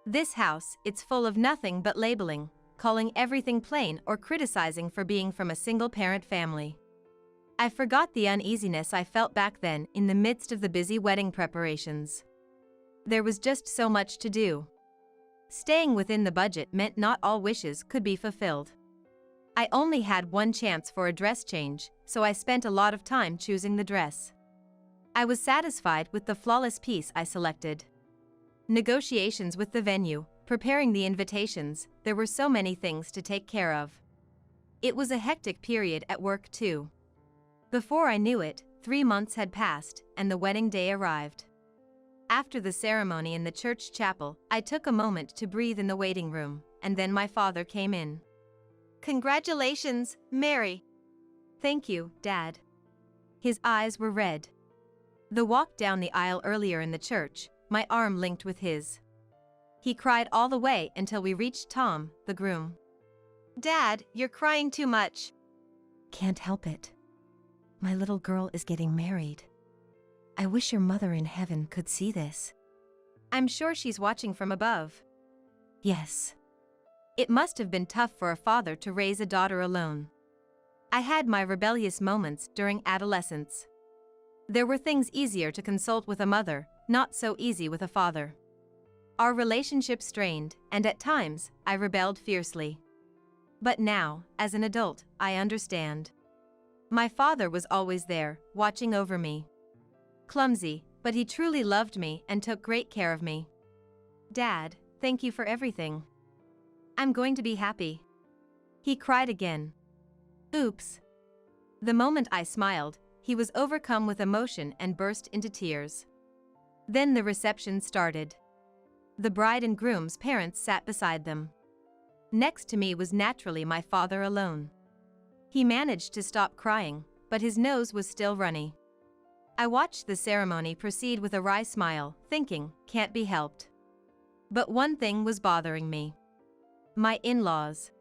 This house, it's full of nothing but labeling, calling everything plain or criticizing for being from a single-parent family. I forgot the uneasiness I felt back then in the midst of the busy wedding preparations. There was just so much to do. Staying within the budget meant not all wishes could be fulfilled. I only had one chance for a dress change, so I spent a lot of time choosing the dress. I was satisfied with the flawless piece I selected. Negotiations with the venue, preparing the invitations, there were so many things to take care of. It was a hectic period at work too. Before I knew it, 3 months had passed, and the wedding day arrived. After the ceremony in the church chapel, I took a moment to breathe in the waiting room, and then my father came in. Congratulations, Mary. Thank you, Dad. His eyes were red. The walk down the aisle earlier in the church, my arm linked with his. He cried all the way until we reached Tom, the groom. Dad, you're crying too much. Can't help it. My little girl is getting married. I wish your mother in heaven could see this. I'm sure she's watching from above. Yes. It must have been tough for a father to raise a daughter alone. I had my rebellious moments during adolescence. There were things easier to consult with a mother, not so easy with a father. Our relationship strained, and at times, I rebelled fiercely. But now, as an adult, I understand. My father was always there, watching over me. Clumsy, but he truly loved me and took great care of me. Dad, thank you for everything. I'm going to be happy. He cried again. Oops. The moment I smiled, he was overcome with emotion and burst into tears. Then the reception started. The bride and groom's parents sat beside them. Next to me was naturally my father alone. He managed to stop crying, but his nose was still runny. I watched the ceremony proceed with a wry smile, thinking, can't be helped. But one thing was bothering me. My in-laws.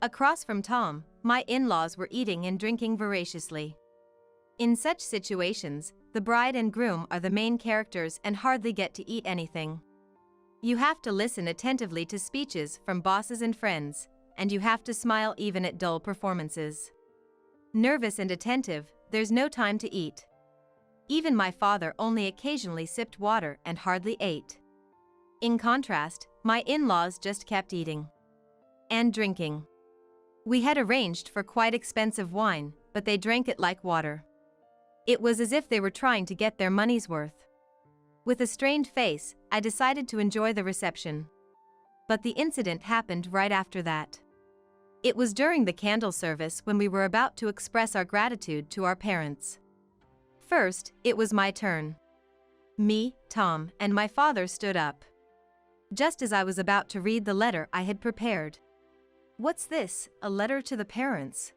Across from Tom, my in-laws were eating and drinking voraciously. In such situations, the bride and groom are the main characters and hardly get to eat anything. You have to listen attentively to speeches from bosses and friends, and you have to smile even at dull performances. Nervous and attentive, there's no time to eat. Even my father only occasionally sipped water and hardly ate. In contrast, my in-laws just kept eating. And drinking. We had arranged for quite expensive wine, but they drank it like water. It was as if they were trying to get their money's worth. With a strained face, I decided to enjoy the reception. But the incident happened right after that. It was during the candle service when we were about to express our gratitude to our parents. First, it was my turn. Me, Tom, and my father stood up. Just as I was about to read the letter I had prepared. What's this, a letter to the parents?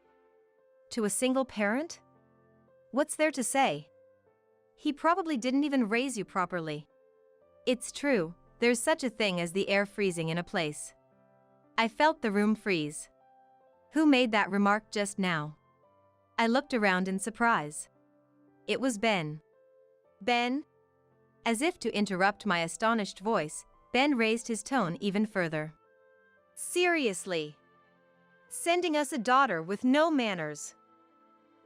To a single parent? What's there to say? He probably didn't even raise you properly. It's true, there's such a thing as the air freezing in a place. I felt the room freeze. Who made that remark just now? I looked around in surprise. It was Ben. Ben? As if to interrupt my astonished voice, Ben raised his tone even further. Seriously? Sending us a daughter with no manners?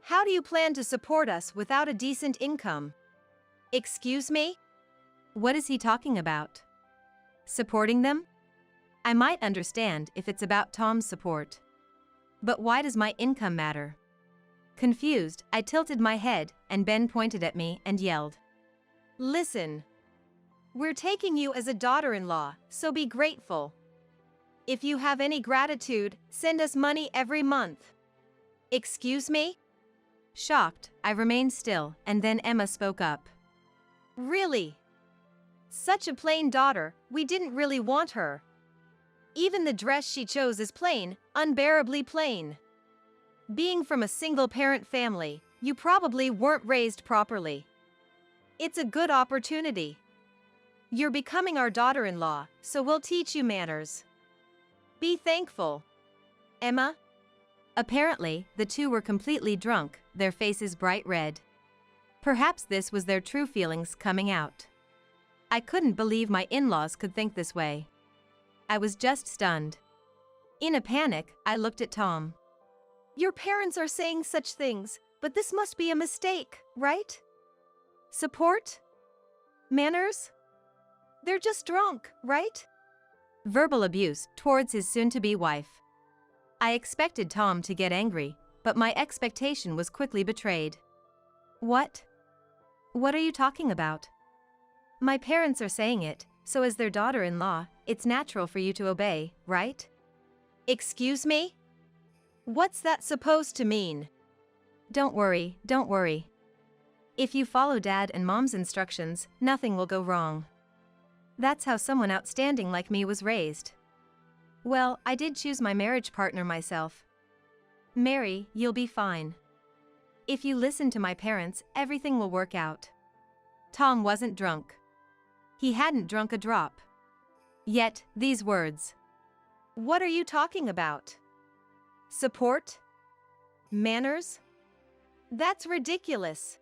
How do you plan to support us without a decent income? Excuse me? What is he talking about? Supporting them? I might understand if it's about Tom's support. But why does my income matter? Confused, I tilted my head, and Ben pointed at me and yelled. Listen. We're taking you as a daughter-in-law, so be grateful. If you have any gratitude, send us money every month. Excuse me? Shocked, I remained still, and then Emma spoke up. Really? Such a plain daughter, we didn't really want her. Even the dress she chose is plain, unbearably plain. Being from a single-parent family, you probably weren't raised properly. It's a good opportunity. You're becoming our daughter-in-law, so we'll teach you manners. Be thankful. Emma? Apparently, the two were completely drunk, their faces bright red. Perhaps this was their true feelings coming out. I couldn't believe my in-laws could think this way. I was just stunned. In a panic, I looked at Tom. Your parents are saying such things, but this must be a mistake, right? Support? Manners? They're just drunk, right? Verbal abuse towards his soon-to-be wife. I expected Tom to get angry, but my expectation was quickly betrayed. What? What are you talking about? My parents are saying it, so as their daughter-in-law, it's natural for you to obey, right? Excuse me? What's that supposed to mean? Don't worry, don't worry. If you follow Dad and Mom's instructions, nothing will go wrong. That's how someone outstanding like me was raised. Well, I did choose my marriage partner myself. Mary, you'll be fine. If you listen to my parents, everything will work out. Tom wasn't drunk. He hadn't drunk a drop. Yet, these words. What are you talking about? Support? Manners? That's ridiculous.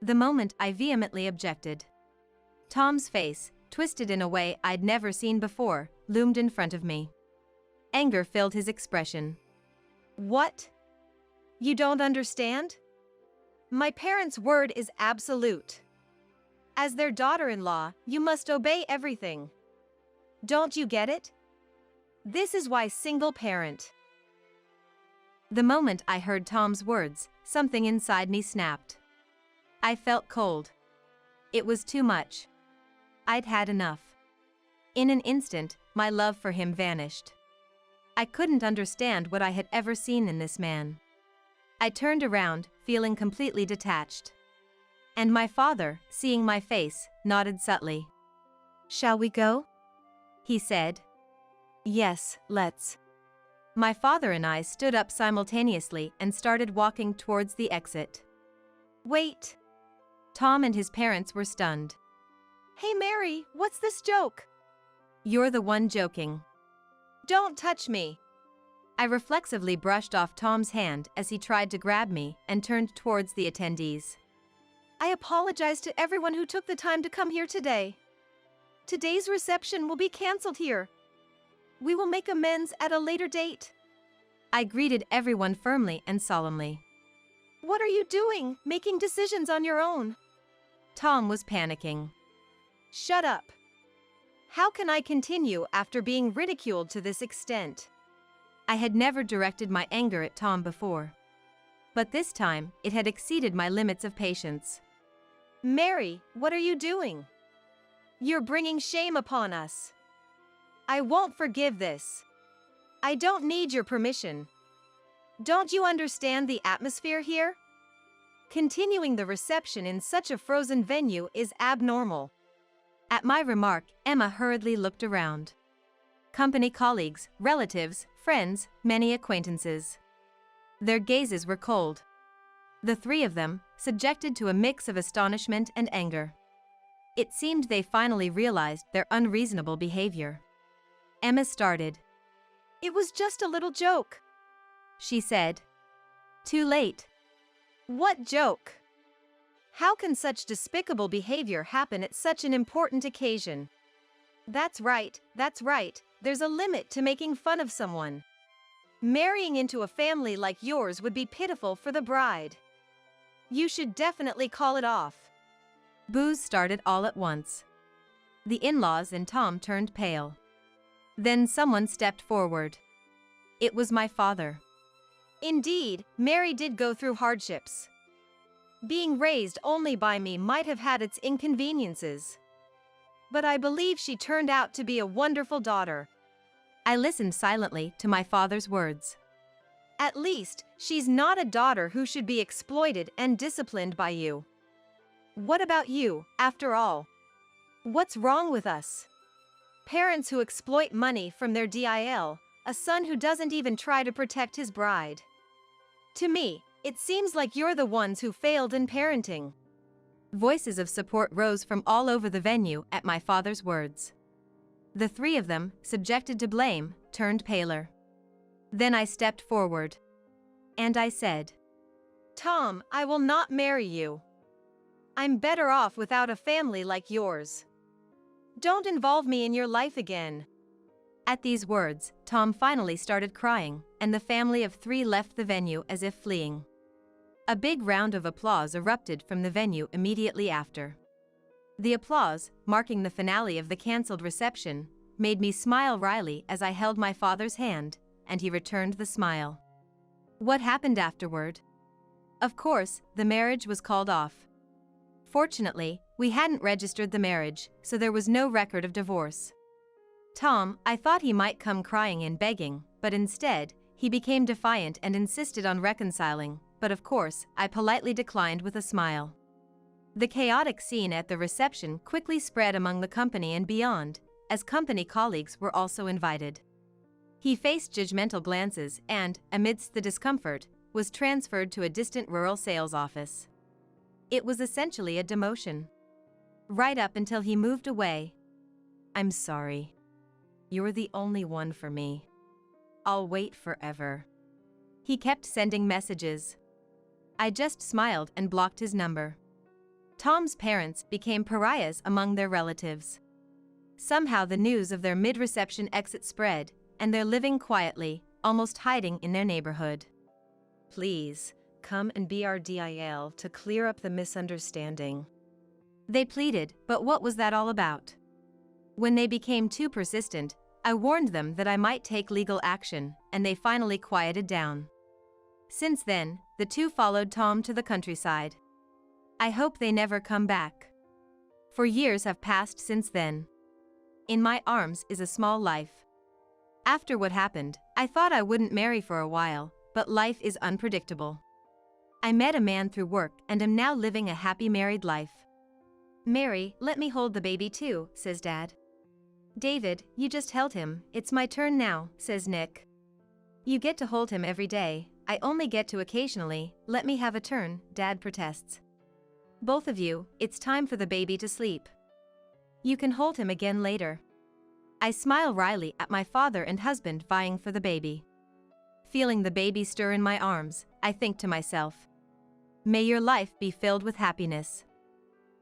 The moment I vehemently objected. Tom's face, twisted in a way I'd never seen before, loomed in front of me. Anger filled his expression. What? You don't understand? My parents' word is absolute. As their daughter-in-law, you must obey everything. Don't you get it? This is why single parent. The moment I heard Tom's words, something inside me snapped. I felt cold. It was too much. I'd had enough. In an instant, my love for him vanished. I couldn't understand what I had ever seen in this man. I turned around, feeling completely detached. And my father, seeing my face, nodded subtly. Shall we go? He said. Yes, let's. My father and I stood up simultaneously and started walking towards the exit. Wait. Tom and his parents were stunned. Hey Mary, what's this joke? You're the one joking. Don't touch me. I reflexively brushed off Tom's hand as he tried to grab me and turned towards the attendees. I apologize to everyone who took the time to come here today. Today's reception will be canceled here. We will make amends at a later date. I greeted everyone firmly and solemnly. What are you doing, making decisions on your own? Tom was panicking. Shut up. How can I continue after being ridiculed to this extent? I had never directed my anger at Tom before. But this time, it had exceeded my limits of patience. Mary, what are you doing? You're bringing shame upon us. I won't forgive this. I don't need your permission. Don't you understand the atmosphere here? Continuing the reception in such a frozen venue is abnormal. At my remark, Emma hurriedly looked around. company colleagues, relatives, friends, many acquaintances. Their gazes were cold. The three of them, subjected to a mix of astonishment and anger. It seemed they finally realized their unreasonable behavior. Emma started. "It was just a little joke," she said. Too late. "What joke? How can such despicable behavior happen at such an important occasion?" That's right, there's a limit to making fun of someone. Marrying into a family like yours would be pitiful for the bride. You should definitely call it off. Boos started all at once. The in-laws and Tom turned pale. Then someone stepped forward. It was my father. Indeed, Mary did go through hardships. Being raised only by me might have had its inconveniences. But I believe she turned out to be a wonderful daughter. I listened silently to my father's words. At least, she's not a daughter who should be exploited and disciplined by you. What about you, after all? What's wrong with us? Parents who exploit money from their DIL, a son who doesn't even try to protect his bride. To me, it seems like you're the ones who failed in parenting. Voices of support rose from all over the venue at my father's words. The three of them, subjected to blame, turned paler. Then I stepped forward. And I said, "Tom, I will not marry you. I'm better off without a family like yours. Don't involve me in your life again." At these words, Tom finally started crying, and the family of three left the venue as if fleeing. A big round of applause erupted from the venue immediately after. The applause, marking the finale of the cancelled reception, made me smile wryly as I held my father's hand, and he returned the smile. What happened afterward? Of course, the marriage was called off. Fortunately, we hadn't registered the marriage, so there was no record of divorce. Tom, I thought he might come crying and begging, but instead, he became defiant and insisted on reconciling, but of course, I politely declined with a smile. The chaotic scene at the reception quickly spread among the company and beyond, as company colleagues were also invited. He faced judgmental glances and, amidst the discomfort, was transferred to a distant rural sales office. It was essentially a demotion. Right up until he moved away. "I'm sorry. You're the only one for me. I'll wait forever." He kept sending messages. I just smiled and blocked his number. Tom's parents became pariahs among their relatives. Somehow the news of their mid-reception exit spread, and they're living quietly, almost hiding in their neighborhood. "Please, come and be our DIL to clear up the misunderstanding," they pleaded, but what was that all about? When they became too persistent, I warned them that I might take legal action, and they finally quieted down. Since then, the two followed Tom to the countryside. I hope they never come back. For years have passed since then. In my arms is a small life. After what happened, I thought I wouldn't marry for a while, but life is unpredictable. I met a man through work and am now living a happy married life. "Mary, let me hold the baby too," says Dad. "David, you just held him, it's my turn now," says Nick. "You get to hold him every day, I only get to occasionally, let me have a turn," Dad protests. "Both of you, it's time for the baby to sleep. You can hold him again later." I smile wryly at my father and husband vying for the baby. Feeling the baby stir in my arms, I think to myself, may your life be filled with happiness.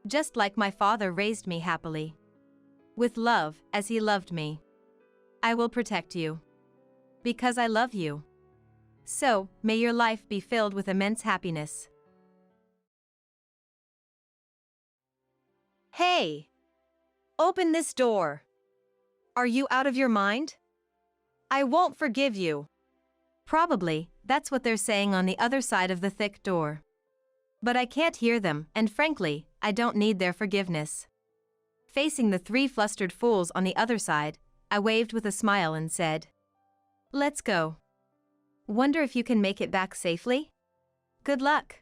Just like my father raised me happily. With love, as he loved me. I will protect you. Because I love you. So, may your life be filled with immense happiness. Hey! Open this door. Are you out of your mind? I won't forgive you. Probably, that's what they're saying on the other side of the thick door. But I can't hear them, and frankly, I don't need their forgiveness. Facing the three flustered fools on the other side, I waved with a smile and said, "Let's go. Wonder if you can make it back safely? Good luck."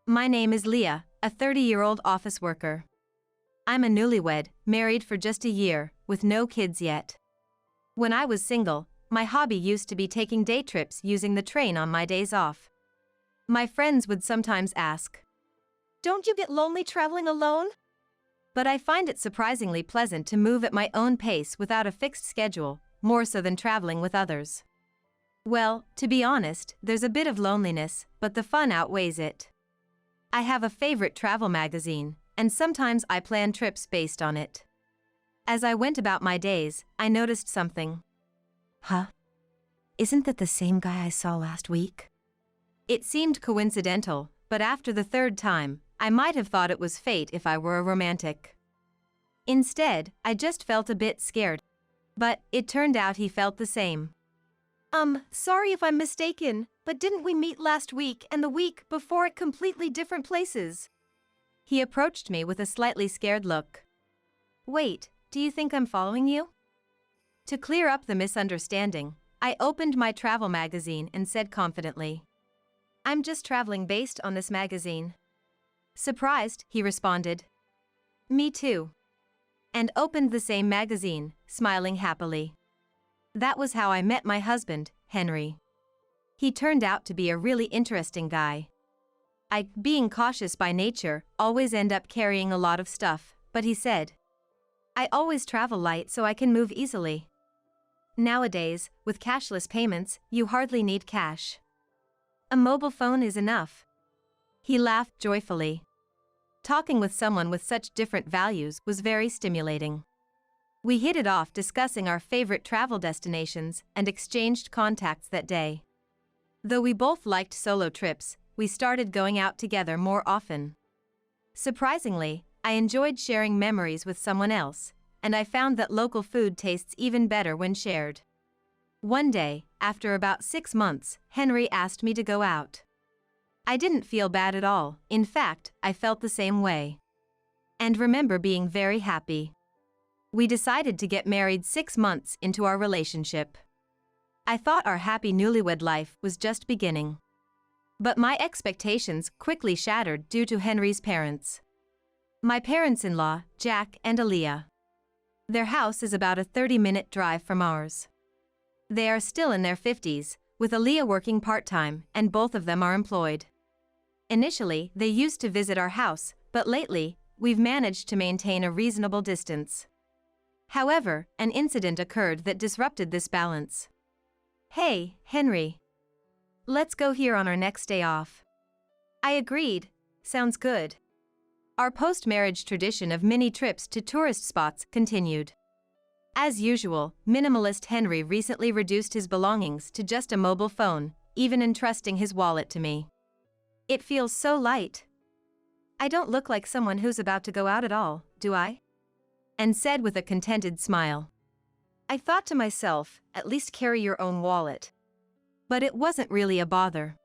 My name is Leah, a 30-year-old office worker. I'm a newlywed, married for just a year, with no kids yet. When I was single, my hobby used to be taking day trips using the train on my days off. My friends would sometimes ask, "Don't you get lonely traveling alone?" but I find it surprisingly pleasant to move at my own pace without a fixed schedule, more so than traveling with others. Well, to be honest, there's a bit of loneliness, but the fun outweighs it. I have a favorite travel magazine, and sometimes I plan trips based on it. As I went about my days, I noticed something. Huh? Isn't that the same guy I saw last week? It seemed coincidental, but after the third time, I might have thought it was fate if I were a romantic. Instead, I just felt a bit scared. But it turned out he felt the same. Sorry if I'm mistaken, but didn't we meet last week and the week before at completely different places? He approached me with a slightly scared look. Wait, do you think I'm following you? To clear up the misunderstanding, I opened my travel magazine and said confidently, I'm just traveling based on this magazine. Surprised, he responded. Me too. And opened the same magazine, smiling happily. That was how I met my husband, Henry. He turned out to be a really interesting guy. I, being cautious by nature, always end up carrying a lot of stuff, but he said, I always travel light so I can move easily. Nowadays, with cashless payments, you hardly need cash. A mobile phone is enough. He laughed joyfully. Talking with someone with such different values was very stimulating. We hit it off discussing our favorite travel destinations and exchanged contacts that day. Though we both liked solo trips, we started going out together more often. Surprisingly, I enjoyed sharing memories with someone else, and I found that local food tastes even better when shared. One day, after about 6 months, Henry asked me to go out. I didn't feel bad at all, in fact, I felt the same way. And remember being very happy. We decided to get married 6 months into our relationship. I thought our happy newlywed life was just beginning. But my expectations quickly shattered due to Henry's parents. My parents-in-law, Jack and Aaliyah. Their house is about a 30-minute drive from ours. They are still in their 50s, with Aaliyah working part-time, and both of them are employed. Initially, they used to visit our house, but lately, we've managed to maintain a reasonable distance. However, an incident occurred that disrupted this balance. Hey, Henry. Let's go here on our next day off. I agreed. Sounds good. Our post-marriage tradition of mini trips to tourist spots continued. As usual, minimalist Henry recently reduced his belongings to just a mobile phone, even entrusting his wallet to me. It feels so light. I don't look like someone who's about to go out at all, do I? And said with a contented smile. I thought to myself, at least carry your own wallet. But it wasn't really a bother.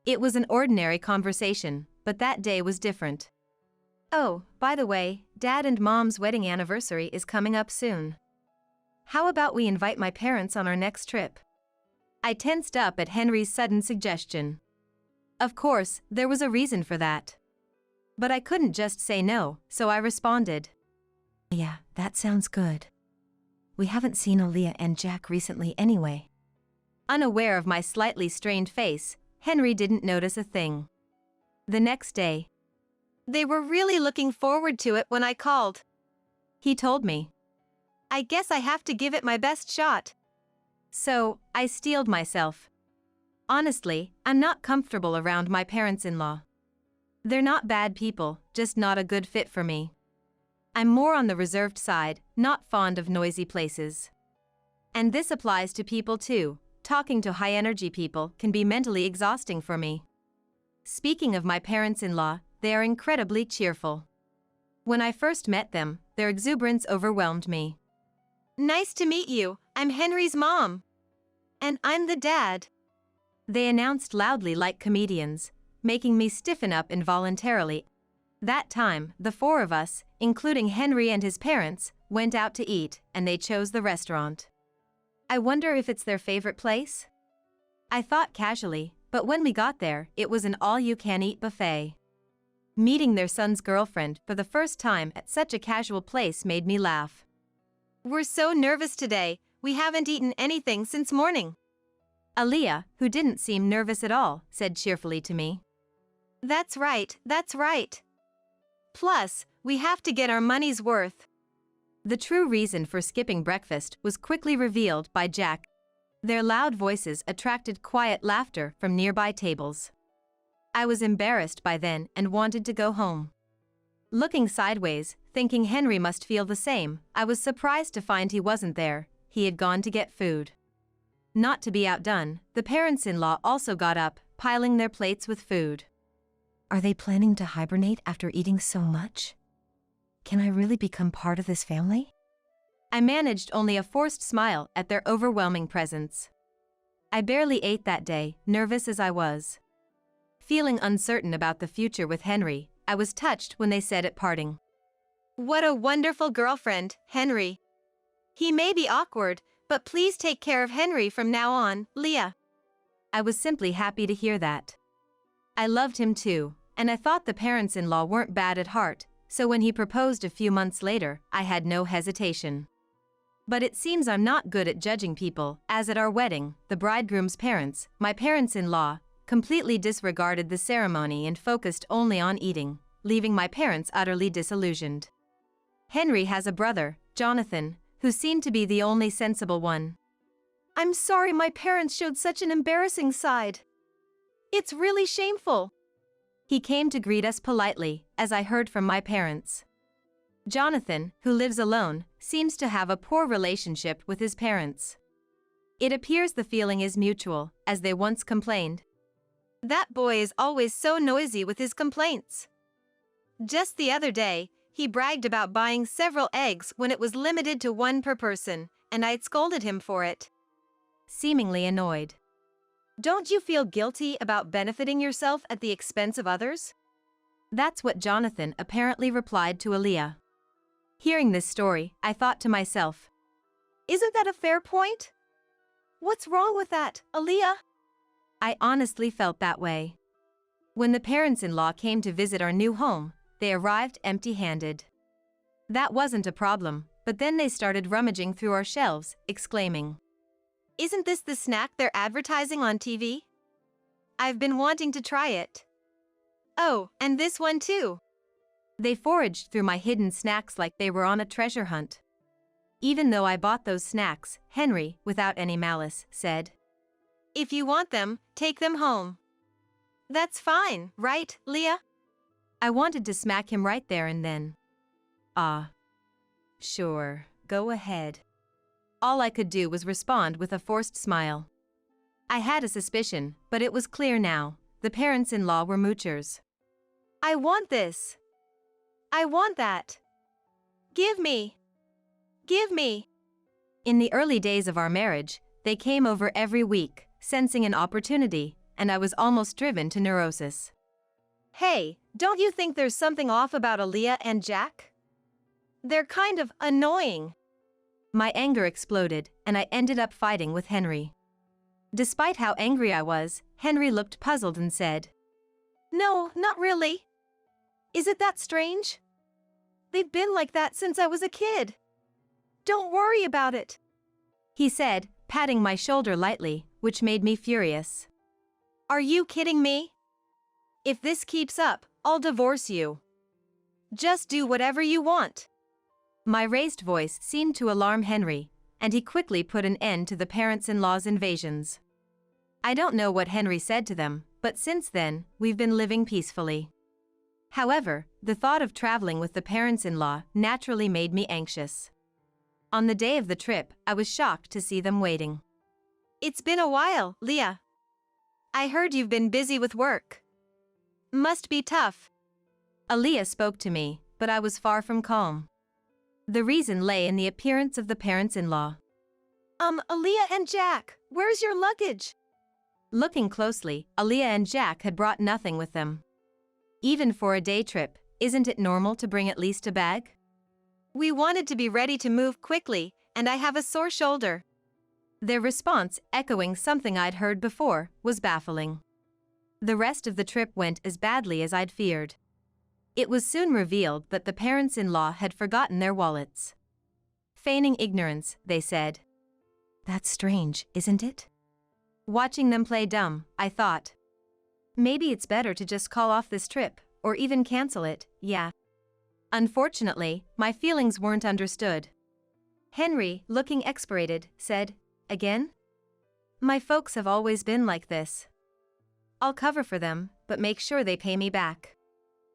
It was an ordinary conversation, but that day was different. Oh, by the way, Dad and Mom's wedding anniversary is coming up soon. How about we invite my parents on our next trip? I tensed up at Henry's sudden suggestion. Of course, there was a reason for that. But I couldn't just say no, so I responded. Yeah, that sounds good. We haven't seen Aaliyah and Jack recently anyway. Unaware of my slightly strained face, Henry didn't notice a thing. The next day, They were really looking forward to it when I called. he told me. I guess I have to give it my best shot. So, I steeled myself. Honestly, I'm not comfortable around my parents-in-law. They're not bad people, just not a good fit for me. I'm more on the reserved side, not fond of noisy places. And this applies to people too. Talking to high-energy people can be mentally exhausting for me. Speaking of my parents-in-law, they are incredibly cheerful. When I first met them, their exuberance overwhelmed me. Nice to meet you, I'm Henry's mom. And I'm the dad. They announced loudly like comedians, making me stiffen up involuntarily. That time, the 4 of us, including Henry and his parents, went out to eat, and they chose the restaurant. I wonder if it's their favorite place? I thought casually, but when we got there, it was an all-you-can-eat buffet. Meeting their son's girlfriend for the first time at such a casual place made me laugh. We're so nervous today. we haven't eaten anything since morning. Aaliyah, who didn't seem nervous at all, said cheerfully to me. That's right, that's right. Plus, we have to get our money's worth. The true reason for skipping breakfast was quickly revealed by Jack. Their loud voices attracted quiet laughter from nearby tables. I was embarrassed by then and wanted to go home. Looking sideways, thinking Henry must feel the same, I was surprised to find he wasn't there. He had gone to get food. Not to be outdone, the parents-in-law also got up, piling their plates with food. Are they planning to hibernate after eating so much? Can I really become part of this family? I managed only a forced smile at their overwhelming presence. I barely ate that day, nervous as I was. Feeling uncertain about the future with Henry, I was touched when they said at parting. What a wonderful girlfriend, Henry. He may be awkward, but please take care of Henry from now on, Leah. I was simply happy to hear that. I loved him too, and I thought the parents-in-law weren't bad at heart, so when he proposed a few months later, I had no hesitation. But it seems I'm not good at judging people, as at our wedding, the bridegroom's parents, my parents-in-law, completely disregarded the ceremony and focused only on eating, leaving my parents utterly disillusioned. Henry has a brother, Jonathan, who seemed to be the only sensible one. I'm sorry my parents showed such an embarrassing side. It's really shameful. He came to greet us politely, as I heard from my parents. Jonathan, who lives alone, seems to have a poor relationship with his parents. It appears the feeling is mutual, as they once complained. That boy is always so noisy with his complaints. Just the other day, he bragged about buying several eggs when it was limited to one per person, and I'd scolded him for it. Seemingly annoyed. Don't you feel guilty about benefiting yourself at the expense of others? That's what Jonathan apparently replied to Aaliyah. Hearing this story, I thought to myself, isn't that a fair point? What's wrong with that, Aaliyah? I honestly felt that way. When the parents-in-law came to visit our new home, they arrived empty-handed. That wasn't a problem, but then they started rummaging through our shelves, exclaiming, Isn't this the snack they're advertising on TV? I've been wanting to try it. Oh, and this one too. They foraged through my hidden snacks like they were on a treasure hunt. Even though I bought those snacks, Henry, without any malice, said, If you want them, take them home. That's fine, right, Leah? I wanted to smack him right there and then. Sure, go ahead. All I could do was respond with a forced smile. I had a suspicion, but it was clear now. The parents-in-law were moochers. I want this. I want that. Give me. Give me. In the early days of our marriage, they came over every week, sensing an opportunity, and I was almost driven to neurosis. Hey, don't you think there's something off about Aaliyah and Jack? They're kind of annoying. My anger exploded, and I ended up fighting with Henry. Despite how angry I was, Henry looked puzzled and said, No, not really. Is it that strange? They've been like that since I was a kid. Don't worry about it, he said, patting my shoulder lightly, which made me furious. Are you kidding me? If this keeps up, I'll divorce you. Just do whatever you want. My raised voice seemed to alarm Henry, and he quickly put an end to the parents-in-law's invasions. I don't know what Henry said to them, but since then, we've been living peacefully. However, the thought of traveling with the parents-in-law naturally made me anxious. On the day of the trip, I was shocked to see them waiting. It's been a while, Leah. I heard you've been busy with work. Must be tough. Aaliyah spoke to me, but I was far from calm. The reason lay in the appearance of the parents-in-law. Aaliyah and Jack, where's your luggage? Looking closely, Aaliyah and Jack had brought nothing with them. Even for a day trip, isn't it normal to bring at least a bag? We wanted to be ready to move quickly, and I have a sore shoulder. Their response, echoing something I'd heard before, was baffling. The rest of the trip went as badly as I'd feared. It was soon revealed that the parents-in-law had forgotten their wallets. Feigning ignorance, they said. That's strange, isn't it? Watching them play dumb, I thought. Maybe it's better to just call off this trip, or even cancel it, yeah. Unfortunately, my feelings weren't understood. Henry, looking exasperated, said, "Again? My folks have always been like this. I'll cover for them, but make sure they pay me back."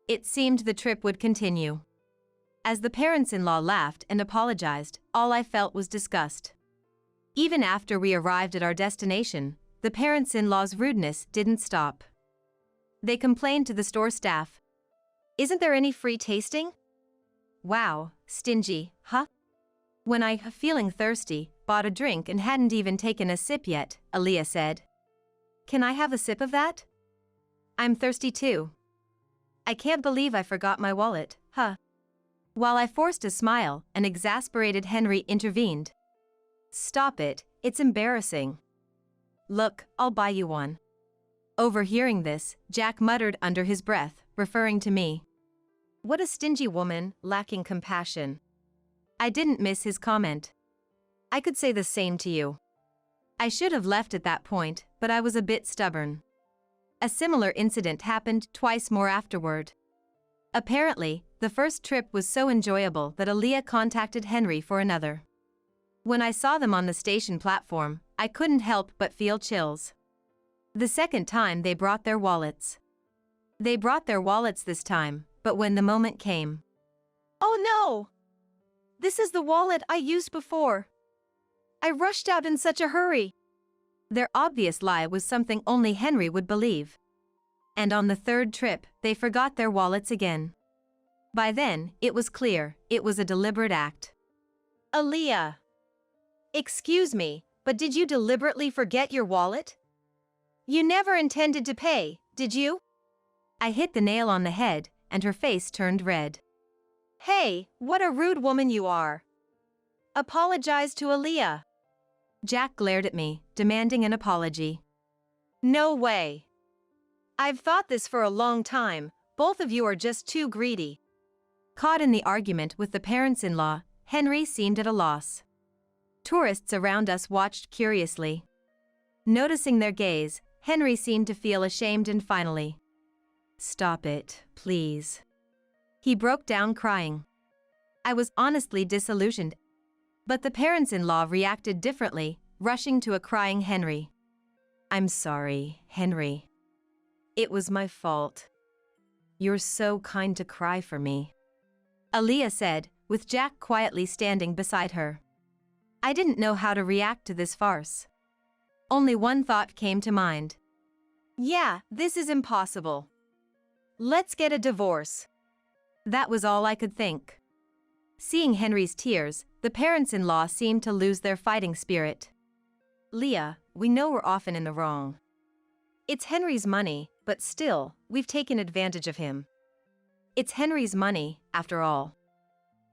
It seemed the trip would continue. As the parents-in-law laughed and apologized, all I felt was disgust. Even after we arrived at our destination, the parents-in-law's rudeness didn't stop. They complained to the store staff. "Isn't there any free tasting?" "Wow, stingy, huh?" When I, feeling thirsty, bought a drink and hadn't even taken a sip yet, Aaliyah said. "Can I have a sip of that? I'm thirsty too. I can't believe I forgot my wallet, huh?" While I forced a smile, an exasperated Henry intervened. "Stop it, it's embarrassing. Look, I'll buy you one." Overhearing this, Jack muttered under his breath, referring to me. What a stingy woman, lacking compassion. I didn't miss his comment. I could say the same to you. I should have left at that point, but I was a bit stubborn. A similar incident happened twice more afterward. Apparently, the first trip was so enjoyable that Aaliyah contacted Henry for another. When I saw them on the station platform, I couldn't help but feel chills. The second time they brought their wallets. They brought their wallets this time, but when the moment came. "Oh no! This is the wallet I used before. I rushed out in such a hurry." Their obvious lie was something only Henry would believe. And on the third trip, they forgot their wallets again. By then, it was clear, it was a deliberate act. "Aaliyah. Excuse me, but did you deliberately forget your wallet? You never intended to pay, did you?" I hit the nail on the head, and her face turned red. "Hey, what a rude woman you are. Apologize to Aaliyah." Jack glared at me, demanding an apology. "No way. I've thought this for a long time, both of you are just too greedy." Caught in the argument with the parents-in-law, Henry seemed at a loss. Tourists around us watched curiously. Noticing their gaze, Henry seemed to feel ashamed and finally. "Stop it, please." He broke down crying. I was honestly disillusioned. But the parents-in-law reacted differently, rushing to a crying Henry. "I'm sorry, Henry. It was my fault. You're so kind to cry for me," Aaliyah said, with Jack quietly standing beside her. I didn't know how to react to this farce. Only one thought came to mind. "Yeah, this is impossible. Let's get a divorce." That was all I could think. Seeing Henry's tears, the parents-in-law seemed to lose their fighting spirit. "Leah, we know we're often in the wrong. It's Henry's money, but still, we've taken advantage of him. It's Henry's money, after all."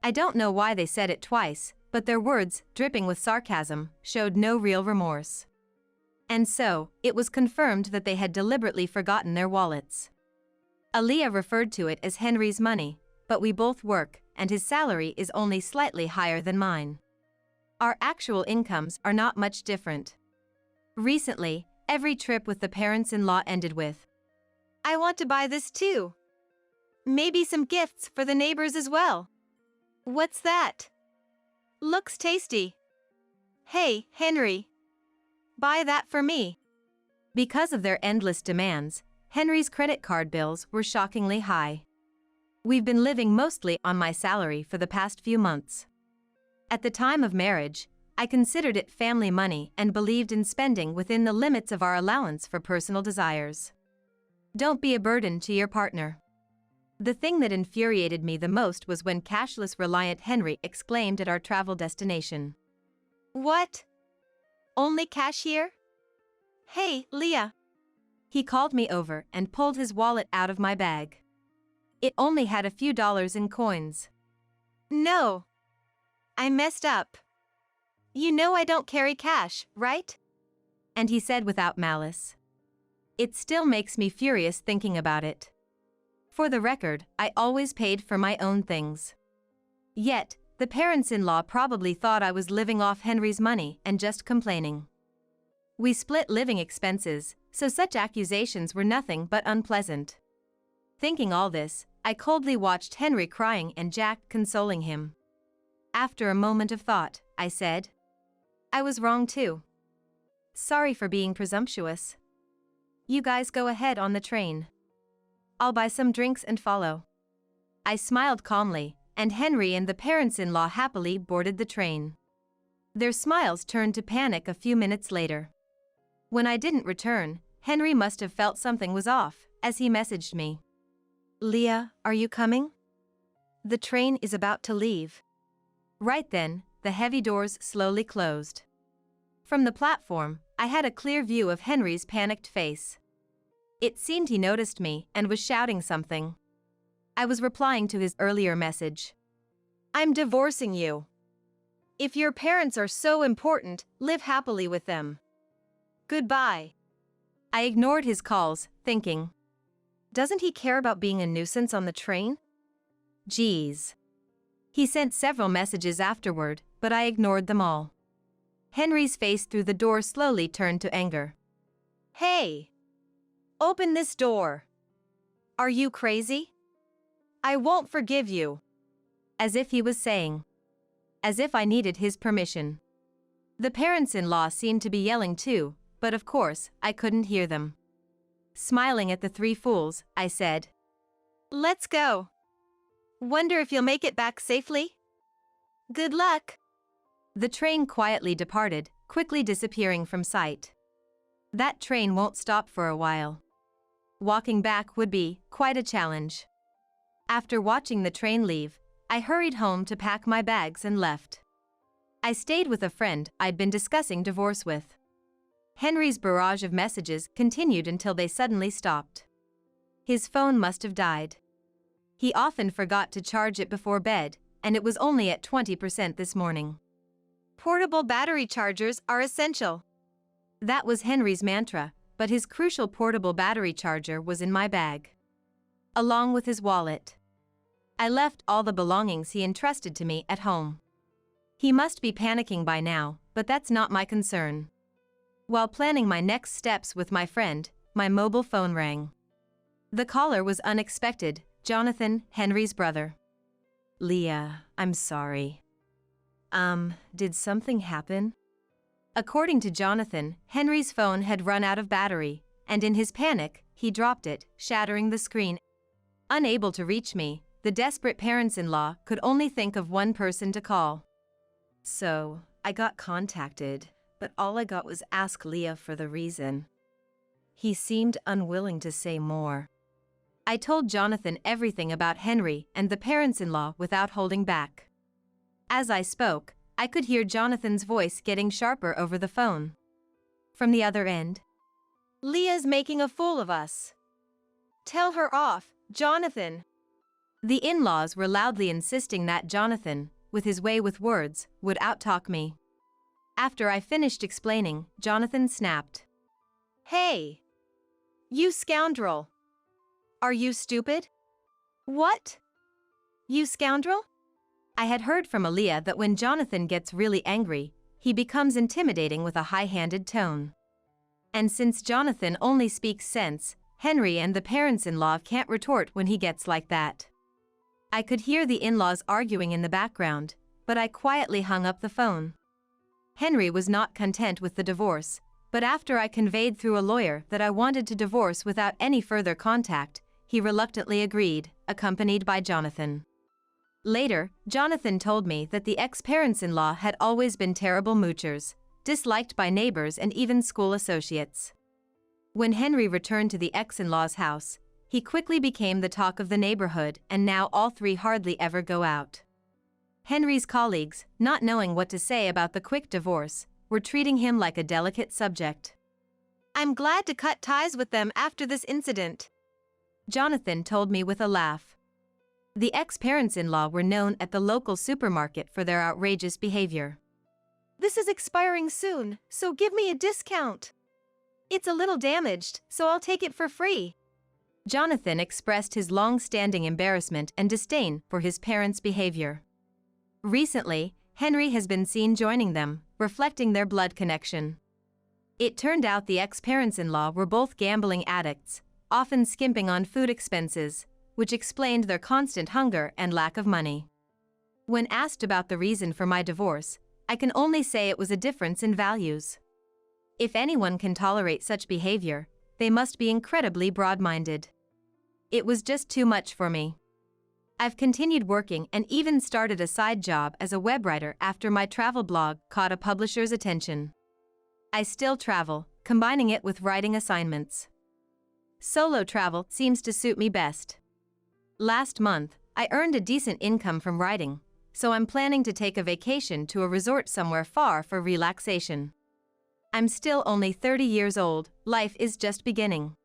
I don't know why they said it twice, but their words, dripping with sarcasm, showed no real remorse. And so, it was confirmed that they had deliberately forgotten their wallets. Aaliyah referred to it as Henry's money, but we both work, and his salary is only slightly higher than mine. Our actual incomes are not much different. Recently, every trip with the parents-in-law ended with, "I want to buy this too. Maybe some gifts for the neighbors as well. What's that? Looks tasty. Hey, Henry. Buy that for me." Because of their endless demands, Henry's credit card bills were shockingly high. We've been living mostly on my salary for the past few months. At the time of marriage, I considered it family money and believed in spending within the limits of our allowance for personal desires. Don't be a burden to your partner. The thing that infuriated me the most was when cashless-reliant Henry exclaimed at our travel destination. "What? Only cash here? Hey, Leah." He called me over and pulled his wallet out of my bag. It only had a few dollars in coins. "No. I messed up. You know I don't carry cash, right?" And he said without malice. It still makes me furious thinking about it. For the record, I always paid for my own things. Yet, the parents-in-law probably thought I was living off Henry's money and just complaining. We split living expenses, so such accusations were nothing but unpleasant. Thinking all this, I coldly watched Henry crying and Jack consoling him. After a moment of thought, I said, "I was wrong too. Sorry for being presumptuous. You guys go ahead on the train. I'll buy some drinks and follow." I smiled calmly, and Henry and the parents-in-law happily boarded the train. Their smiles turned to panic a few minutes later. When I didn't return, Henry must have felt something was off, as he messaged me. "Leah, are you coming? The train is about to leave." Right then, the heavy doors slowly closed. From the platform, I had a clear view of Henry's panicked face. It seemed he noticed me and was shouting something. I was replying to his earlier message. "I'm divorcing you. If your parents are so important, live happily with them. Goodbye." I ignored his calls, thinking, Doesn't he care about being a nuisance on the train? geez. He sent several messages afterward, but I ignored them all. Henry's face through the door slowly turned to anger. "Hey! Open this door. Are you crazy? I won't forgive you." As if he was saying. As if I needed his permission. The parents-in-law seemed to be yelling too, but of course, I couldn't hear them. Smiling at the three fools, I said, "Let's go. Wonder if you'll make it back safely? Good luck." The train quietly departed, quickly disappearing from sight. That train won't stop for a while. Walking back would be quite a challenge. After watching the train leave, I hurried home to pack my bags and left. I stayed with a friend I'd been discussing divorce with. Henry's barrage of messages continued until they suddenly stopped. His phone must have died. He often forgot to charge it before bed, and it was only at 20% this morning. Portable battery chargers are essential. That was Henry's mantra, but his crucial portable battery charger was in my bag, along with his wallet. I left all the belongings he entrusted to me at home. He must be panicking by now, but that's not my concern. While planning my next steps with my friend, my mobile phone rang. The caller was unexpected, Jonathan, Henry's brother. "Leah, I'm sorry. Did something happen?" According to Jonathan, Henry's phone had run out of battery, and in his panic, he dropped it, shattering the screen. Unable to reach me, the desperate parents-in-law could only think of one person to call. "So, I got contacted, but all I got was ask Leah for the reason." He seemed unwilling to say more. I told Jonathan everything about Henry and the parents-in-law without holding back. As I spoke, I could hear Jonathan's voice getting sharper over the phone. From the other end, "Leah's making a fool of us. Tell her off, Jonathan." The in-laws were loudly insisting that Jonathan, with his way with words, would outtalk me. After I finished explaining, Jonathan snapped. "Hey! You scoundrel! Are you stupid? What? You scoundrel?" I had heard from Aaliyah that when Jonathan gets really angry, he becomes intimidating with a high-handed tone. And since Jonathan only speaks sense, Henry and the parents-in-law can't retort when he gets like that. I could hear the in-laws arguing in the background, but I quietly hung up the phone. Henry was not content with the divorce, but after I conveyed through a lawyer that I wanted to divorce without any further contact, he reluctantly agreed, accompanied by Jonathan. Later, Jonathan told me that the ex-parents-in-law had always been terrible moochers, disliked by neighbors and even school associates. When Henry returned to the ex-in-law's house, he quickly became the talk of the neighborhood, and now all three hardly ever go out. Henry's colleagues, not knowing what to say about the quick divorce, were treating him like a delicate subject. "I'm glad to cut ties with them after this incident," Jonathan told me with a laugh. The ex-parents-in-law were known at the local supermarket for their outrageous behavior. "This is expiring soon, so give me a discount. It's a little damaged, so I'll take it for free." Jonathan expressed his long-standing embarrassment and disdain for his parents' behavior. Recently, Henry has been seen joining them, reflecting their blood connection. It turned out the ex-parents-in-law were both gambling addicts, often skimping on food expenses, which explained their constant hunger and lack of money. When asked about the reason for my divorce, I can only say it was a difference in values. If anyone can tolerate such behavior, they must be incredibly broad-minded. It was just too much for me. I've continued working and even started a side job as a web writer after my travel blog caught a publisher's attention. I still travel, combining it with writing assignments. Solo travel seems to suit me best. Last month, I earned a decent income from writing, so I'm planning to take a vacation to a resort somewhere far for relaxation. I'm still only 30 years old, life is just beginning.